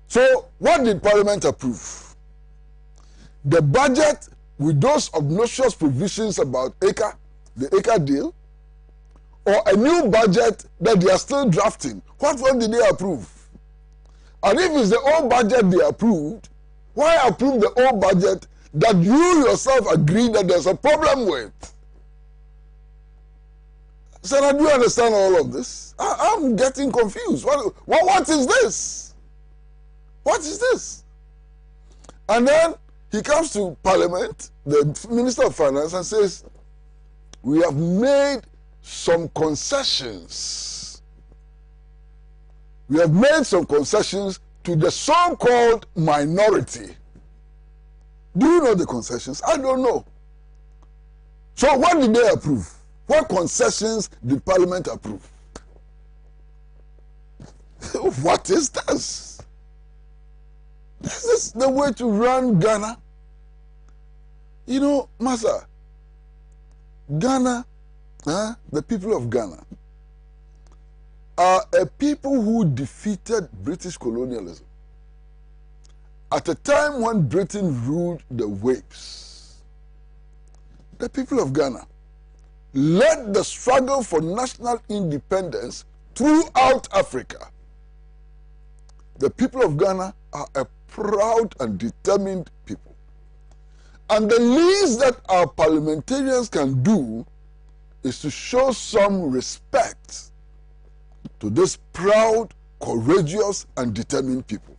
So, what did Parliament approve? The budget with those obnoxious provisions about the ACA deal, or a new budget that they are still drafting. What one did they approve? And if it's the old budget they approved, why approve the old budget that you yourself agree that there's a problem with? Sena, do you understand all of this? I'm getting confused. What is this? What is this? And then he comes to Parliament, the Minister of Finance, and says, we have made some concessions. We have made some concessions to the so-called minority. Do you know the concessions? I don't know. So what did they approve? What concessions did Parliament approve? What is this? Is this the way to run Ghana? You know, Master, Ghana, the people of Ghana, are a people who defeated British colonialism at a time when Britain ruled the waves. The people of Ghana led the struggle for national independence throughout Africa. The people of Ghana are a proud and determined people. And the least that our parliamentarians can do is to show some respect to this proud, courageous, and determined people.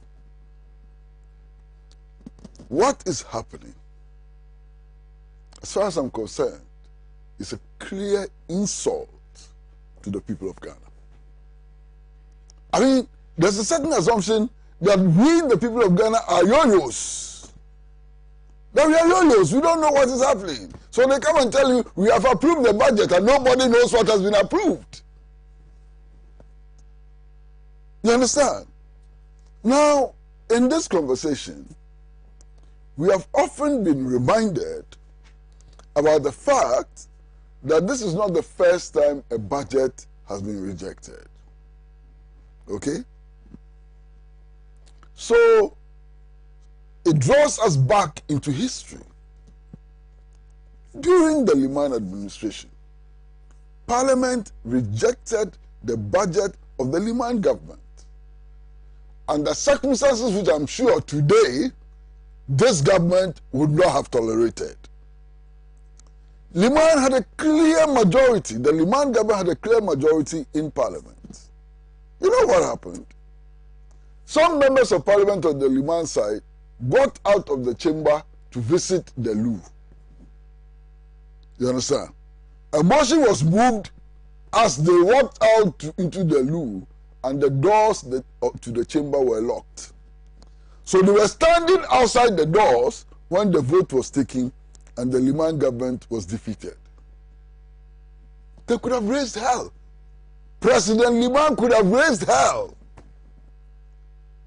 What is happening, as far as I'm concerned, is a clear insult to the people of Ghana. I mean, there's a certain assumption that we, the people of Ghana, are yo-yos. That we are yo-yos. We don't know what is happening. So they come and tell you, we have approved the budget and nobody knows what has been approved. You understand? Now, in this conversation, we have often been reminded about the fact that this is not the first time a budget has been rejected. Okay? So, it draws us back into history. During the Liman administration, Parliament rejected the budget of the Liman government. Under circumstances which I'm sure today, this government would not have tolerated. Liman had a clear majority. The Liman government had a clear majority in Parliament. You know what happened? Some members of Parliament on the Liman side got out of the chamber to visit the loo. You understand? A motion was moved as they walked out into the loo, and the doors to the chamber were locked. So they were standing outside the doors when the vote was taken and the Liman government was defeated. They could have raised hell. President Liman could have raised hell.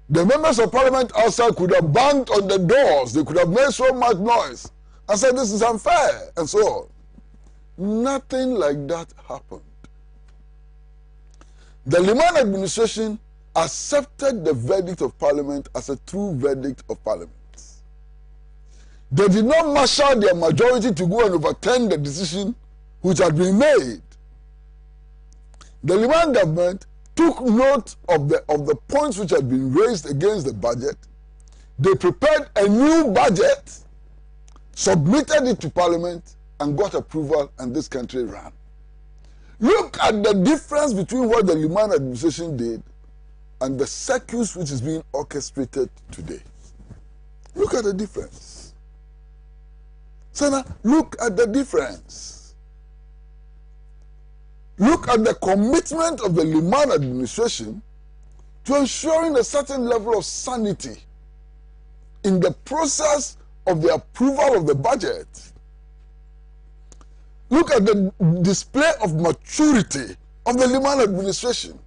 The members of Parliament outside could have banged on the doors. They could have made so much noise and said this is unfair and so on. Nothing like that happened. The Liman administration accepted the verdict of Parliament as a true verdict of Parliament. They did not marshal their majority to go and overturn the decision which had been made. The Liman government took note of the points which had been raised against the budget. They prepared a new budget, submitted it to Parliament, and got approval, and this country ran. Look at the difference between what the Liman administration did and the circus which is being orchestrated today. Look at the difference. Sena, look at the difference. Look at the commitment of the Liman administration to ensuring a certain level of sanity in the process of the approval of the budget. Look at the display of maturity of the Liman administration.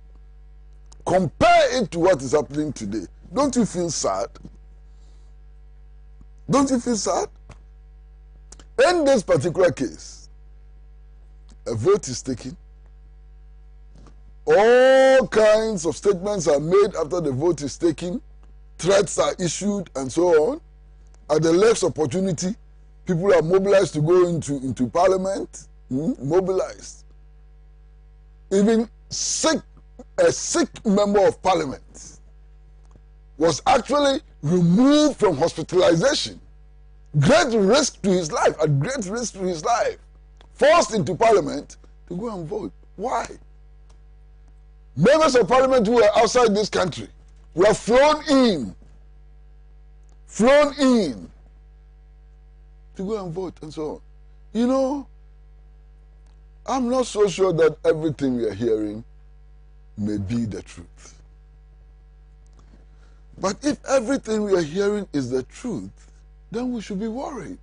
Compare it to what is happening today. Don't you feel sad? Don't you feel sad? In this particular case, a vote is taken, All kinds of statements are made after the vote is taken. Threats are issued and so on. At the next opportunity, people are mobilized to go into parliament, mobilized. Even a sick member of parliament was actually removed from hospitalization. Great risk to his life, at great risk to his life, forced into parliament to go and vote. Why? Members of parliament who were outside this country were flown in to go and vote and so on. You know, I'm not so sure that everything we are hearing may be the truth. But if everything we are hearing is the truth, then we should be worried.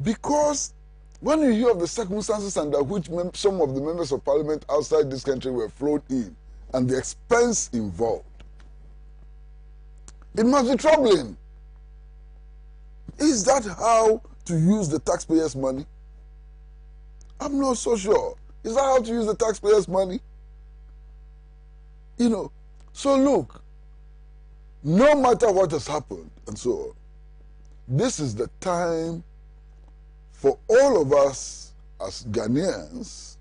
Because when you hear of the circumstances under which some of the members of parliament outside this country were flown in and the expense involved, it must be troubling. Is that how to use the taxpayers' money? I'm not so sure. Is that how to use the taxpayers' money? You know, so look, no matter what has happened and so on, this is the time for all of us as Ghanaians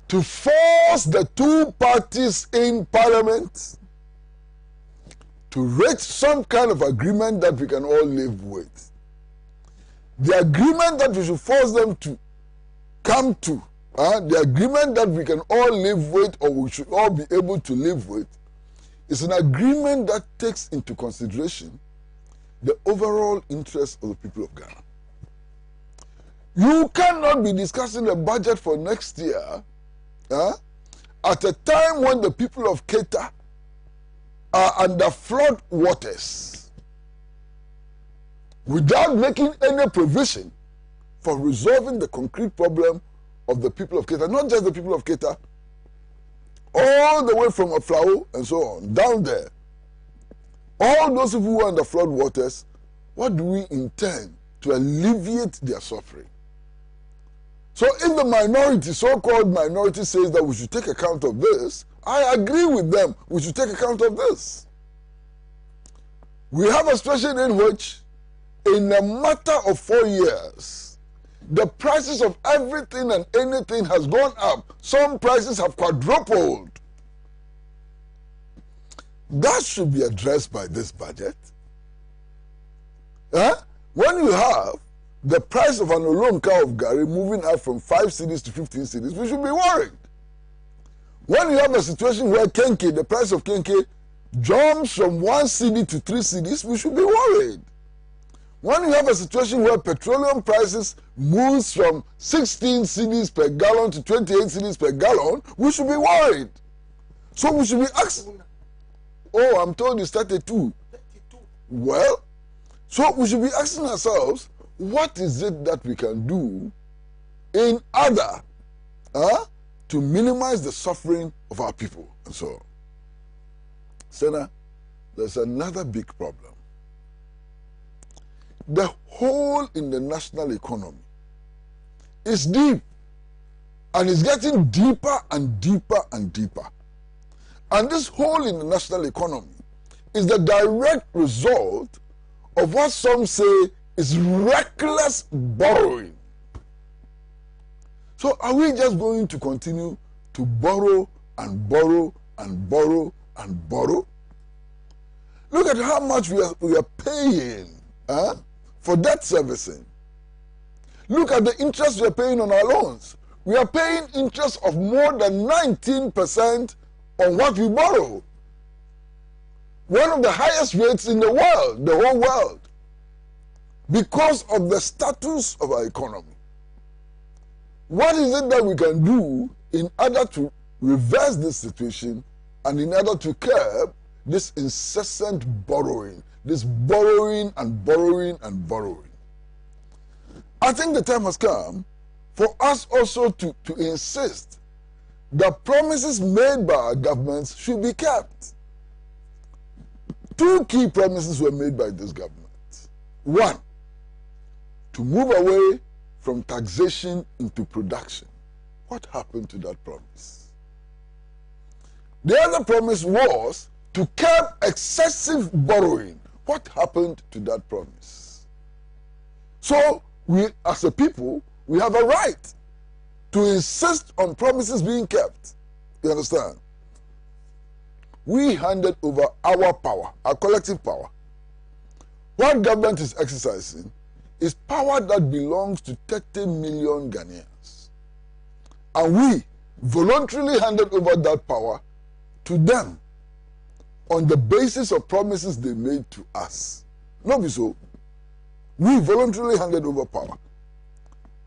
to force the two parties in parliament to reach some kind of agreement that we can all live with. The agreement that we should force them to come to, the agreement that we can all live with or we should all be able to live with, is an agreement that takes into consideration the overall interest of the people of Ghana. You cannot be discussing a budget for next year at a time when the people of Keita are under flood waters without making any provision for resolving the concrete problem of the people of Keita. Not just the people of Keita, all the way from Aflao and so on, down there. All those who are under flood waters, what do we intend to alleviate their suffering? So if the minority, so-called minority, says that we should take account of this, I agree with them. We should take account of this. We have a situation in which, in a matter of 4 years, the prices of everything and anything has gone up. Some prices have quadrupled. That should be addressed by this budget. When you have the price of an olonka of Gari moving up from 5 cedis to 15 cedis, we should be worried. When you have a situation where Kenke, the price of Kenke, jumps from 1 cedi to 3 cedis, we should be worried. When you have a situation where petroleum prices moves from 16 cedis per gallon to 28 cedis per gallon, we should be worried. So we should be asking, oh, I'm told it's 32. Well, so we should be asking ourselves, what is it that we can do in order to minimize the suffering of our people and so on? Sena, there's another big problem. The hole in the national economy is deep and it's getting deeper and deeper and deeper. And this hole in the national economy is the direct result of what some say is reckless borrowing. So are we just going to continue to borrow and borrow and borrow and borrow? Look at how much we are paying for debt servicing. Look at the interest we are paying on our loans. We are paying interest of more than 19% on what we borrow. One of the highest rates in the world, the whole world, because of the status of our economy. What is it that we can do in order to reverse this situation and in order to curb this incessant borrowing, this borrowing and borrowing and borrowing? I think the time has come for us also to insist that promises made by our governments should be kept. 2 key promises were made by this government. 1, to move away from taxation into production. What happened to that promise? The other promise was to curb excessive borrowing. What happened to that promise? So we, as a people, we have a right to insist on promises being kept. You understand? We handed over our power, our collective power. What government is exercising is power that belongs to 30 million Ghanaians. And we voluntarily handed over that power to them on the basis of promises they made to us. Not be so. We voluntarily handed over power.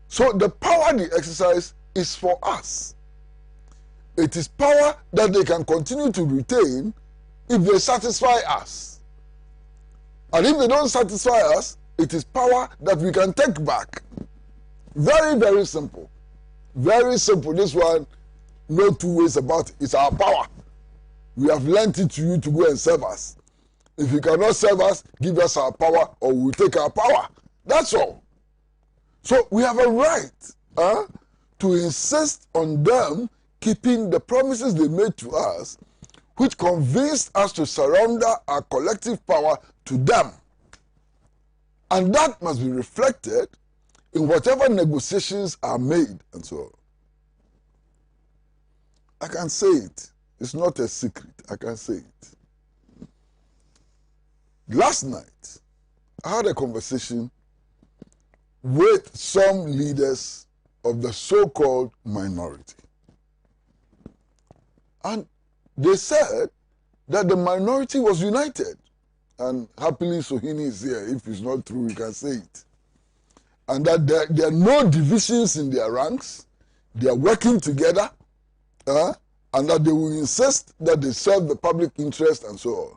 So the power they exercise is for us. It is power that they can continue to retain if they satisfy us. And if they don't satisfy us, it is power that we can take back. Very, very simple. Very simple. This one, no two ways about it. It's our power. We have lent it to you to go and serve us. If you cannot serve us, give us our power or we'll take our power. That's all. So we have a right to insist on them keeping the promises they made to us, which convinced us to surrender our collective power to them. And that must be reflected in whatever negotiations are made and so on. I can say it. It's not a secret. I can say it. Last night, I had a conversation with some leaders of the so-called minority. And they said that the minority was united. And happily Sohini is here. If it's not true, we can say it. And that there are no divisions in their ranks. They are working together. And that they will insist that they serve the public interest and so on.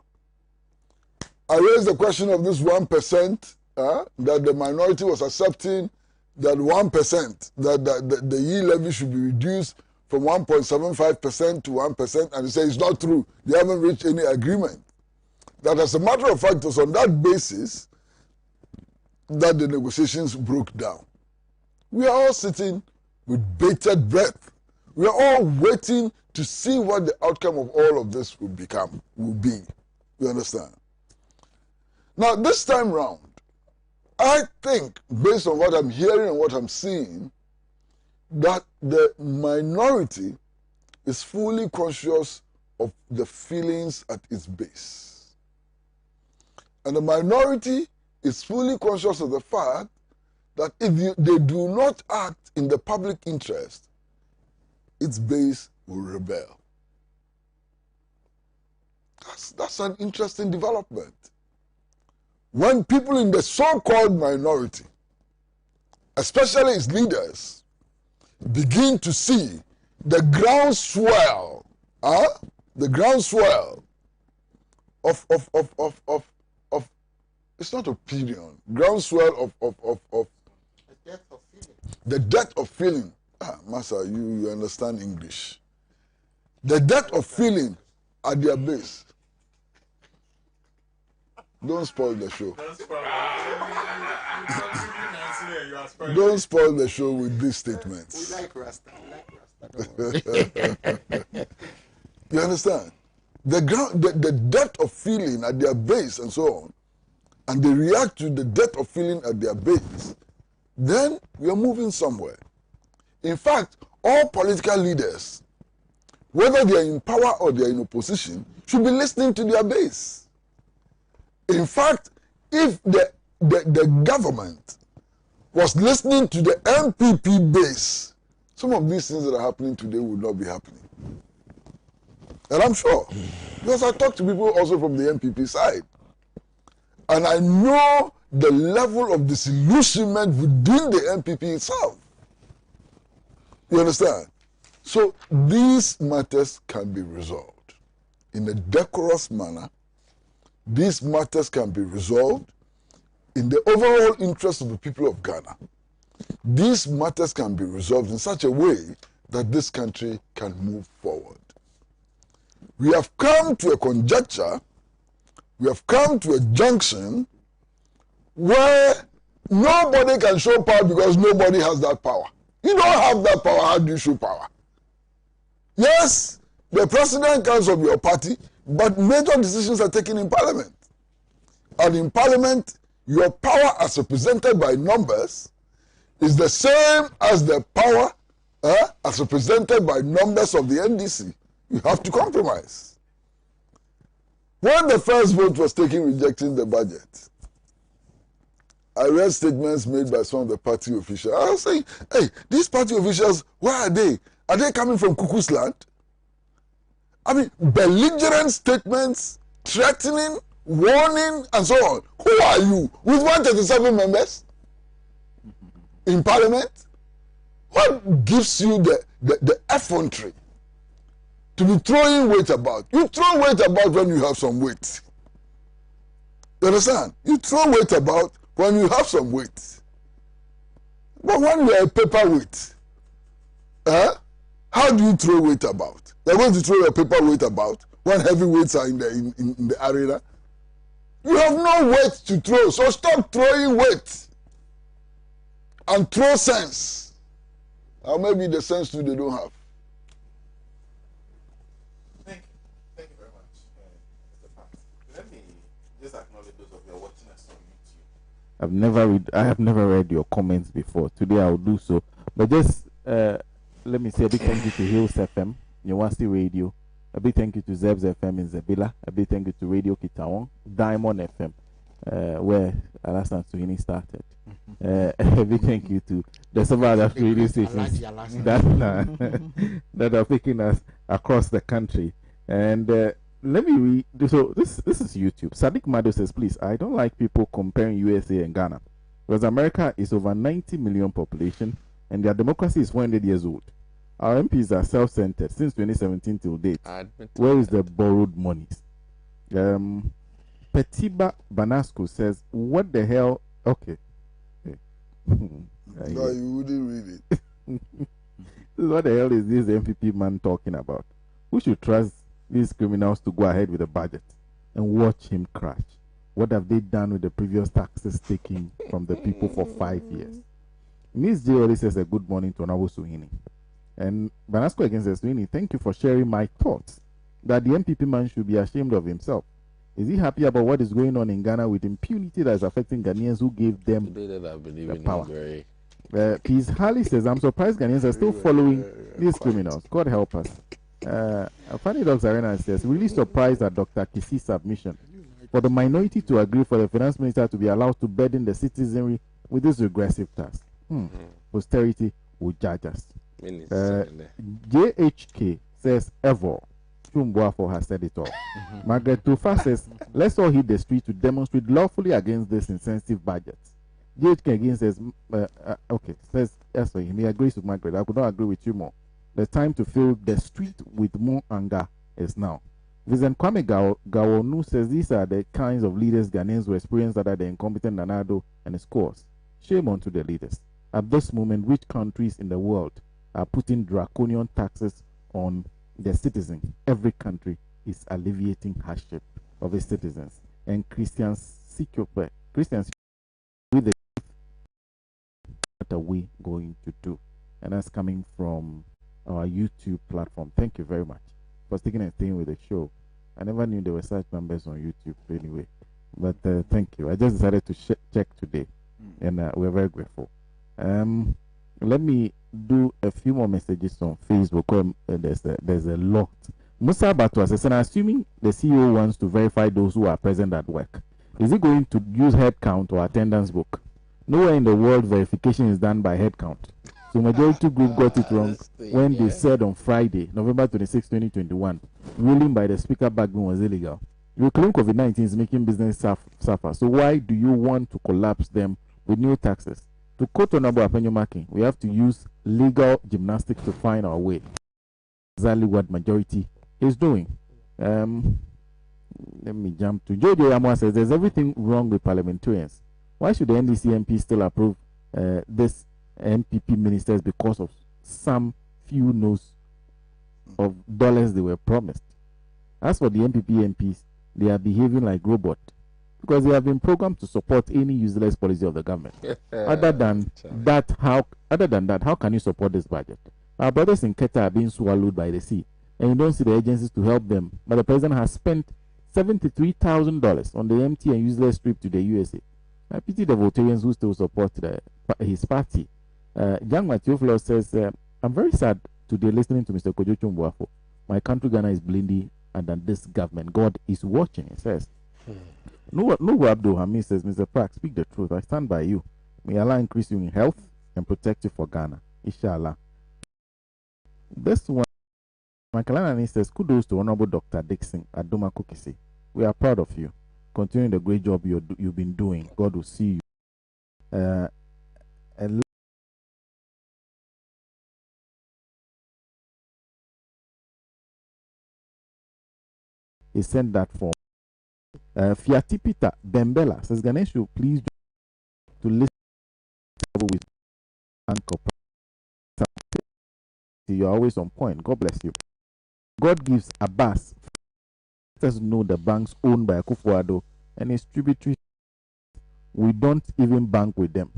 I raised the question of this 1% that the minority was accepting, that 1%, that the yield levy should be reduced from 1.75% to 1%, and they say it's not true. They haven't reached any agreement. That as a matter of fact, it was on that basis that the negotiations broke down. We are all sitting with bated breath. We are all waiting to see what the outcome of all of this will be. You understand? Now, this time round, I think, based on what I'm hearing and what I'm seeing, that the minority is fully conscious of the feelings at its base. And the minority is fully conscious of the fact that if they do not act in the public interest, its base will rebel. That's an interesting development. When people in the so-called minority, especially its leaders, begin to see the groundswell, of it's not opinion, groundswell of the depth of feeling. Master, you understand English. The depth of feeling at their base. Don't spoil the show. Don't spoil the show with these statements. We like Rasta. You understand? The depth of feeling at their base and so on, and they react to the depth of feeling at their base, then we are moving somewhere. In fact, all political leaders, whether they are in power or they are in opposition, should be listening to their base. In fact, if the government was listening to the MPP base, some of these things that are happening today would not be happening. And I'm sure, because I talk to people also from the MPP side, and I know the level of disillusionment within the MPP itself. You understand? So these matters can be resolved in a decorous manner. These matters can be resolved in the overall interest of the people of Ghana. These matters can be resolved in such a way that this country can move forward. We have come to a conjuncture, we have come to a junction where nobody can show power because nobody has that power. You don't have that power. How do you show power? Yes, the president comes from your party, but major decisions are taken in parliament. And in parliament, your power as represented by numbers is the same as the power as represented by numbers of the NDC. You have to compromise. When the first vote was taken rejecting the budget, I read statements made by some of the party officials. I was saying, hey, these party officials, where are they? Are they coming from Cuckoo's Land? I mean, belligerent statements, threatening, warning, and so on. Who are you? With 137 members in parliament? What gives you the effrontery to be throwing weight about? You throw weight about when you have some weight. You understand? You throw weight about when you have some weight. But when you are a paperweight, how do you throw weight about? You're going to throw your paperweight about when heavyweights are in the arena? You have no weight to throw, so stop throwing weight and throw sense. Or maybe the sense too they don't have. Thank you very much, Mr. Pat. Let me just acknowledge those of you watching us on YouTube. I have never read your comments before. Today I will do so. But just let me say a big thank you to Hills FM, Nyawasi Radio. A big thank you to Zeb's FM in Zebila. A big thank you to Radio Kitawong, Diamond FM, where Alasan Suhini started. A big thank you to the several other radio stations that are picking us across the country. And let me read. So this is YouTube. Sadiq Mado says, please, I don't like people comparing USA and Ghana, because America is over 90 million population and their democracy is 100 years old. Our MPs are self-centered since 2017 till date. Where is the borrowed monies? Petiba Banasco says, what the hell? Okay. No, you wouldn't read it. What the hell is this MPP man talking about? We should trust these criminals to go ahead with the budget and watch him crash. What have they done with the previous taxes taken from the people for 5 years? Miss J already says a good morning to Nombo Suhini. And Banasco again says, Suhini, thank you for sharing my thoughts that the MPP man should be ashamed of himself. Is he happy about what is going on in Ghana with impunity that is affecting Ghanaians who gave them the power? Peace Harley says, I'm surprised Ghanaians are still following these criminals. God help us. Funny Dogs Arena says, really surprised at Dr. Kisi's submission for the minority to agree for the finance minister to be allowed to burden the citizenry with this regressive task. Posterity will judge us. JHK says, ever. Chumbuafo has said it all. Margaret Tufa says, let's all hit the street to demonstrate lawfully against this insensitive budget. JHK again says, okay, says, yes, he may agree with Margaret. I could not agree with you more. The time to fill the street with more anger is now. Vincent Kwame Gawonu says these are the kinds of leaders Ghanaians will experience that are the incompetent Nanado and his course. Shame on to the leaders. At this moment, which countries in the world are putting draconian taxes on their citizens? Every country is alleviating hardship of its citizens. And Christians with the what are we going to do? And that's coming from our YouTube platform. Thank you very much for sticking and staying with the show. I never knew there were such numbers on YouTube anyway. But thank you. I just decided to check today, and we're very grateful. Let me do a few more messages on Facebook. There's a lot. Musa Batwa says, and assuming the CEO wants to verify those who are present at work, is he going to use head count or attendance book? Nowhere in the world verification is done by head count. So majority group got it wrong when they said on Friday, November 26, 2021, ruling by the speaker backbone was illegal. You claim COVID-19 is making business suffer. So why do you want to collapse them with new taxes? To quote Honorable Apenyomakin, we have to use legal gymnastics to find our way. Exactly what majority is doing. Let me jump to Jojo Yamwa says there's everything wrong with parliamentarians. Why should the NDC MP still approve this MPP ministers because of some few notes of dollars they were promised? As for the MPP MPs, they are behaving like robots because they have been programmed to support any useless policy of the government. Other than that, how other than that, how can you support this budget? Our brothers in Keta are being swallowed by the sea, and you don't see the agencies to help them. But the president has spent $73,000 on the empty and useless trip to the USA. I pity the Voltarians who still support his party. Young Matthew Flo says, I'm very sad today listening to Mr. Kojo Chumbuafo. My country, Ghana, is bleeding under this government. God is watching, he says. Nuhu Abdul Hamid says, Mr. Prack, speak the truth. I stand by you. May Allah increase you in health and protect you for Ghana. Inshallah. This one, Michael Anani says, kudos to Honorable Dr. Dixon at Doma Kukisi. We are proud of you. Continue the great job you've been doing. God will see you. And he sent that form. Fiati Peter Bembela says, Ganesh, you please to listen with Uncle. You're always on point. God bless you. God gives Abbas. Let us know the banks owned by Akufo-Addo and his tributaries. We don't even bank with them.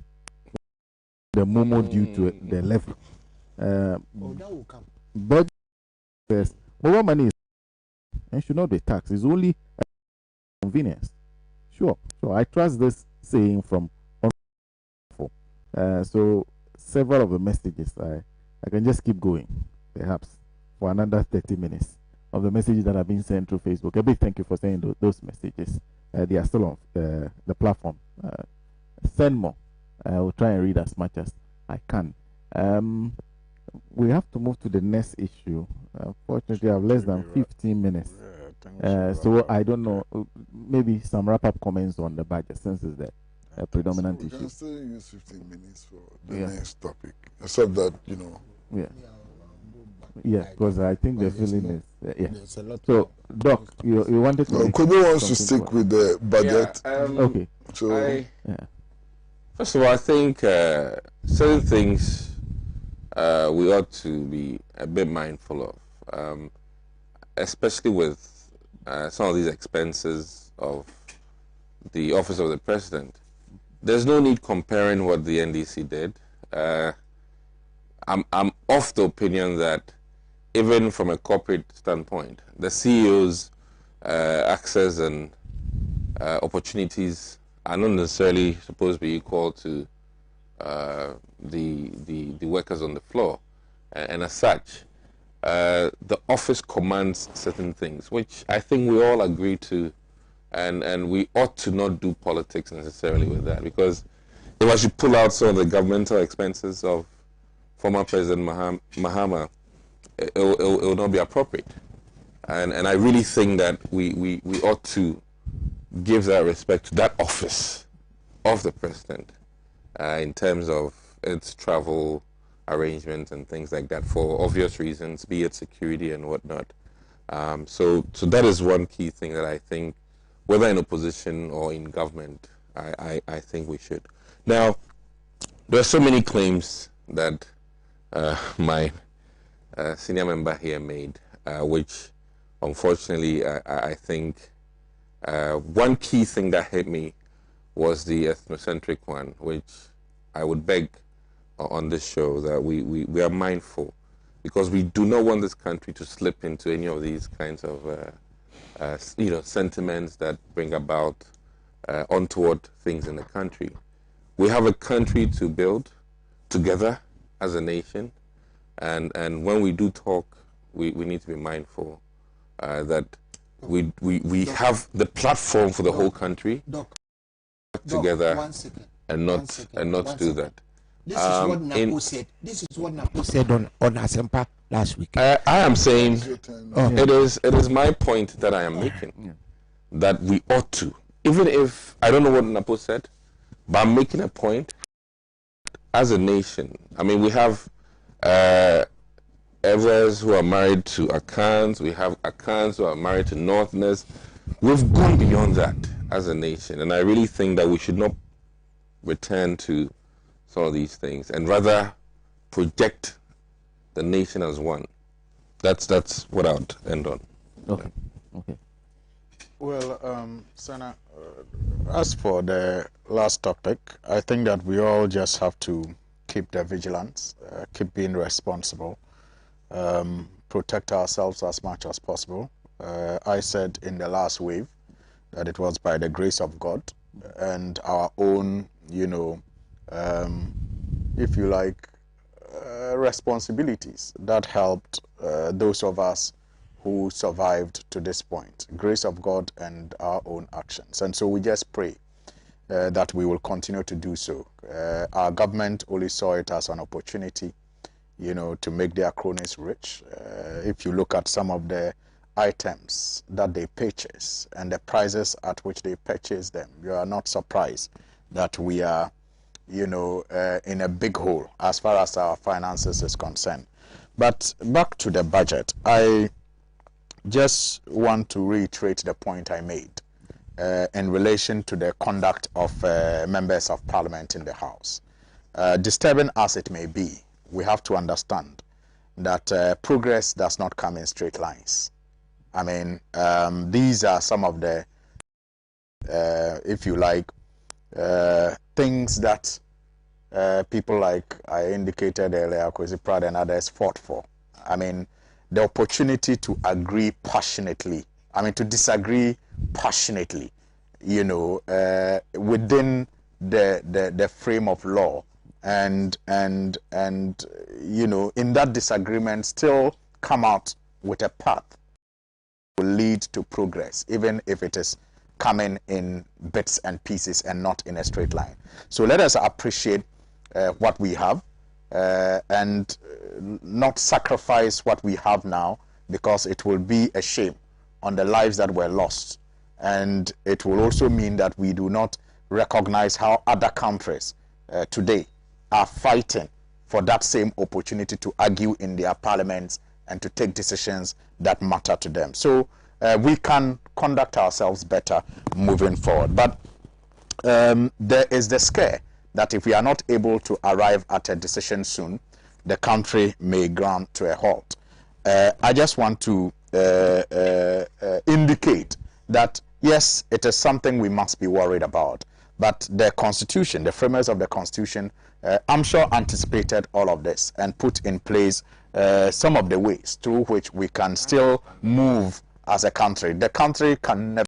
The Momo due to the level. That will come. But says mobile money is and should not be taxed. It's only a convenience. Sure. So I trust this saying from so several of the messages I can just keep going, perhaps for another 30 minutes of the messages that have been sent through Facebook. A big thank you for sending those messages. They are still on the platform. Send more. I will try and read as much as I can. We have to move to the next issue. Unfortunately, I have less than 15 minutes. So I don't know, maybe some wrap-up comments on the budget since it's the predominant issue. We can still use 15 minutes for the next topic, except that, you know. Yeah, because I think the feeling is So, Doc, you wanted to. Kobe wants to stick with the budget. Okay. So, first of all, I think certain things we ought to be a bit mindful of, especially with some of these expenses of the office of the president. There's no need comparing what the NDC did. I'm of the opinion that even from a corporate standpoint, the CEO's access and opportunities are not necessarily supposed to be equal to the workers on the floor. And as such, the office commands certain things, which I think we all agree to, and we ought to not do politics necessarily with that, because if I should pull out some of the governmental expenses of former President Mahama, it will not be appropriate. And I really think that we ought to give that respect to that office of the president in terms of its travel arrangements and things like that for obvious reasons, be it security and whatnot. So that is one key thing that I think, whether in opposition or in government, I think we should. Now, there are so many claims that my senior member here made, which unfortunately I think one key thing that hit me was the ethnocentric one, which I would beg on this show that we are mindful, because we do not want this country to slip into any of these kinds of sentiments that bring about untoward things in the country. We have a country to build together as a nation, and when we do talk, we need to be mindful that we have the platform for the whole country together and not do that. This is what Napo said. This is what Napo said on Asempa last week. I am saying it is my point that I am making, that we ought to, even if I don't know what Napo said, but I'm making a point as a nation. I mean, we have Evers who are married to Akans, we have Akans who are married to Northerners. We've gone beyond that as a nation, and I really think that we should not return to some of these things and rather project the nation as one. That's what I would end on. Okay. Well, Sena, as for the last topic, I think that we all just have to keep the vigilance, keep being responsible, protect ourselves as much as possible. I said in the last wave that it was by the grace of God and our own, you know, if you like, responsibilities that helped those of us who survived to this point. Grace of God and our own actions. And so we just pray that we will continue to do so. Our government only saw it as an opportunity, you know, to make their cronies rich. If you look at some of the items that they purchase and the prices at which they purchase them, you are not surprised that we are, you know, in a big hole as far as our finances is concerned. But back to the budget, I just want to reiterate the point I made in relation to the conduct of members of parliament in the House. Disturbing as it may be, we have to understand that progress does not come in straight lines. I mean, these are some of the, if you like, things that people like I indicated earlier, Kwesi Pratt and others fought for. I mean, the opportunity to agree passionately, I mean, to disagree passionately, you know, within the frame of law, and you know, in that disagreement still come out with a path will lead to progress, even if it is coming in bits and pieces and not in a straight line. So let us appreciate what we have and not sacrifice what we have now, because it will be a shame on the lives that were lost. And it will also mean that we do not recognize how other countries today are fighting for that same opportunity to argue in their parliaments and to take decisions that matter to them. So we can conduct ourselves better moving forward. But there is the scare that if we are not able to arrive at a decision soon, the country may ground to a halt. I just want to indicate that, yes, it is something we must be worried about. But the Constitution, the framers of the Constitution, I'm sure anticipated all of this and put in place some of the ways through which we can still move as a country. The country can never,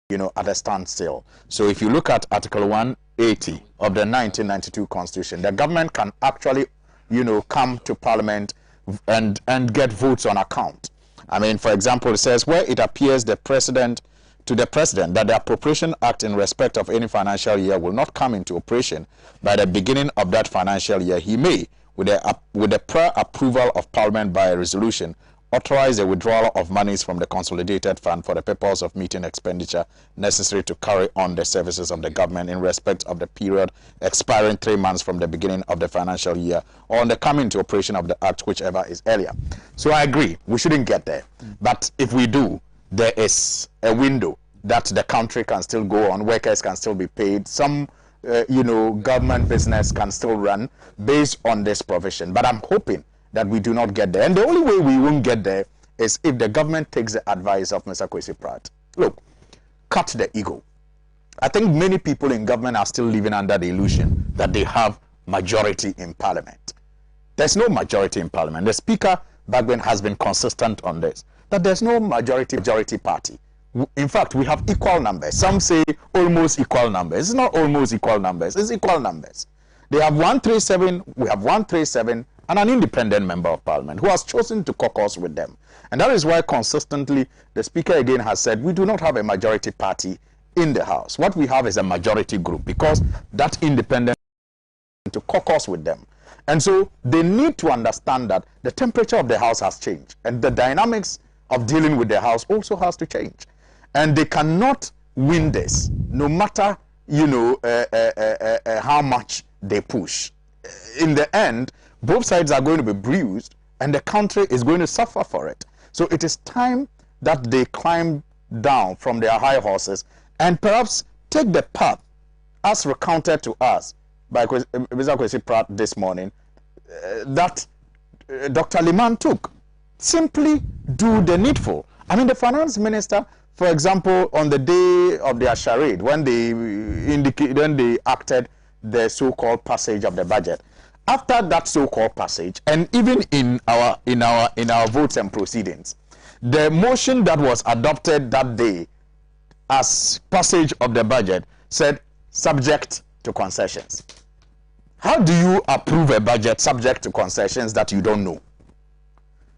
you know, at a standstill. So if you look at Article 180 of the 1992 Constitution, the government can actually, you know, come to Parliament and get votes on account. I mean, for example, it says where it appears the president that the Appropriation Act in respect of any financial year will not come into operation by the beginning of that financial year, he may, with the prior approval of Parliament by a resolution, authorize the withdrawal of monies from the consolidated fund for the purpose of meeting expenditure necessary to carry on the services of the government in respect of the period expiring 3 months from the beginning of the financial year, or on the coming into operation of the act, whichever is earlier. So I agree, we shouldn't get there. But if we do, there is a window that the country can still go on, workers can still be paid, some you know, government business can still run based on this provision. But I'm hoping that we do not get there. And the only way we won't get there is if the government takes the advice of Mr. Kwesi Pratt. Look, cut the ego. I think many people in government are still living under the illusion that they have majority in Parliament. There's no majority in Parliament. The Speaker back then has been consistent on this, that there's no majority party. In fact, we have equal numbers. Some say almost equal numbers. It's not almost equal numbers, it's equal numbers. They have 137, we have 137, and an independent member of Parliament who has chosen to caucus with them. And that is why consistently the Speaker again has said we do not have a majority party in the House. What we have is a majority group, because that independent to caucus with them. And so they need to understand that the temperature of the House has changed, and the dynamics of dealing with the House also has to change. And they cannot win this, no matter, you know, how much they push. In the end, both sides are going to be bruised, and the country is going to suffer for it. So it is time that they climb down from their high horses and perhaps take the path, as recounted to us by Mr. Kwesi Pratt this morning, that Dr. Liman took. Simply do the needful. I mean, the finance minister, for example, on the day of their charade, when they acted the so-called passage of the budget, after that so-called passage, and even in our votes and proceedings, the motion that was adopted that day as passage of the budget said subject to concessions. How do you approve a budget subject to concessions that you don't know?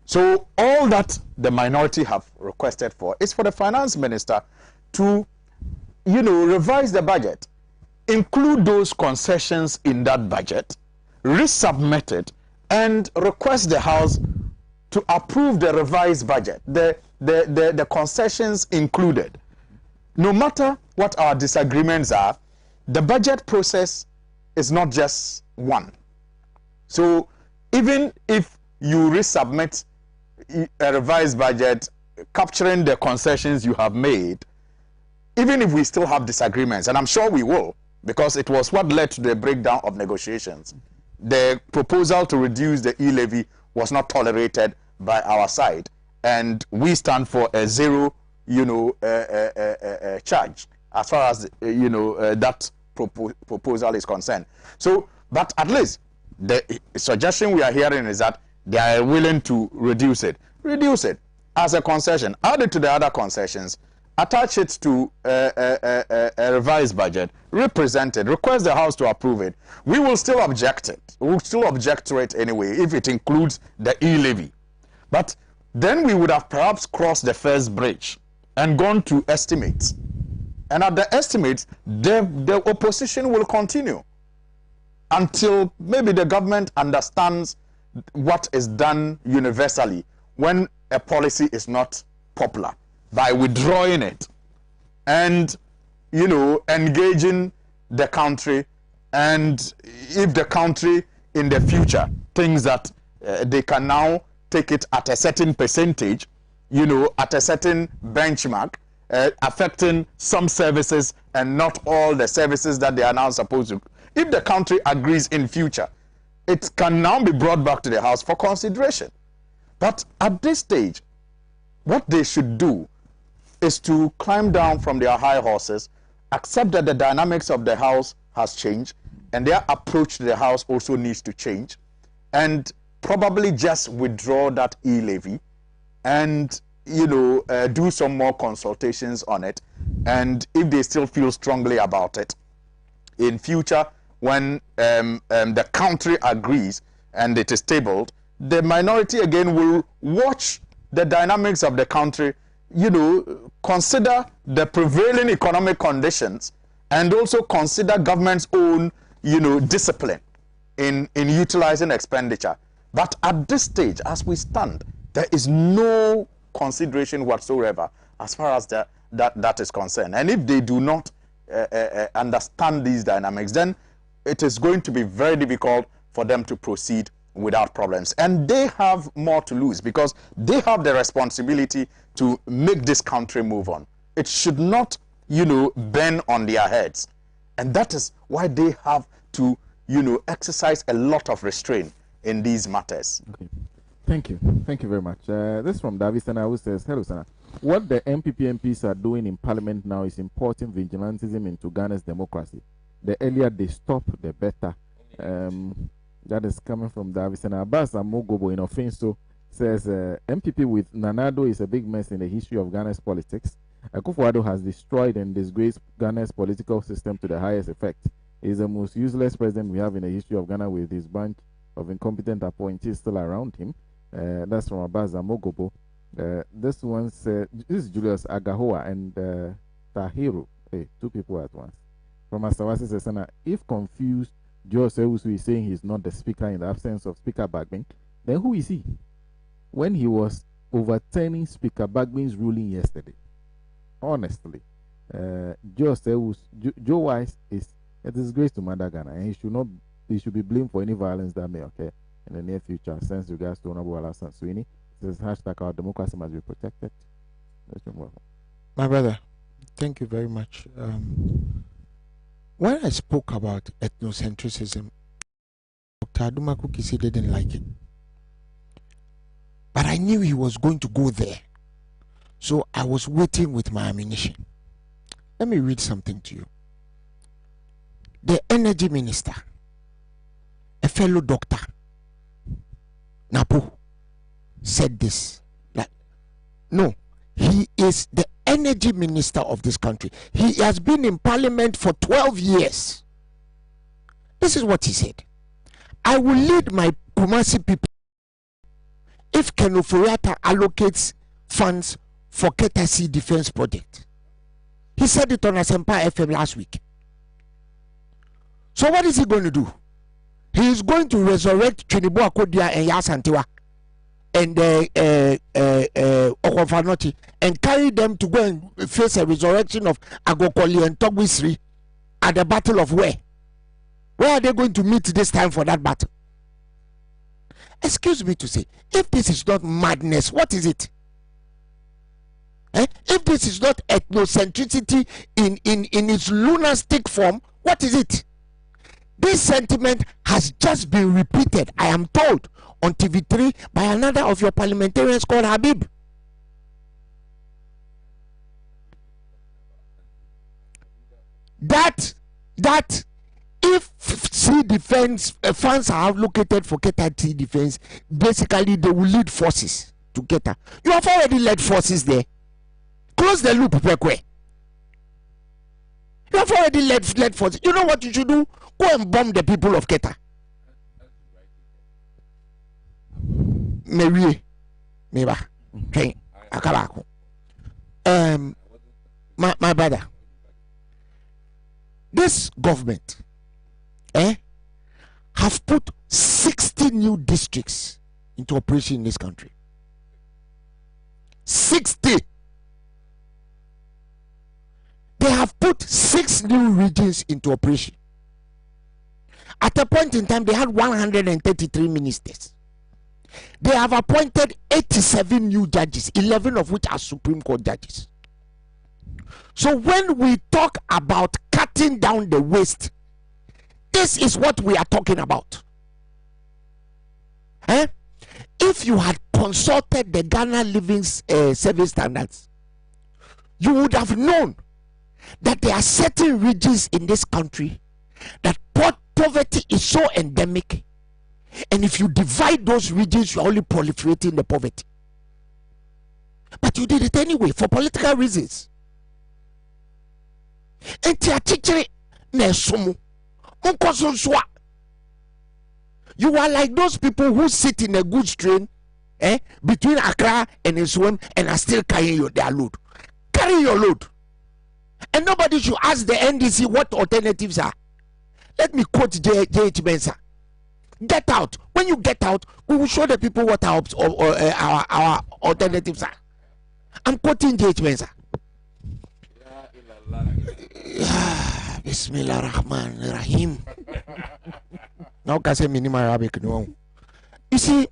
So all that the minority have requested for is for the finance minister to, revise the budget, include those concessions in that budget, resubmit it, and request the House to approve the revised budget, the concessions included. No matter what our disagreements are, the budget process is not just one. So even if you resubmit a revised budget capturing the concessions you have made, even if we still have disagreements, and I'm sure we will, because it was what led to the breakdown of negotiations. The proposal to reduce the e-levy was not tolerated by our side, and we stand for a zero, charge as far as that proposal is concerned. So, but at least the suggestion we are hearing is that they are willing to reduce it as a concession, add it to the other concessions, attach it to a revised budget, represent it, request the House to approve it. We will still object it. We will still object to it anyway if it includes the e-levy. But then we would have perhaps crossed the first bridge and gone to estimates. And at the estimates, the opposition will continue until maybe the government understands what is done universally when a policy is not popular, by withdrawing it and engaging the country. And if the country in the future thinks that they can now take it at a certain percentage, at a certain benchmark, affecting some services and not all the services that they are now supposed to, if the country agrees in future, it can now be brought back to the House for consideration. But at this stage, what they should do is to climb down from their high horses, accept that the dynamics of the House has changed, and their approach to the House also needs to change, and probably just withdraw that e-levy and do some more consultations on it. And if they still feel strongly about it, in future, when the country agrees and it is tabled, the minority again will watch the dynamics of the country, consider the prevailing economic conditions, and also consider government's own, discipline in utilizing expenditure. But at this stage, as we stand, there is no consideration whatsoever as far as that is concerned. And if they do not understand these dynamics, then it is going to be very difficult for them to proceed without problems. And they have more to lose because they have the responsibility to make this country move on. It should not, bend on their heads. And that is why they have to, exercise a lot of restraint in these matters. Okay. Thank you. Thank you very much. This is from David Sena, who says, hello, Sena. What the MPP MPs are doing in Parliament now is importing vigilantism into Ghana's democracy. The earlier they stop, the better. That is coming from David Sena. Abbas Amogobo in Offenso says, MPP with Nanado is a big mess in the history of Ghana's politics. Akufo-Addo has destroyed and disgraced Ghana's political system to the highest effect. He is the most useless president we have in the history of Ghana, with his bunch of incompetent appointees still around him. That's from Abbas Amogobo. This one said, this is Julius Agahoa and Tahiru. Hey, two people at once. From Asawasi says, Sena, if confused, Joe Sewusu is saying he's not the speaker in the absence of Speaker Bagbin, then who is he? When he was overturning Speaker Bagbin's ruling yesterday, honestly, Joe Wise is a disgrace to Mother Ghana, and he should be blamed for any violence that may occur in the near future. Since regards to Honorable Alasan Sweeney, this is hashtag our democracy must be protected. My brother, thank you very much. When I spoke about ethnocentrism, Dr. Aduma Kukisi didn't like it. But I knew he was going to go there. So I was waiting with my ammunition. Let me read something to you. The energy minister, a fellow doctor, Napo, said this. Like, no, he is the energy minister of this country. He has been in parliament for 12 years. This is what he said. I will lead my Kumasi people if Kenufuriata allocates funds for Ketasi defense project. He said it on Asempa FM last week. So what is he going to do? He is going to resurrect Chinibo Akodia and Yasantiwa and Okofanoti and carry them to go and face a resurrection of Agokoli and Togwisri at the battle of where? Where are they going to meet this time for that battle? Excuse me to say, if this is not madness, what is it? If this is not ethnocentricity in its lunatic form, what is it? This sentiment has just been repeated, I am told, on TV3 by another of your parliamentarians called Habib. That if sea defense funds are allocated for Keta sea defense, basically they will lead forces to Keta. You have already led forces there. Close the loop, Pekwe. You have already led forces. You know what you should do? Go and bomb the people of Keta. Mary, Meba, train, Akabako. My brother, this government have put 60 new districts into operation in this country. 60. They have put 6 new regions into operation. At a point in time, they had 133 ministers. They have appointed 87 new judges, 11 of which are Supreme Court judges. So when we talk about cutting down the waste, this is what we are talking about. If you had consulted the Ghana Living Service Standards, you would have known that there are certain regions in this country that poverty is so endemic, and if you divide those regions, you're only proliferating the poverty. But you did it anyway for political reasons. You are like those people who sit in a goods train between Accra and Nsawam and are still carrying their load. Carry your load. And nobody should ask the NDC what alternatives are. Let me quote J.H. Benson. Get out. When you get out, we will show the people what our alternatives are. I'm quoting J.H. Benson. Bismillah Rahman Rahim. Now can say minimum Arabic no. You see,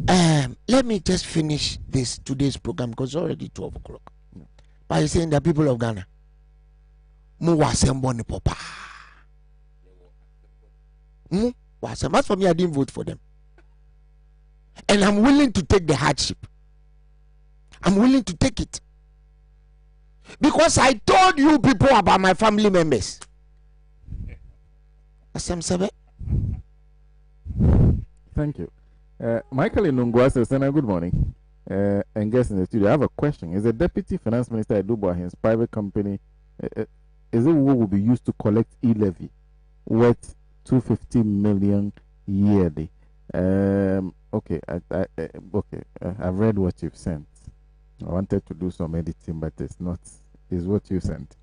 let me just finish today's program because it's already 12 o'clock. By saying the people of Ghana, as for me, I didn't vote for them, and I'm willing to take the hardship. I'm willing to take it because I told you people about my family members. Thank you. Michael Inungwa says, Sena, good morning. And guest in the studio, I have a question. Is the Deputy Finance Minister Eduboahen's private company, is it what will be used to collect e-levy worth 250 million yearly? Okay, I've read what you've sent. I wanted to do some editing, but it's what you sent.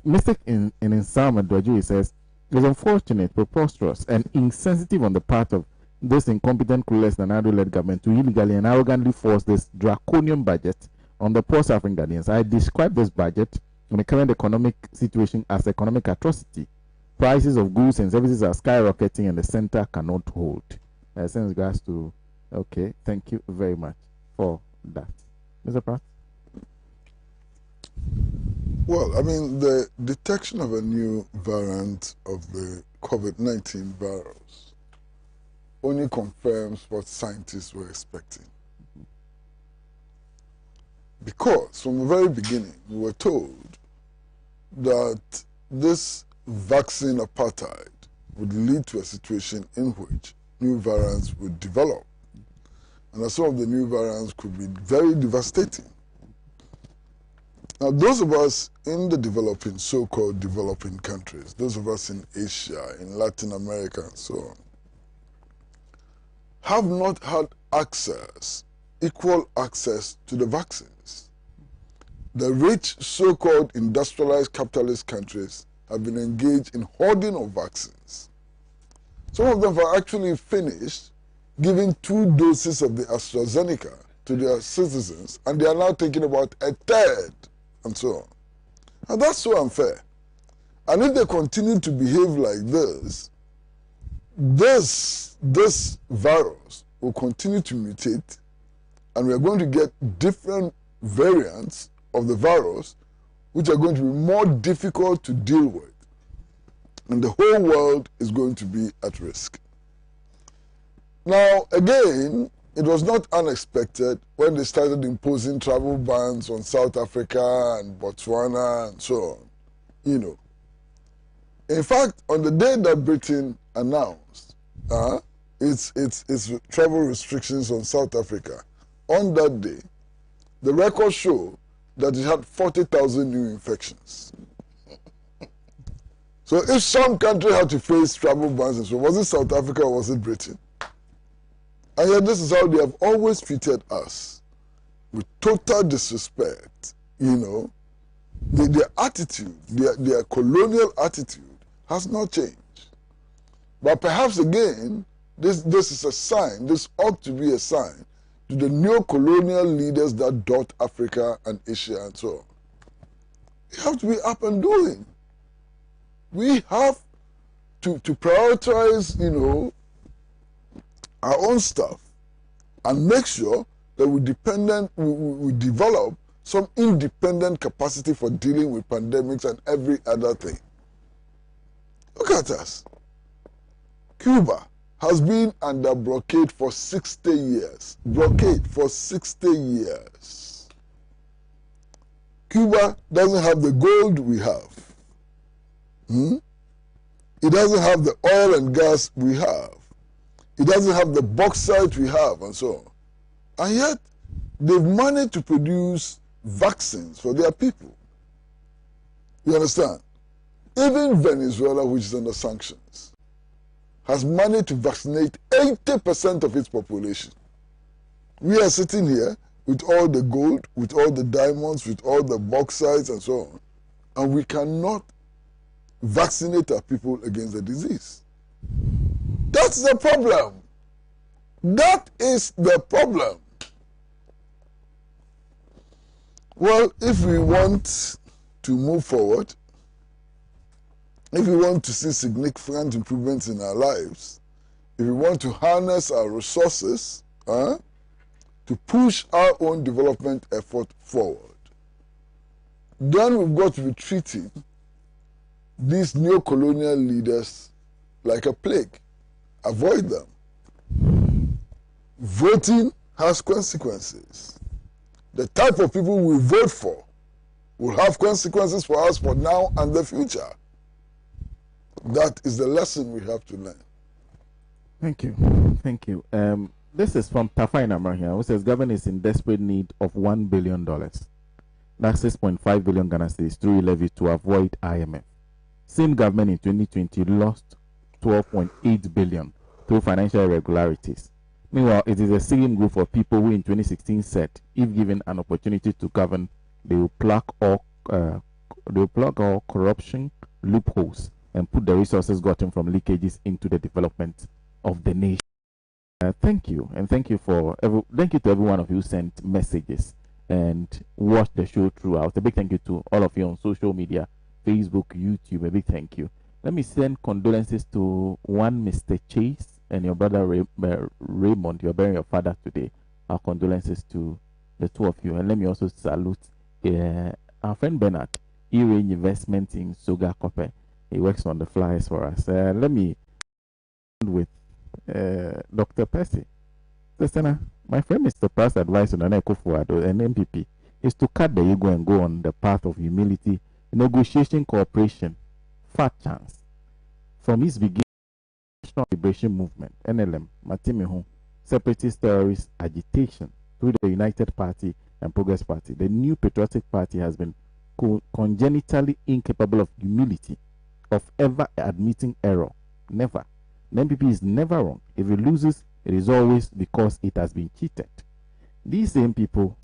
Mistake in Insama Dwaju says, it's unfortunate, preposterous, and insensitive on the part of this incompetent, clueless, Nanado-led government to illegally and arrogantly force this draconian budget on the poor suffering Ghanaians. I describe this budget in the current economic situation as economic atrocity. Prices of goods and services are skyrocketing and the center cannot hold. Sends regards to, okay, thank you very much for that. Mr. Pratt? Well, I mean, the detection of a new variant of the COVID-19 virus only confirms what scientists were expecting. Because from the very beginning, we were told that this vaccine apartheid would lead to a situation in which new variants would develop. And some of the new variants could be very devastating. Now, those of us in the developing, so-called developing countries, those of us in Asia, in Latin America, and so on, have not had access, equal access to the vaccines. The rich, so-called industrialized capitalist countries have been engaged in hoarding of vaccines. Some of them have actually finished giving 2 doses of the AstraZeneca to their citizens, and they are now taking about a third, and so on. And that's so unfair. And if they continue to behave like this virus will continue to mutate, and we are going to get different variants of the virus, which are going to be more difficult to deal with. And the whole world is going to be at risk. Now, again, it was not unexpected when they started imposing travel bans on South Africa and Botswana and so on. You know. In fact, on the day that Britain announced its travel restrictions on South Africa, on that day, the records show that it had 40,000 new infections. So if some country had to face travel bans, and so was it South Africa or was it Britain? And yet this is how they have always treated us, with total disrespect. You know, their attitude, their colonial attitude has not changed. But perhaps again, this is a sign, this ought to be a sign to the neo-colonial leaders that dot Africa and Asia and so on. We have to be up and doing. We have to prioritize, you know, our own stuff and make sure that we develop some independent capacity for dealing with pandemics and every other thing. Look at us. Cuba has been under blockade for 60 years. Blockade for 60 years. Cuba doesn't have the gold we have. It doesn't have the oil and gas we have. It doesn't have the bauxite we have, and so on. And yet, they've managed to produce vaccines for their people. You understand? Even Venezuela, which is under sanctions, has managed to vaccinate 80% of its population. We are sitting here with all the gold, with all the diamonds, with all the bauxites and so on, and we cannot vaccinate our people against the disease. That's the problem. That is the problem. Well, if we want to move forward, if we want to see significant improvements in our lives, if we want to harness our resources to push our own development effort forward, then we've got to be treating these neo-colonial leaders like a plague. Avoid them. Voting has consequences. The type of people we vote for will have consequences for us for now and the future. That is the lesson we have to learn. Thank you. Thank you. This is from Tafaina Marhia, who says government is in desperate need of $1 billion. That's 6.5 billion Ghana cedis through levy to avoid IMF. Same government in 2020 lost 12.8 billion through financial irregularities. Meanwhile, it is the same group of people who in 2016 said, if given an opportunity to govern, they will plug all corruption loopholes and put the resources gotten from leakages into the development of the nation. Thank you, and thank you to every one of you who sent messages and watched the show throughout. A big thank you to all of you on social media, Facebook, YouTube. A big thank you. Let me send condolences to one Mr. Chase and your brother Raymond. You're burying your father today. Our condolences to the two of you. And let me also salute our friend Bernard, E-Range Investment in Soga Copper. He works on the flyers for us. Let me end with Dr. Percy. Sena, my friend Mr. Pratt's advice on an Ekufuado and MPP is to cut the ego and go on the path of humility, negotiation, cooperation, fat chance. From his beginning, National Liberation Movement, NLM, Matimihu, separatist terrorist agitation through the United Party and Progress Party. The new patriotic party has been congenitally incapable of humility, of ever admitting error. Never. The NPP is never wrong. If it loses, it is always because it has been cheated. These same people,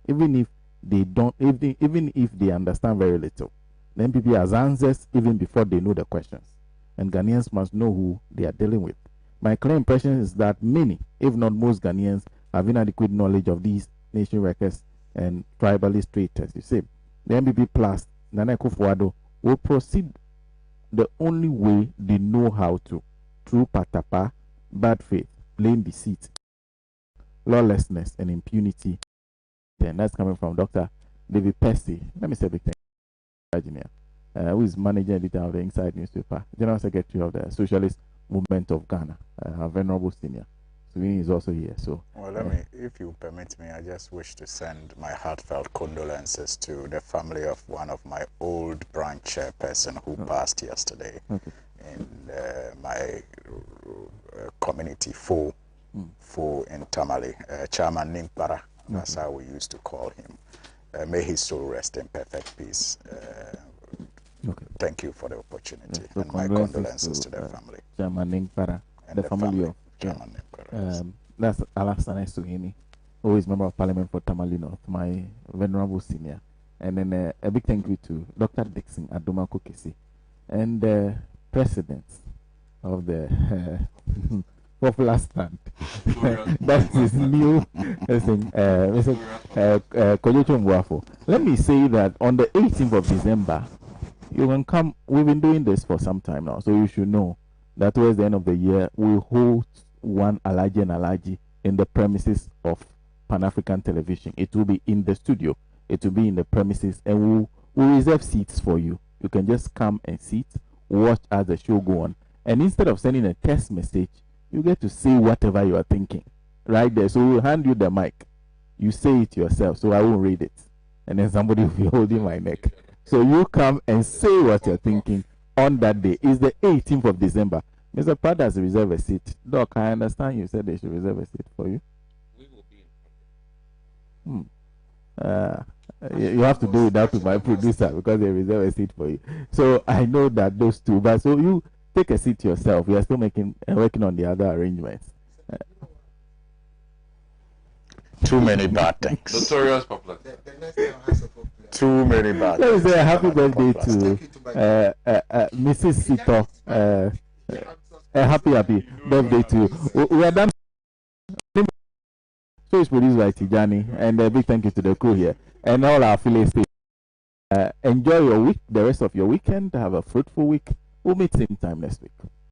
even if they don't, even if they understand very little, the NPP has answers even before they know the questions. And Ghanaians must know who they are dealing with. My clear impression is that many, if not most Ghanaians, have inadequate knowledge of these nation wreckers and tribalist traitors. You see, the NPP plus Nana Akufo-Addo will proceed the only way they know how to, through patapa, bad faith, plain deceit, lawlessness, and impunity. And that's coming from Dr. David Percy. Let me say a big thank you, who is managing editor of the Inside newspaper, General Secretary of the Socialist Movement of Ghana, our venerable senior. So he is also here. So, well, let me, if you permit me, I just wish to send my heartfelt condolences to the family of one of my old branch chairperson who passed yesterday in my community 4 in Tamale, Chairman Nimpara. That's how we used to call him. May his soul rest in perfect peace. Thank you for the opportunity, so and my condolences to the family. Chairman Nimpara, the family of Chairman Nimpara. That's Alassane Suhini, who is member of Parliament for Tamale North, my venerable senior. And then a big thank you to Dr. Dixon Adoma Kokesi, and the president of the Popular Stand. That's his new thing, Mr. Kojocho Mbuafo. Let me say that on the 18th of December, you can come. We've been doing this for some time now, so you should know that towards the end of the year, we'll hold one Alhaji and Alhaji in the premises of Pan-African Television. It will be in the studio. It will be in the premises, and we'll reserve seats for you. You can just come and sit, watch as the show go on. And instead of sending a text message, you get to say whatever you are thinking right there. So we'll hand you the mic. You say it yourself, so I won't read it. And then somebody will be holding my neck. So you come and say what you're thinking on that day. It's the 18th of December. Mr. Pratt has reserved a seat. Doc, I understand you said they should reserve a seat for you. We will be in you have to do it that with my producer because they reserve a seat for you. So I know that those two, but so you take a seat yourself. We are still working on the other arrangements. Too many bad things. Notorious popular. Too many bad things. Let me say a happy birthday to Mrs. Sito. A happy birthday to you. We are done. So it's produced by Tijani, and a big thank you to the crew here and all our affiliates. Enjoy your week, the rest of your weekend. Have a fruitful week. We'll meet same time next week.